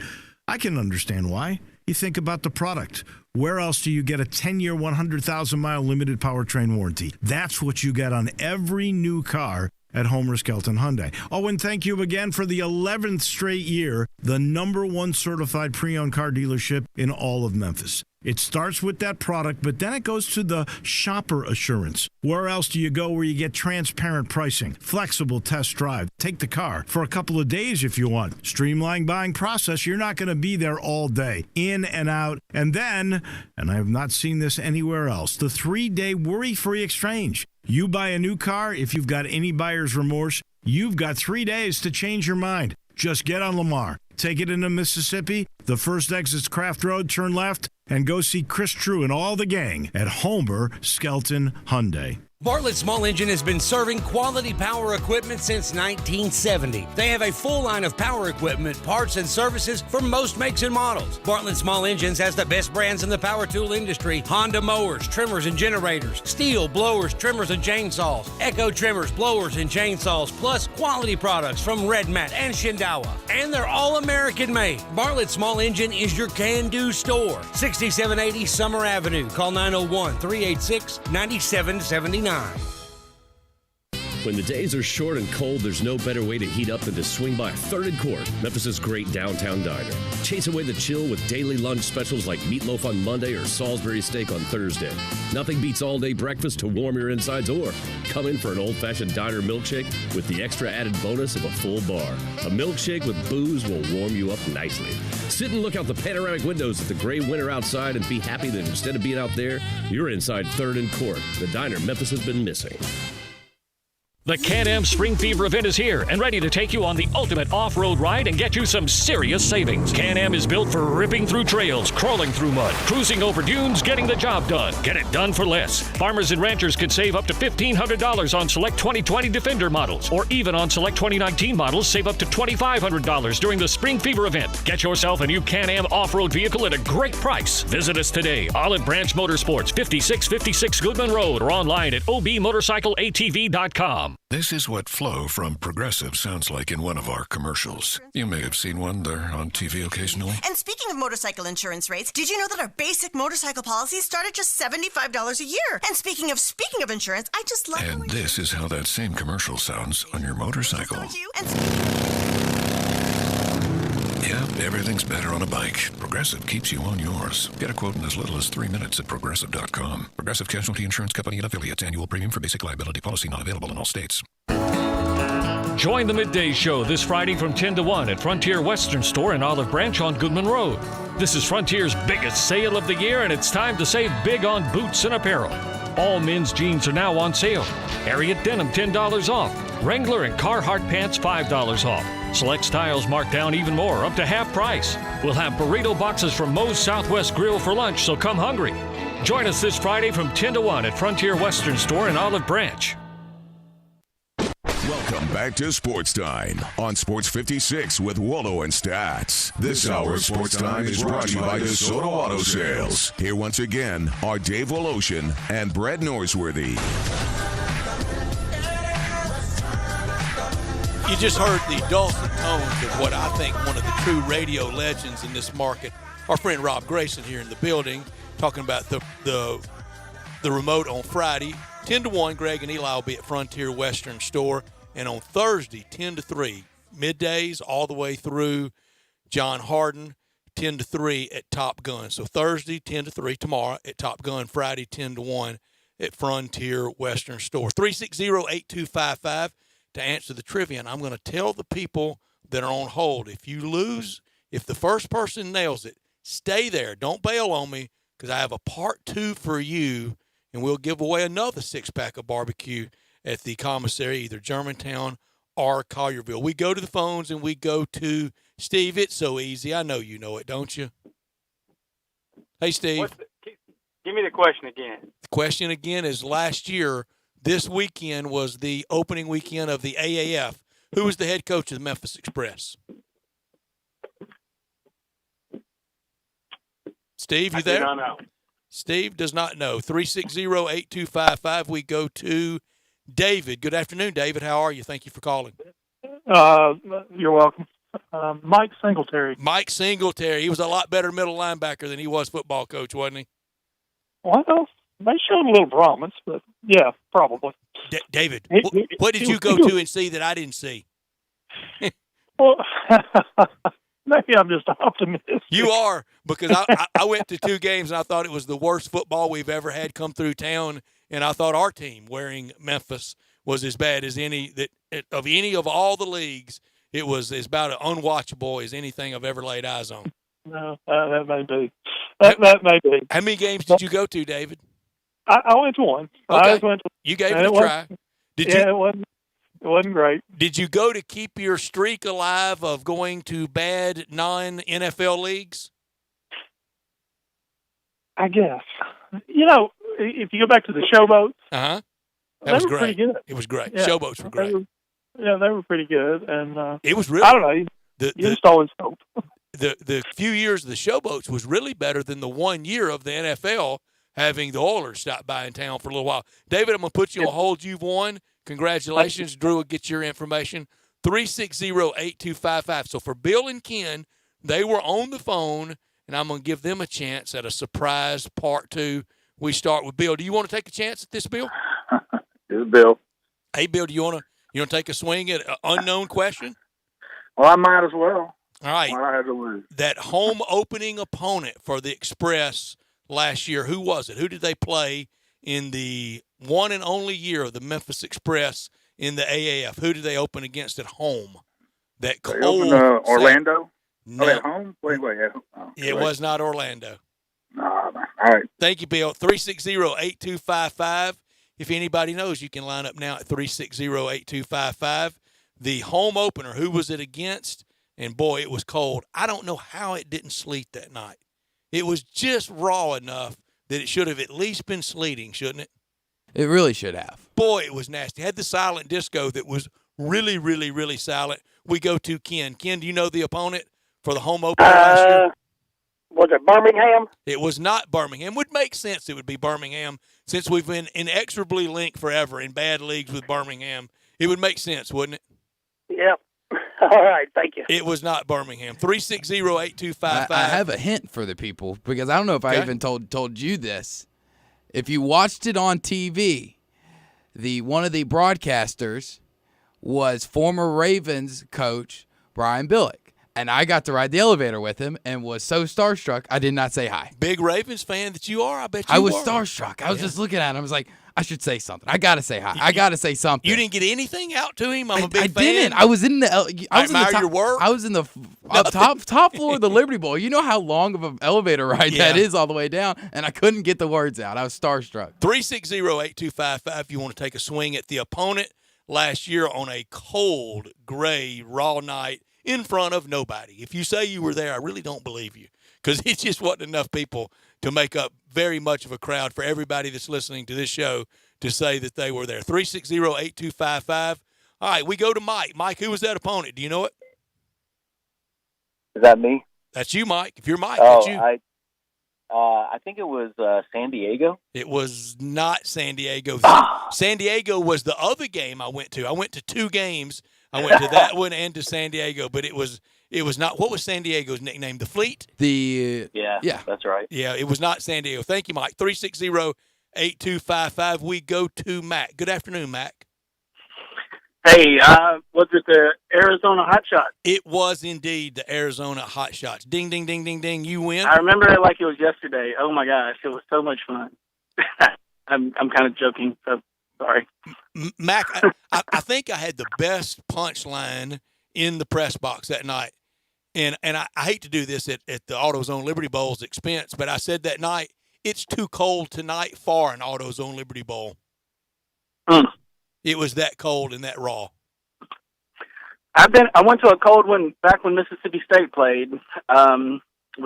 I can understand why. You think about the product. Where else do you get a 10-year, 100,000-mile limited powertrain warranty? That's what you get on every new car at Homer Skelton Hyundai. Oh, and thank you again for the 11th straight year, the #1 certified pre-owned car dealership in all of Memphis. It starts with that product, but then it goes to the shopper assurance. Where else do you go where you get transparent pricing, flexible test drive, take the car for a couple of days if you want, streamlined buying process? You're not going to be there all day, in and out. And then, and I have not seen this anywhere else, the 3-day worry-free exchange. You buy a new car, if you've got any buyer's remorse, you've got 3 days to change your mind. Just get on Lamar, take it into Mississippi, the first exit's Craft Road, turn left, and go see Chris True and all the gang at Homer Skelton Hyundai. Bartlett Small Engine has been serving quality power equipment since 1970. They have a full line of power equipment, parts, and services for most makes and models. Bartlett Small Engines has the best brands in the power tool industry: Honda mowers, trimmers, and generators, Steel blowers, trimmers, and chainsaws, Echo trimmers, blowers, and chainsaws, plus quality products from Red Mat and Shindawa. And they're all American made. Bartlett Small Engine is your can-do store. 6780 Summer Avenue. Call 901-386-9779. When the days are short and cold, there's no better way to heat up than to swing by Third and Court, Memphis's great downtown diner. Chase away the chill with daily lunch specials like meatloaf on Monday or Salisbury steak on Thursday. Nothing beats all-day breakfast to warm your insides, or come in for an old-fashioned diner milkshake with the extra added bonus of a full bar. A milkshake with booze will warm you up nicely. Sit and look out the panoramic windows at the gray winter outside and be happy that instead of being out there, you're inside Third and Court, the diner Memphis has been missing. The Can-Am Spring Fever event is here and ready to take you on the ultimate off-road ride and get you some serious savings. Can-Am is built for ripping through trails, crawling through mud, cruising over dunes, getting the job done. Get it done for less. Farmers and ranchers can save up to $1,500 on select 2020 Defender models, or even on select 2019 models, save up to $2,500 during the Spring Fever event. Get yourself a new Can-Am off-road vehicle at a great price. Visit us today, Olive Branch Motorsports, 5656 Goodman Road, or online at obmotorcycleatv.com. This is what Flo from Progressive sounds like in one of our commercials. You may have seen one. They're on TV occasionally. And speaking of motorcycle insurance rates, did you know that our basic motorcycle policies start at just $75 a year? And speaking of insurance, I just love... And this is how that same commercial sounds on your motorcycle. Yep, everything's better on a bike. Progressive keeps you on yours. Get a quote in as little as 3 minutes at Progressive.com. Progressive Casualty Insurance Company and affiliates. Annual premium for basic liability policy not available in all states. Join the Midday Show this Friday from 10 to 1 at Frontier Western Store in Olive Branch on Goodman Road. This is Frontier's biggest sale of the year, and it's time to save big on boots and apparel. All men's jeans are now on sale. Harriet Denim $10 off. Wrangler and Carhartt pants $5 off. Select styles marked down even more, up to half price. We'll have burrito boxes from Moe's Southwest Grill for lunch, so come hungry. Join us this Friday from 10 to 1 at Frontier Western Store in Olive Branch. Welcome back to Sports Time on Sports 56 with Wolo and Stats. This hour of Sports Time is brought to you by DeSoto Auto Sales. Here once again are Dave Woloshin and Brett Norsworthy. You just heard the dulcet tones of what I think one of the true radio legends in this market, our friend Rob Grayson here in the building, talking about the remote on Friday. 10 to 1, Greg and Eli will be at Frontier Western Store. And on Thursday, 10 to 3, middays all the way through John Harden, 10 to 3 at Top Gun. So Thursday, 10 to 3 tomorrow at Top Gun. Friday, 10 to 1 at Frontier Western Store. 360-8255 to answer the trivia. And I'm going to tell the people that are on hold, if you lose, if the first person nails it, stay there. Don't bail on me, because I have a part 2 for you, and we'll give away another 6-pack of barbecue at the commissary, either Germantown or Collierville. We go to the phones and we go to Steve. It's so easy. I know you know it, don't you? Hey, Steve. Give me the question again. The question again is, last year, this weekend was the opening weekend of the AAF. Who was the head coach of the Memphis Express? Steve, you there? I do not know. Steve does not know. 360-8255. We go to David. Good afternoon, David. How are you? Thank you for calling. You're welcome. Mike Singletary. Mike Singletary. He was a lot better middle linebacker than he was football coach, wasn't he? Well, they showed a little promise, but yeah, probably. David, what did you go to and see that I didn't see? Well, maybe I'm just optimistic. You are, because I went to 2 games and I thought it was the worst football we've ever had come through town, and I thought our team wearing Memphis was as bad as any of all the leagues. It was as about as unwatchable as anything I've ever laid eyes on. No, that may be. That may be. How many games did you go to, David? I went to one. Okay. You gave it a try. It wasn't great. Did you go to keep your streak alive of going to bad non-NFL leagues? I guess. If you go back to the Showboats, that they was were great. pretty good. It was great. Yeah. Showboats were great. They were pretty good, and it was really. I don't know. You just always hope. The few years of the Showboats was really better than the 1 year of the NFL having the Oilers stop by in town for a little while. David, I'm going to put you on hold. You've won. Congratulations. Drew will get your information. 360-8255. So for Bill and Ken, they were on the phone, and I'm going to give them a chance at a surprise part 2. We start with Bill. Do you want to take a chance at this, Bill? This is Bill. Hey, Bill, do you want to take a swing at an unknown question? Well, I might as well. All right. What I had to lose. That home opening opponent for the Express last year, who was it? Who did they play in the one and only year of the Memphis Express in the AAF? Who did they open against at home? That They cold opened Orlando? No. At home? Wait. It was not Orlando. No. All right. Thank you, Bill. 360-8255. If anybody knows, you can line up now at 360-8255. The home opener, who was it against? And, boy, it was cold. I don't know how it didn't sleet that night. It was just raw enough that it should have at least been sleeting, shouldn't it? It really should have. Boy, it was nasty. Had the silent disco that was really, really, really silent. We go to Ken. Ken, do you know the opponent for the home opener last year? Was it Birmingham? It was not Birmingham. Would make sense it would be Birmingham since we've been inexorably linked forever in bad leagues with Birmingham. It would make sense, wouldn't it? Yep. All right, thank you. It was not Birmingham. 360-8255. I have a hint for the people because I don't know if I even told you this. If you watched it on TV, one of the broadcasters was former Ravens coach Brian Billick. And I got to ride the elevator with him and was so starstruck, I did not say hi. Big Ravens fan that you are, I bet you I was are. starstruck. I was just looking at him. I was like, I should say something. I got to say hi. I got to say something. You didn't get anything out to him? I'm a big fan. I didn't. I was in the your work. I was in the top floor of the Liberty Bowl. You know how long of an elevator ride that is all the way down, and I couldn't get the words out. I was starstruck. 360-8255 if you want to take a swing at the opponent last year on a cold, gray, raw night in front of nobody. If you say you were there, I really don't believe you because it just wasn't enough people to make up very much of a crowd for everybody that's listening to this show to say that they were there. 360-8255. All right, we go to Mike. Mike, who was that opponent? Do you know it? Is that me? That's you, Mike. If you're Mike, that's you. I think it was San Diego. It was not San Diego. San Diego was the other game I went to. I went to 2 games. I went to that one and to San Diego, but it was not. What was San Diego's nickname? The Fleet? Yeah, that's right. Yeah, it was not San Diego. Thank you, Mike. 360-8255. We go to Mac. Good afternoon, Mac. Hey, was it the Arizona Hot Shots? It was indeed the Arizona Hot Shots. Ding, ding, ding, ding, ding. You win. I remember it like it was yesterday. Oh my gosh, it was so much fun. I'm kind of joking, so sorry. Mac, I think I had the best punchline in the press box that night. And I hate to do this at the AutoZone Liberty Bowl's expense, but I said that night, it's too cold tonight for an AutoZone Liberty Bowl. It was that cold and that raw. I went to a cold one back when Mississippi State played with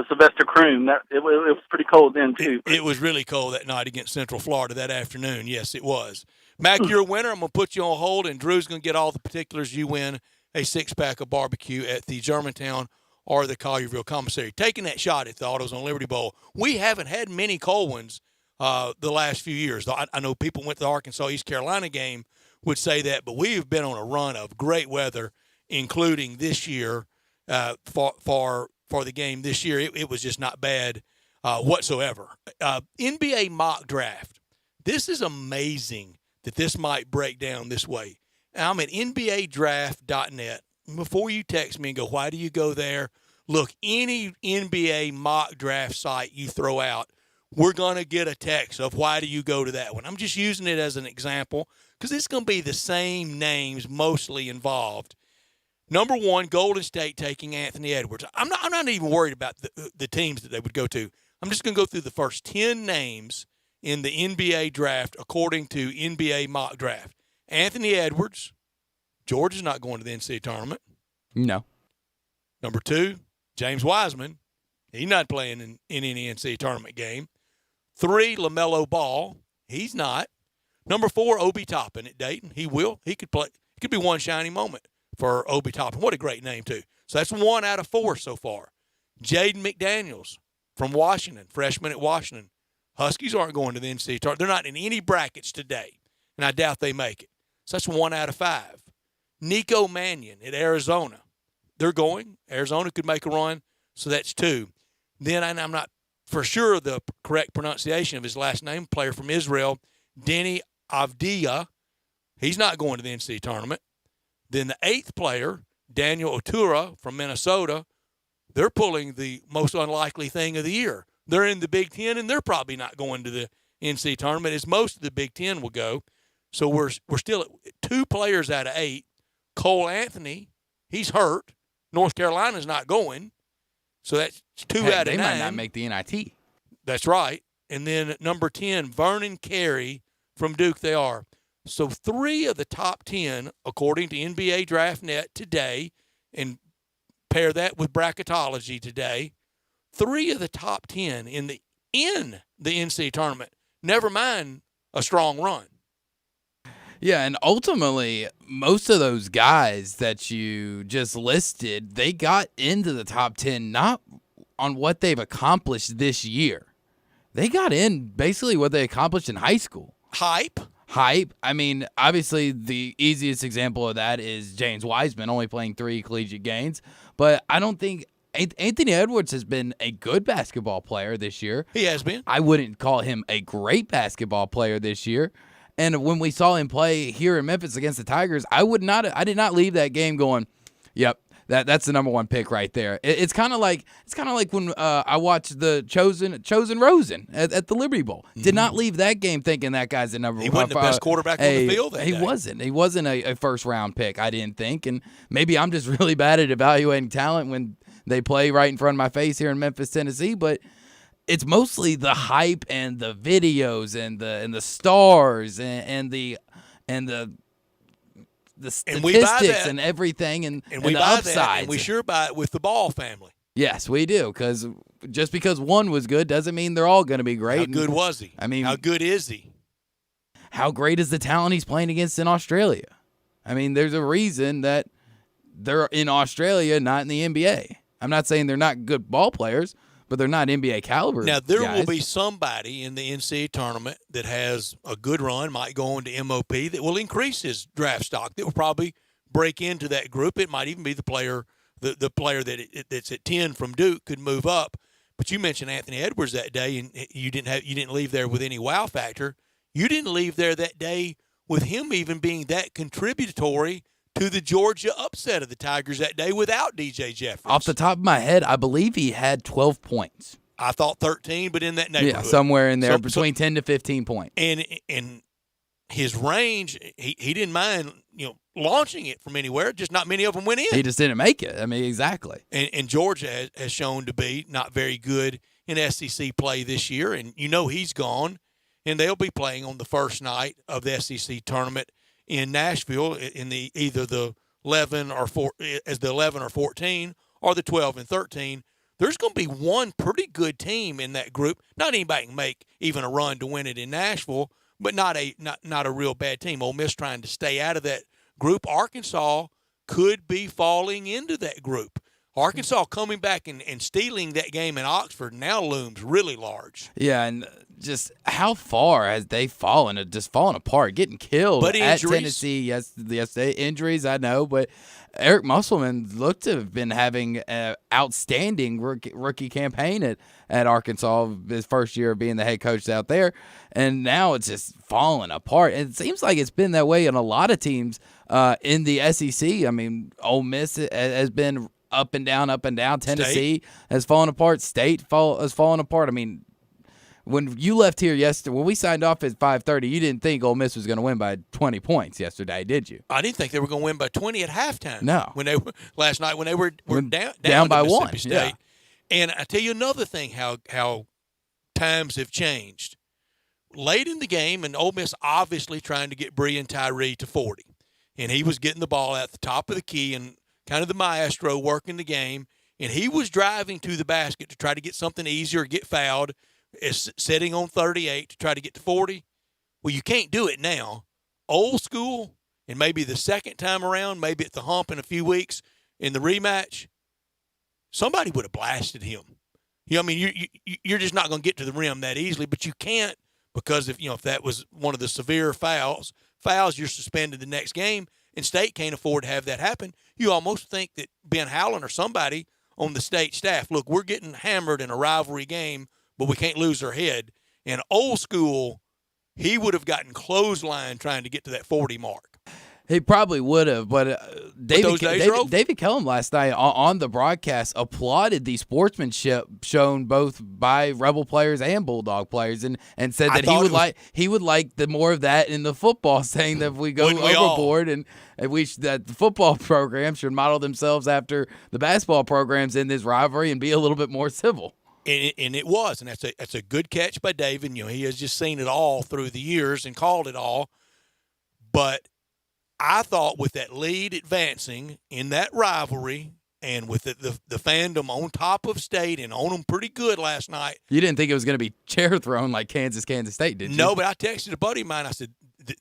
Sylvester Croom. It was pretty cold then, too. It was really cold that night against Central Florida that afternoon. Yes, it was. Mac, you're a winner. I'm going to put you on hold, and Drew's going to get all the particulars. You win a 6-pack of barbecue at the Germantown or the Collierville Commissary. Taking that shot at the AutoZone Liberty Bowl. We haven't had many cold ones the last few years. I know people went to the Arkansas-East Carolina game would say that, but we've been on a run of great weather, including this year. for the game this year. It was just not bad whatsoever. NBA mock draft. This is amazing that this might break down this way. I'm at NBAdraft.net. Before you text me and go, why do you go there? Look, any NBA mock draft site you throw out, we're going to get a text of why do you go to that one. I'm just using it as an example because it's going to be the same names mostly involved. Number 1, Golden State taking Anthony Edwards. I'm not even worried about the teams that they would go to. I'm just going to go through the first 10 names in the NBA draft according to NBA mock draft. Anthony Edwards. Georgia's not going to the NCAA tournament. No. Number 2, James Wiseman. He's not playing in any NCAA tournament game. 3, LaMelo Ball. He's not. Number 4, Obi Toppin at Dayton. He will. He could play. It could be one shining moment for Obi Toppin. What a great name, too. So that's 1 out of 4 so far. Jaden McDaniels from Washington, freshman at Washington. Huskies aren't going to the NCAA tournament. They're not in any brackets today, and I doubt they make it. So that's 1 out of 5. Nico Mannion at Arizona. They're going. Arizona could make a run, so that's 2. Then, and I'm not for sure the correct pronunciation of his last name, player from Israel, Denny Avdia. He's not going to the NCAA tournament. Then the 8th player, Daniel Otura from Minnesota, they're pulling the most unlikely thing of the year. They're in the Big Ten, and they're probably not going to the NCAA tournament, as most of the Big Ten will go. So we're still at 2 players out of 8. Cole Anthony, he's hurt. North Carolina's not going. So that's 2 out of 9. They might not make the NIT. That's right. And then at number 10, Vernon Carey from Duke they are. So 3 of the top 10, according to NBA DraftNet today, and pair that with bracketology today, 3 of the top 10 in the NCAA tournament, never mind a strong run. Yeah, and ultimately, most of those guys that you just listed, they got into the top 10 not on what they've accomplished this year. They got in basically what they accomplished in high school. Hype. I mean, obviously, the easiest example of that is James Wiseman only playing 3 collegiate games. But I don't think Anthony Edwards has been a good basketball player this year. He has been. I wouldn't call him a great basketball player this year. And when we saw him play here in Memphis against the Tigers, I did not leave that game going, yep, that's the number 1 pick right there. It's kind of like when I watched the Chosen Rosen at the Liberty Bowl. Did not leave that game thinking that guy's the number 1. He wasn't the best quarterback on the field that day. He wasn't a first-round pick, I didn't think. And maybe I'm just really bad at evaluating talent when they play right in front of my face here in Memphis, Tennessee. But it's mostly the hype and the videos and the stars and the statistics and everything and we the buy upsides. that, and we sure buy it with the Ball family. Yes, we do, because just because one was good doesn't mean they're all going to be great. How good was he? I mean, how good is he? How great is the talent he's playing against in Australia? I mean, there's a reason that they're in Australia, not in the NBA. I'm not saying they're not good ball players, but they're not NBA caliber. Now, there guys. will be somebody in the NCAA tournament that has a good run, might go on to MOP, that will increase his draft stock, that will probably break into that group. It might even be the player that's at 10 from Duke could move up. But you mentioned Anthony Edwards that day, and you didn't leave there with any wow factor. You didn't leave there that day with him even being that contributory to the Georgia upset of the Tigers that day without DJ Jeffries. Off the top of my head, I believe he had 12 points. I thought 13, but in that neighborhood. Yeah, somewhere in there, between 10 to 15 points. And his range, he didn't mind, launching it from anywhere. Just not many of them went in. He just didn't make it. I mean, exactly. And Georgia has shown to be not very good in SEC play this year, and he's gone, and they'll be playing on the first night of the SEC tournament in Nashville in either the 11 or 14 or the 12 and 13. There's going to be one pretty good team in that group. Not anybody can make even a run to win it in Nashville, but not a real bad team. Ole Miss trying to stay out of that group. Arkansas could be falling into that group. Arkansas coming back and stealing that game in Oxford now looms really large. Yeah, and just how far has they fallen? Just fallen apart, getting killed But at injuries. Tennessee yesterday. Injuries, I know, but Eric Musselman looked to have been having an outstanding rookie campaign at Arkansas, his first year of being the head coach out there, and now it's just falling apart. And it seems like it's been that way in a lot of teams in the SEC. I mean, Ole Miss has been up and down. Tennessee has fallen apart. State has fallen apart. I mean, when you left here yesterday, when we signed off at 5:30, you didn't think Ole Miss was going to win by 20 points yesterday, did you? I didn't think they were going to win by 20 at halftime. No. When they last night when they were down by to one. Mississippi Yeah. State. And I tell you another thing, how times have changed. Late in the game, and Ole Miss obviously trying to get Bree and Tyree to 40. And he was getting the ball at the top of the key and kind of the maestro working the game. And he was driving to the basket to try to get something easier, get fouled, sitting on 38 to try to get to 40. Well, you can't do it now. Old school, and maybe the second time around, maybe at the hump in a few weeks in the rematch, somebody would have blasted him. You know, I mean, you're just not going to get to the rim that easily, but you can't because if that was one of the severe fouls, you're suspended the next game, and State can't afford to have that happen. You almost think that Ben Howland or somebody on the State staff, look, we're getting hammered in a rivalry game, but we can't lose our head. And old school, he would have gotten clothesline trying to get to that 40 mark. He probably would have, but David Kellum last night on the broadcast applauded the sportsmanship shown both by Rebel players and Bulldog players, and said that he would like the more of that in the football, saying that if we go overboard and that the football program should model themselves after the basketball programs in this rivalry and be a little bit more civil. And it was, and that's a good catch by David. He has just seen it all through the years and called it all, but I thought with that lead advancing in that rivalry and with the fandom on top of State and on them pretty good last night. You didn't think it was going to be chair thrown like Kansas State, did you? No, but I texted a buddy of mine. I said,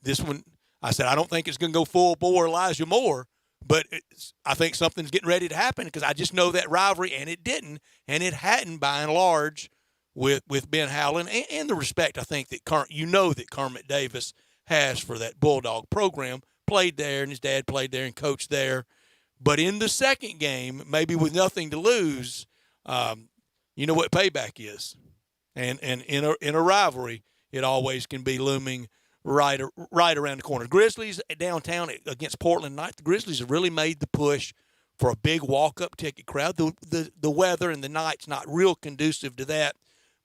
this one, I don't think it's going to go full bore Elijah Moore, but I think something's getting ready to happen because I just know that rivalry, and it didn't, and it hadn't by and large with Ben Howland and the respect I think that Kermit Davis has for that Bulldog program. Played there, and his dad played there and coached there. But in the second game, maybe with nothing to lose, you know what payback is. And in a rivalry, it always can be looming right around the corner. Grizzlies downtown against Portland tonight. The Grizzlies have really made the push for a big walk-up ticket crowd. The weather and the night's not real conducive to that.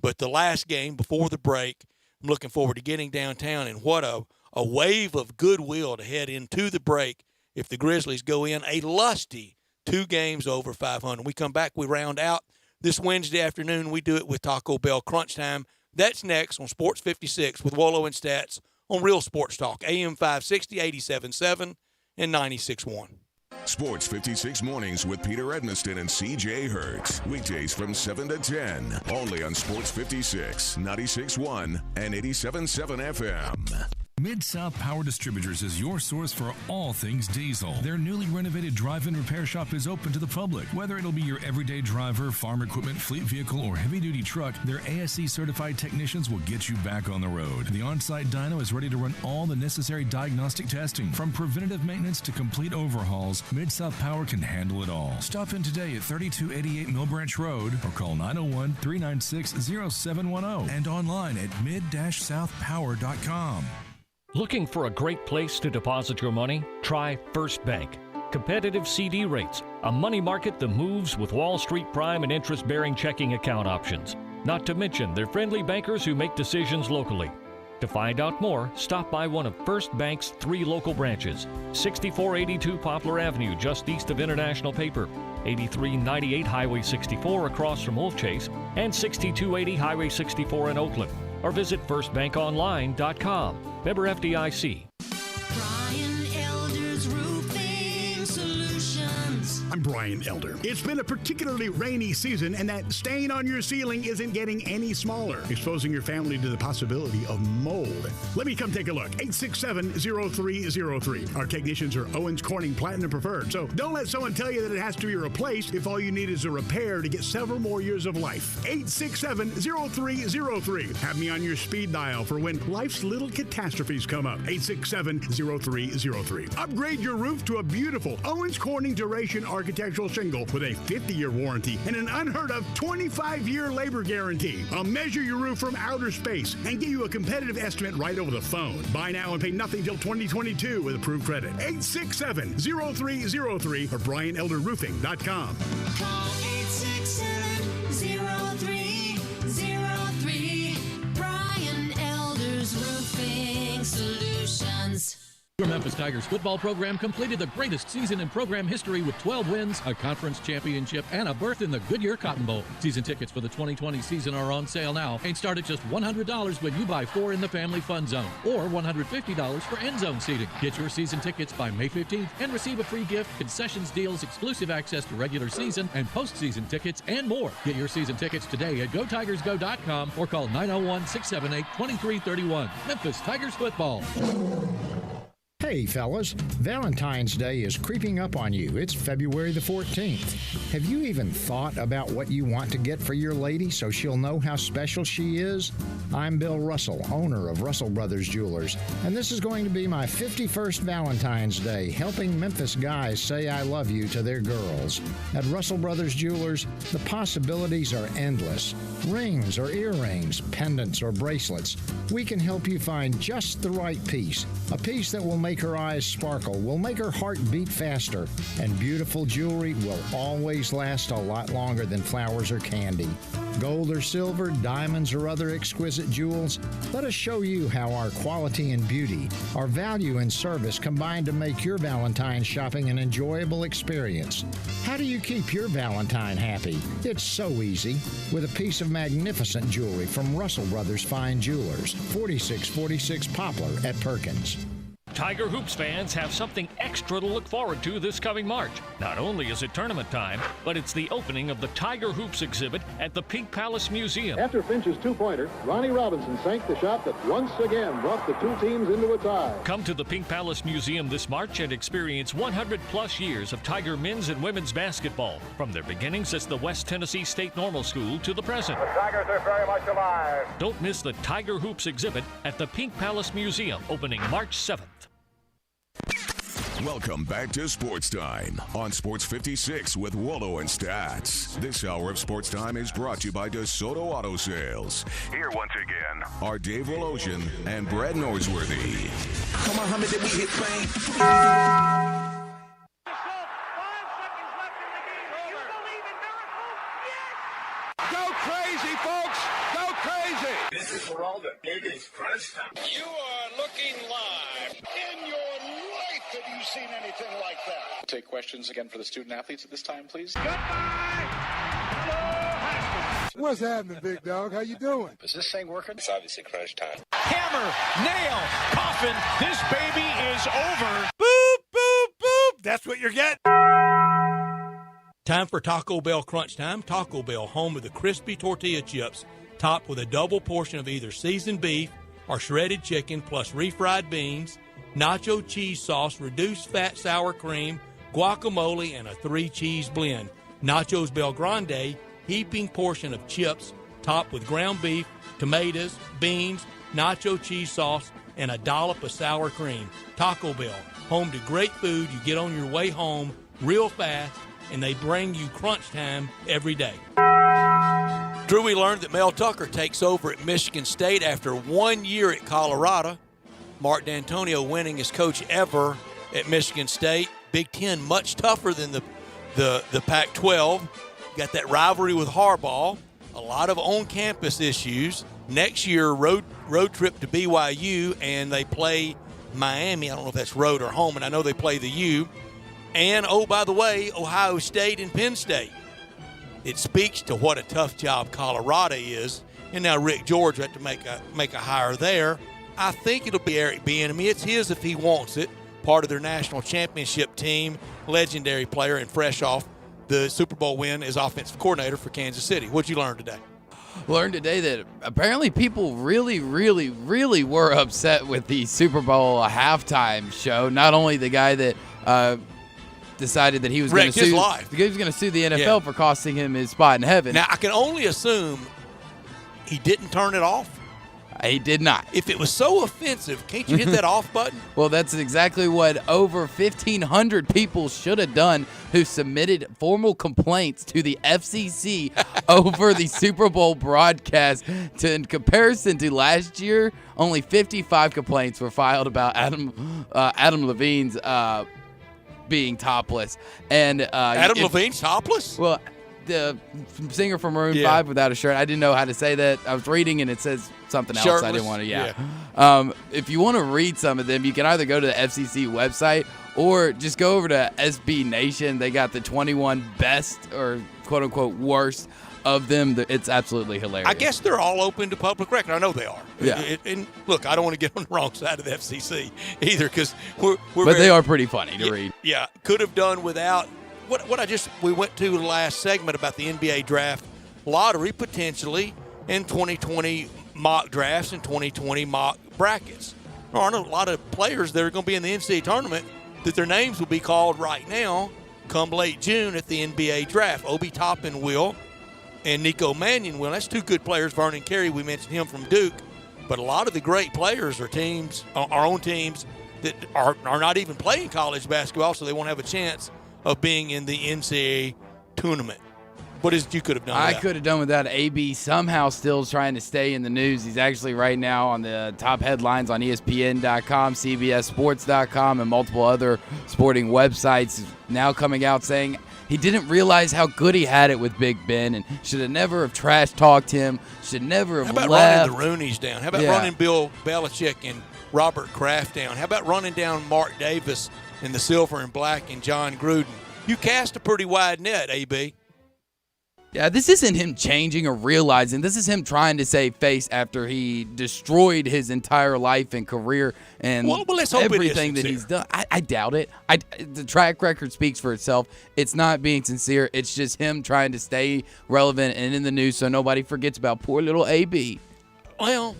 But the last game before the break, I'm looking forward to getting downtown, and what a wave of goodwill to head into the break if the Grizzlies go in a lusty 2 games over 500. We come back, we round out this Wednesday afternoon. We do it with Taco Bell Crunch Time. That's next on Sports 56 with Wolo and Stats on Real Sports Talk, AM 560, 87.7, and 96.1. Sports 56 mornings with Peter Edmiston and CJ Hertz. Weekdays from 7 to 10. Only on Sports 56, 96.1, and 87.7 FM. Mid-South Power Distributors is your source for all things diesel. Their newly renovated drive-in repair shop is open to the public. Whether it'll be your everyday driver, farm equipment, fleet vehicle, or heavy-duty truck, their ASE-certified technicians will get you back on the road. The on-site dyno is ready to run all the necessary diagnostic testing. From preventative maintenance to complete overhauls, Mid-South Power can handle it all. Stop in today at 3288 Mill Branch Road or call 901-396-0710 and online at mid-southpower.com. Looking for a great place to deposit your money? Try First Bank. Competitive CD rates, a money market that moves with Wall Street prime and interest-bearing checking account options. Not to mention their friendly bankers who make decisions locally. To find out more, stop by one of First Bank's 3 local branches. 6482 Poplar Avenue, just east of International Paper. 8398 Highway 64 across from Wolf Chase. And 6280 Highway 64 in Oakland. Or visit firstbankonline.com. Member FDIC. Brian Elder's Roofing Solutions. I'm Brian Elder. It's been a particularly rainy season, and that stain on your ceiling isn't getting any smaller, exposing your family to the possibility of mold. Let me come take a look. 867-0303. Our technicians are Owens Corning Platinum Preferred, so don't let someone tell you that it has to be replaced if all you need is a repair to get several more years of life. 867-0303. Have me on your speed dial for when life's little catastrophes come up. 867-0303. Upgrade your roof to a beautiful Owens Corning Duration Architectural Shingle with a 50-year warranty and an unheard of 25-year labor guarantee. I'll measure your roof from outer space and give you a competitive estimate right over the phone. Buy now and pay nothing till 2022 with approved credit. 867-0303 or BrianElderRoofing.com. Call 867-0303. Brian Elder's Roofing Solutions. Your Memphis Tigers football program completed the greatest season in program history with 12 wins, a conference championship, and a berth in the Goodyear Cotton Bowl. Season tickets for the 2020 season are on sale now and start at just $100 when you buy 4 in the family fun zone or $150 for end zone seating. Get your season tickets by May 15th and receive a free gift, concessions deals, exclusive access to regular season and postseason tickets, and more. Get your season tickets today at GoTigersGo.com or call 901-678-2331. Memphis Tigers football. Hey fellas, Valentine's Day is creeping up on you. It's February the 14th. Have you even thought about what you want to get for your lady so she'll know how special she is? I'm Bill Russell, owner of Russell Brothers Jewelers, and this is going to be my 51st Valentine's Day, helping Memphis guys say I love you to their girls. At Russell Brothers Jewelers, the possibilities are endless. Rings or earrings, pendants or bracelets. We can help you find just the right piece, a piece that will make her eyes sparkle, will make her heart beat faster, and beautiful jewelry will always last a lot longer than flowers or candy. Gold or silver, diamonds or other exquisite jewels, let us show you how our quality and beauty, our value and service combine to make your Valentine's shopping an enjoyable experience. How do you keep your Valentine happy? It's so easy. With a piece of magnificent jewelry from Russell Brothers Fine Jewelers, 4646 Poplar at Perkins. Tiger Hoops fans have something extra to look forward to this coming March. Not only is it tournament time, but it's the opening of the Tiger Hoops exhibit at the Pink Palace Museum. After Finch's two-pointer, Ronnie Robinson sank the shot that once again brought the two teams into a tie. Come to the Pink Palace Museum this March and experience 100-plus years of Tiger men's and women's basketball, from their beginnings as the West Tennessee State Normal School to the present. The Tigers are very much alive. Don't miss the Tiger Hoops exhibit at the Pink Palace Museum, opening March 7th. Welcome back to Sports Time on Sports 56 with Wolo and Stats. This hour of Sports Time is brought to you by DeSoto Auto Sales. Here once again are Dave Wolosian and Brad Norsworthy. Come on, how many did we hit, Frank? Go crazy, folks! Go crazy! This is for all the biggest crunch time. You are looking live. In your life have you seen anything like that? Take questions again for the student athletes at this time, please. What's happening, big dog? How you doing? Is this thing working? It's obviously crunch time. Hammer, nail, coffin. This baby is over. Boop, boop, boop. That's what you're getting. Time for Taco Bell Crunch Time. Taco Bell, home of the crispy tortilla chips, topped with a double portion of either seasoned beef or shredded chicken, plus refried beans, nacho cheese sauce, reduced fat sour cream, guacamole, and a 3-cheese blend. Nachos Bel Grande, heaping portion of chips, topped with ground beef, tomatoes, beans, nacho cheese sauce, and a dollop of sour cream. Taco Bell, home to great food you get on your way home real fast, and they bring you crunch time every day. Drew, we learned that Mel Tucker takes over at Michigan State after 1 year at Colorado. Mark D'Antonio winning as coach ever at Michigan State. Big Ten much tougher than the Pac-12. Got that rivalry with Harbaugh. A lot of on-campus issues. Next year, road trip to BYU, and they play Miami. I don't know if that's road or home, and I know they play the U. And, oh, by the way, Ohio State and Penn State. It speaks to what a tough job Colorado is. And now Rick George had to make a hire there. I think it'll be Eric Bieniemy. It's his if he wants it. Part of their national championship team, legendary player and fresh off the Super Bowl win as offensive coordinator for Kansas City. What'd you learn today? Learned today that apparently people really, really, really were upset with the Super Bowl halftime show. Not only the guy that decided that he was going to sue the NFL for costing him his spot in heaven. Now, I can only assume he didn't turn it off. He did not. If it was so offensive, can't you hit that off button? Well, that's exactly what over 1,500 people should have done who submitted formal complaints to the FCC over the Super Bowl broadcast. In comparison to last year, only 55 complaints were filed about Adam Levine's being topless. And Adam Levine's topless? Well, the singer from Maroon 5 without a shirt. I didn't know how to say that. I was reading and it says something else. Shirtless. I didn't want to. If you want to read some of them, you can either go to the FCC website or just go over to SB Nation. They got the 21 best or quote unquote worst of them. It's absolutely hilarious. I guess they're all open to public record. I know they are. Yeah. And look, I don't want to get on the wrong side of the FCC either because but they are pretty funny to read. Yeah, could have done without. We went to the last segment about the NBA draft lottery potentially in 2020 mock drafts and 2020 mock brackets. There aren't a lot of players that are going to be in the NCAA tournament that their names will be called right now come late June at the NBA draft. Obi Toppin will and Nico Mannion will. That's two good players. Vernon Carey, we mentioned him from Duke. But a lot of the great players are our own teams that are not even playing college basketball, so they won't have a chance of being in the NCAA tournament. What is it you could have done with that? I could have done without AB somehow still trying to stay in the news. He's actually right now on the top headlines on ESPN.com, CBSSports.com, and multiple other sporting websites now coming out saying he didn't realize how good he had it with Big Ben and should have never have trash-talked him, should never have left. How about left. running the Rooneys down? How about running Bill Belichick and Robert Kraft down? How about running down Mark Davis and the silver and black and John Gruden? You cast a pretty wide net, AB. Yeah, this isn't him changing or realizing. This is him trying to save face after he destroyed his entire life and career and everything that he's done. I doubt it. The track record speaks for itself. It's not being sincere. It's just him trying to stay relevant and in the news so nobody forgets about poor little AB. Well,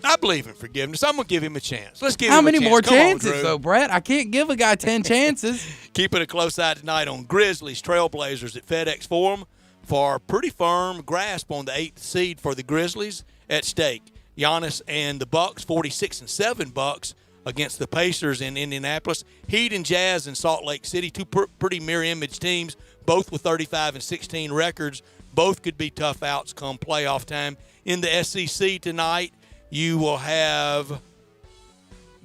I believe in forgiveness. I'm going to give him a chance. Let's give him a chance. How many more Come on, chances, Drew. though, Brett? I can't give a guy 10 chances. Keeping a close eye tonight on Grizzlies Trailblazers at FedEx Forum for a pretty firm grasp on the 8th seed for the Grizzlies at stake. Giannis and the Bucks, 46-7 Bucks against the Pacers in Indianapolis. Heat and Jazz in Salt Lake City, two pretty mirror-image teams, both with 35-16 records. Both could be tough outs come playoff time. In the SEC tonight, you will have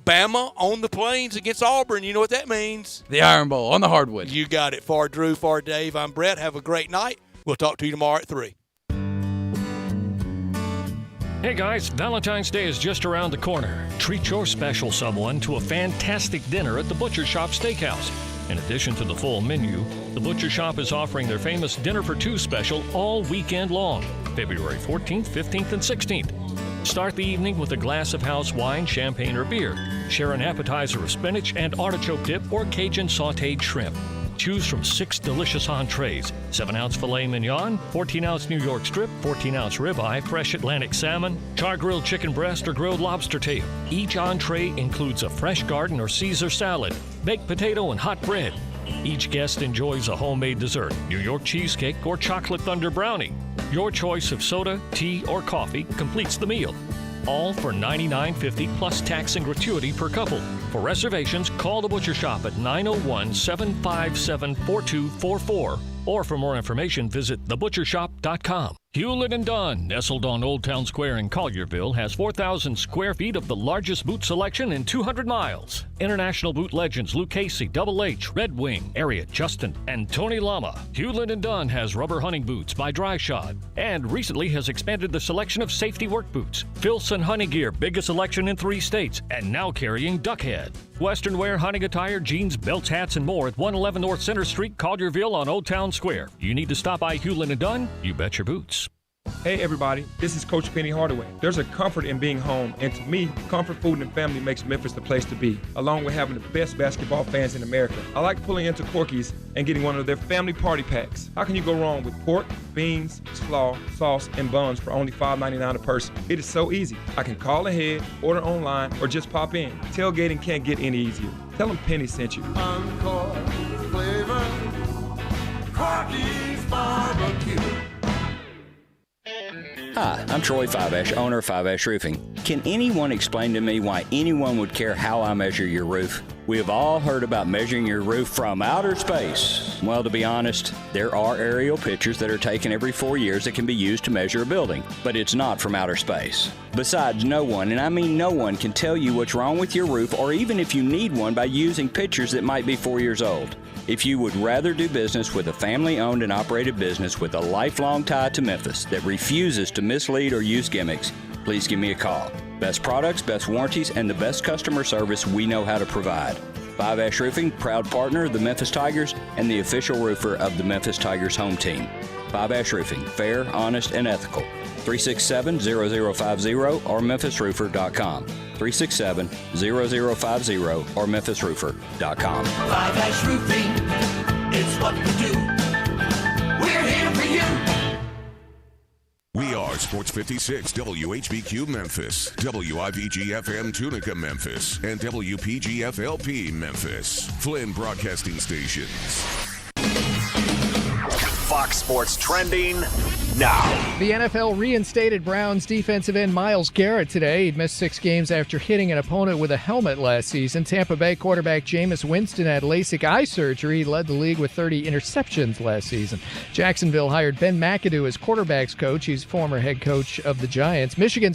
Bama on the Plains against Auburn. You know what that means. The Iron Bowl on the hardwood. You got it. For Drew, for Dave, I'm Brett. Have a great night. We'll talk to you tomorrow at 3. Hey guys, Valentine's Day is just around the corner. Treat your special someone to a fantastic dinner at the Butcher Shop Steakhouse. In addition to the full menu, the Butcher Shop is offering their famous Dinner for Two special all weekend long, February 14th, 15th, and 16th. Start the evening with a glass of house wine, champagne, or beer. Share an appetizer of spinach and artichoke dip or Cajun sautéed shrimp. Choose from 6 delicious entrees, 7-ounce filet mignon, 14-ounce New York strip, 14-ounce ribeye, fresh Atlantic salmon, char-grilled chicken breast, or grilled lobster tail. Each entree includes a fresh garden or Caesar salad, baked potato, and hot bread. Each guest enjoys a homemade dessert, New York cheesecake, or chocolate thunder brownie. Your choice of soda, tea, or coffee completes the meal. All for $99.50 plus tax and gratuity per couple. For reservations, call the Butcher Shop at 901-757-4244. Or for more information, visit thebutchershop.com. Hewlett & Dunn, nestled on Old Town Square in Collierville, has 4,000 square feet of the largest boot selection in 200 miles. International boot legends Luke Casey, Double H, Red Wing, Ariat, Justin, and Tony Lama. Hewlett & Dunn has rubber hunting boots by Dry Shod and recently has expanded the selection of safety work boots. Filson Hunting Gear, biggest selection in 3 states, and now carrying Duckhead. Western wear, hunting attire, jeans, belts, hats, and more at 111 North Center Street, Collierville on Old Town Square. You need to stop by Hewlett & Dunn? You bet your boots. Hey everybody, this is Coach Penny Hardaway. There's a comfort in being home, and to me, comfort food and family makes Memphis the place to be, along with having the best basketball fans in America. I like pulling into Corky's and getting one of their family party packs. How can you go wrong with pork, beans, slaw, sauce, and buns for only $5.99 a person? It is so easy. I can call ahead, order online, or just pop in. Tailgating can't get any easier. Tell them Penny sent you. Encore flavor, Corky's barbecue. Hi, I'm Troy Fiveash, owner of Fiveash Roofing. Can anyone explain to me why anyone would care how I measure your roof? We have all heard about measuring your roof from outer space. Well, to be honest, there are aerial pictures that are taken every 4 years that can be used to measure a building, but it's not from outer space. Besides, no one, and I mean no one, can tell you what's wrong with your roof or even if you need one by using pictures that might be 4 years old. If you would rather do business with a family-owned and operated business with a lifelong tie to Memphis that refuses to mislead or use gimmicks, please give me a call. Best products, best warranties, and the best customer service we know how to provide. Fiveash Roofing, proud partner of the Memphis Tigers and the official roofer of the Memphis Tigers home team. Fiveash Roofing, fair, honest, and ethical. 367-0050 or memphisroofer.com. 367-0050 or memphisroofer.com. Fiveash Roofing, it's what we do. We're here for you. We are Sports 56 WHBQ Memphis, WIVG-FM Tunica Memphis, and WPG-FLP Memphis. Flynn Broadcasting Stations. Fox Sports trending now. The NFL reinstated Browns defensive end Myles Garrett today. He'd missed 6 games after hitting an opponent with a helmet last season. Tampa Bay quarterback Jameis Winston had LASIK eye surgery. He led the league with 30 interceptions last season. Jacksonville hired Ben McAdoo as quarterback's coach. He's former head coach of the Giants. Michigan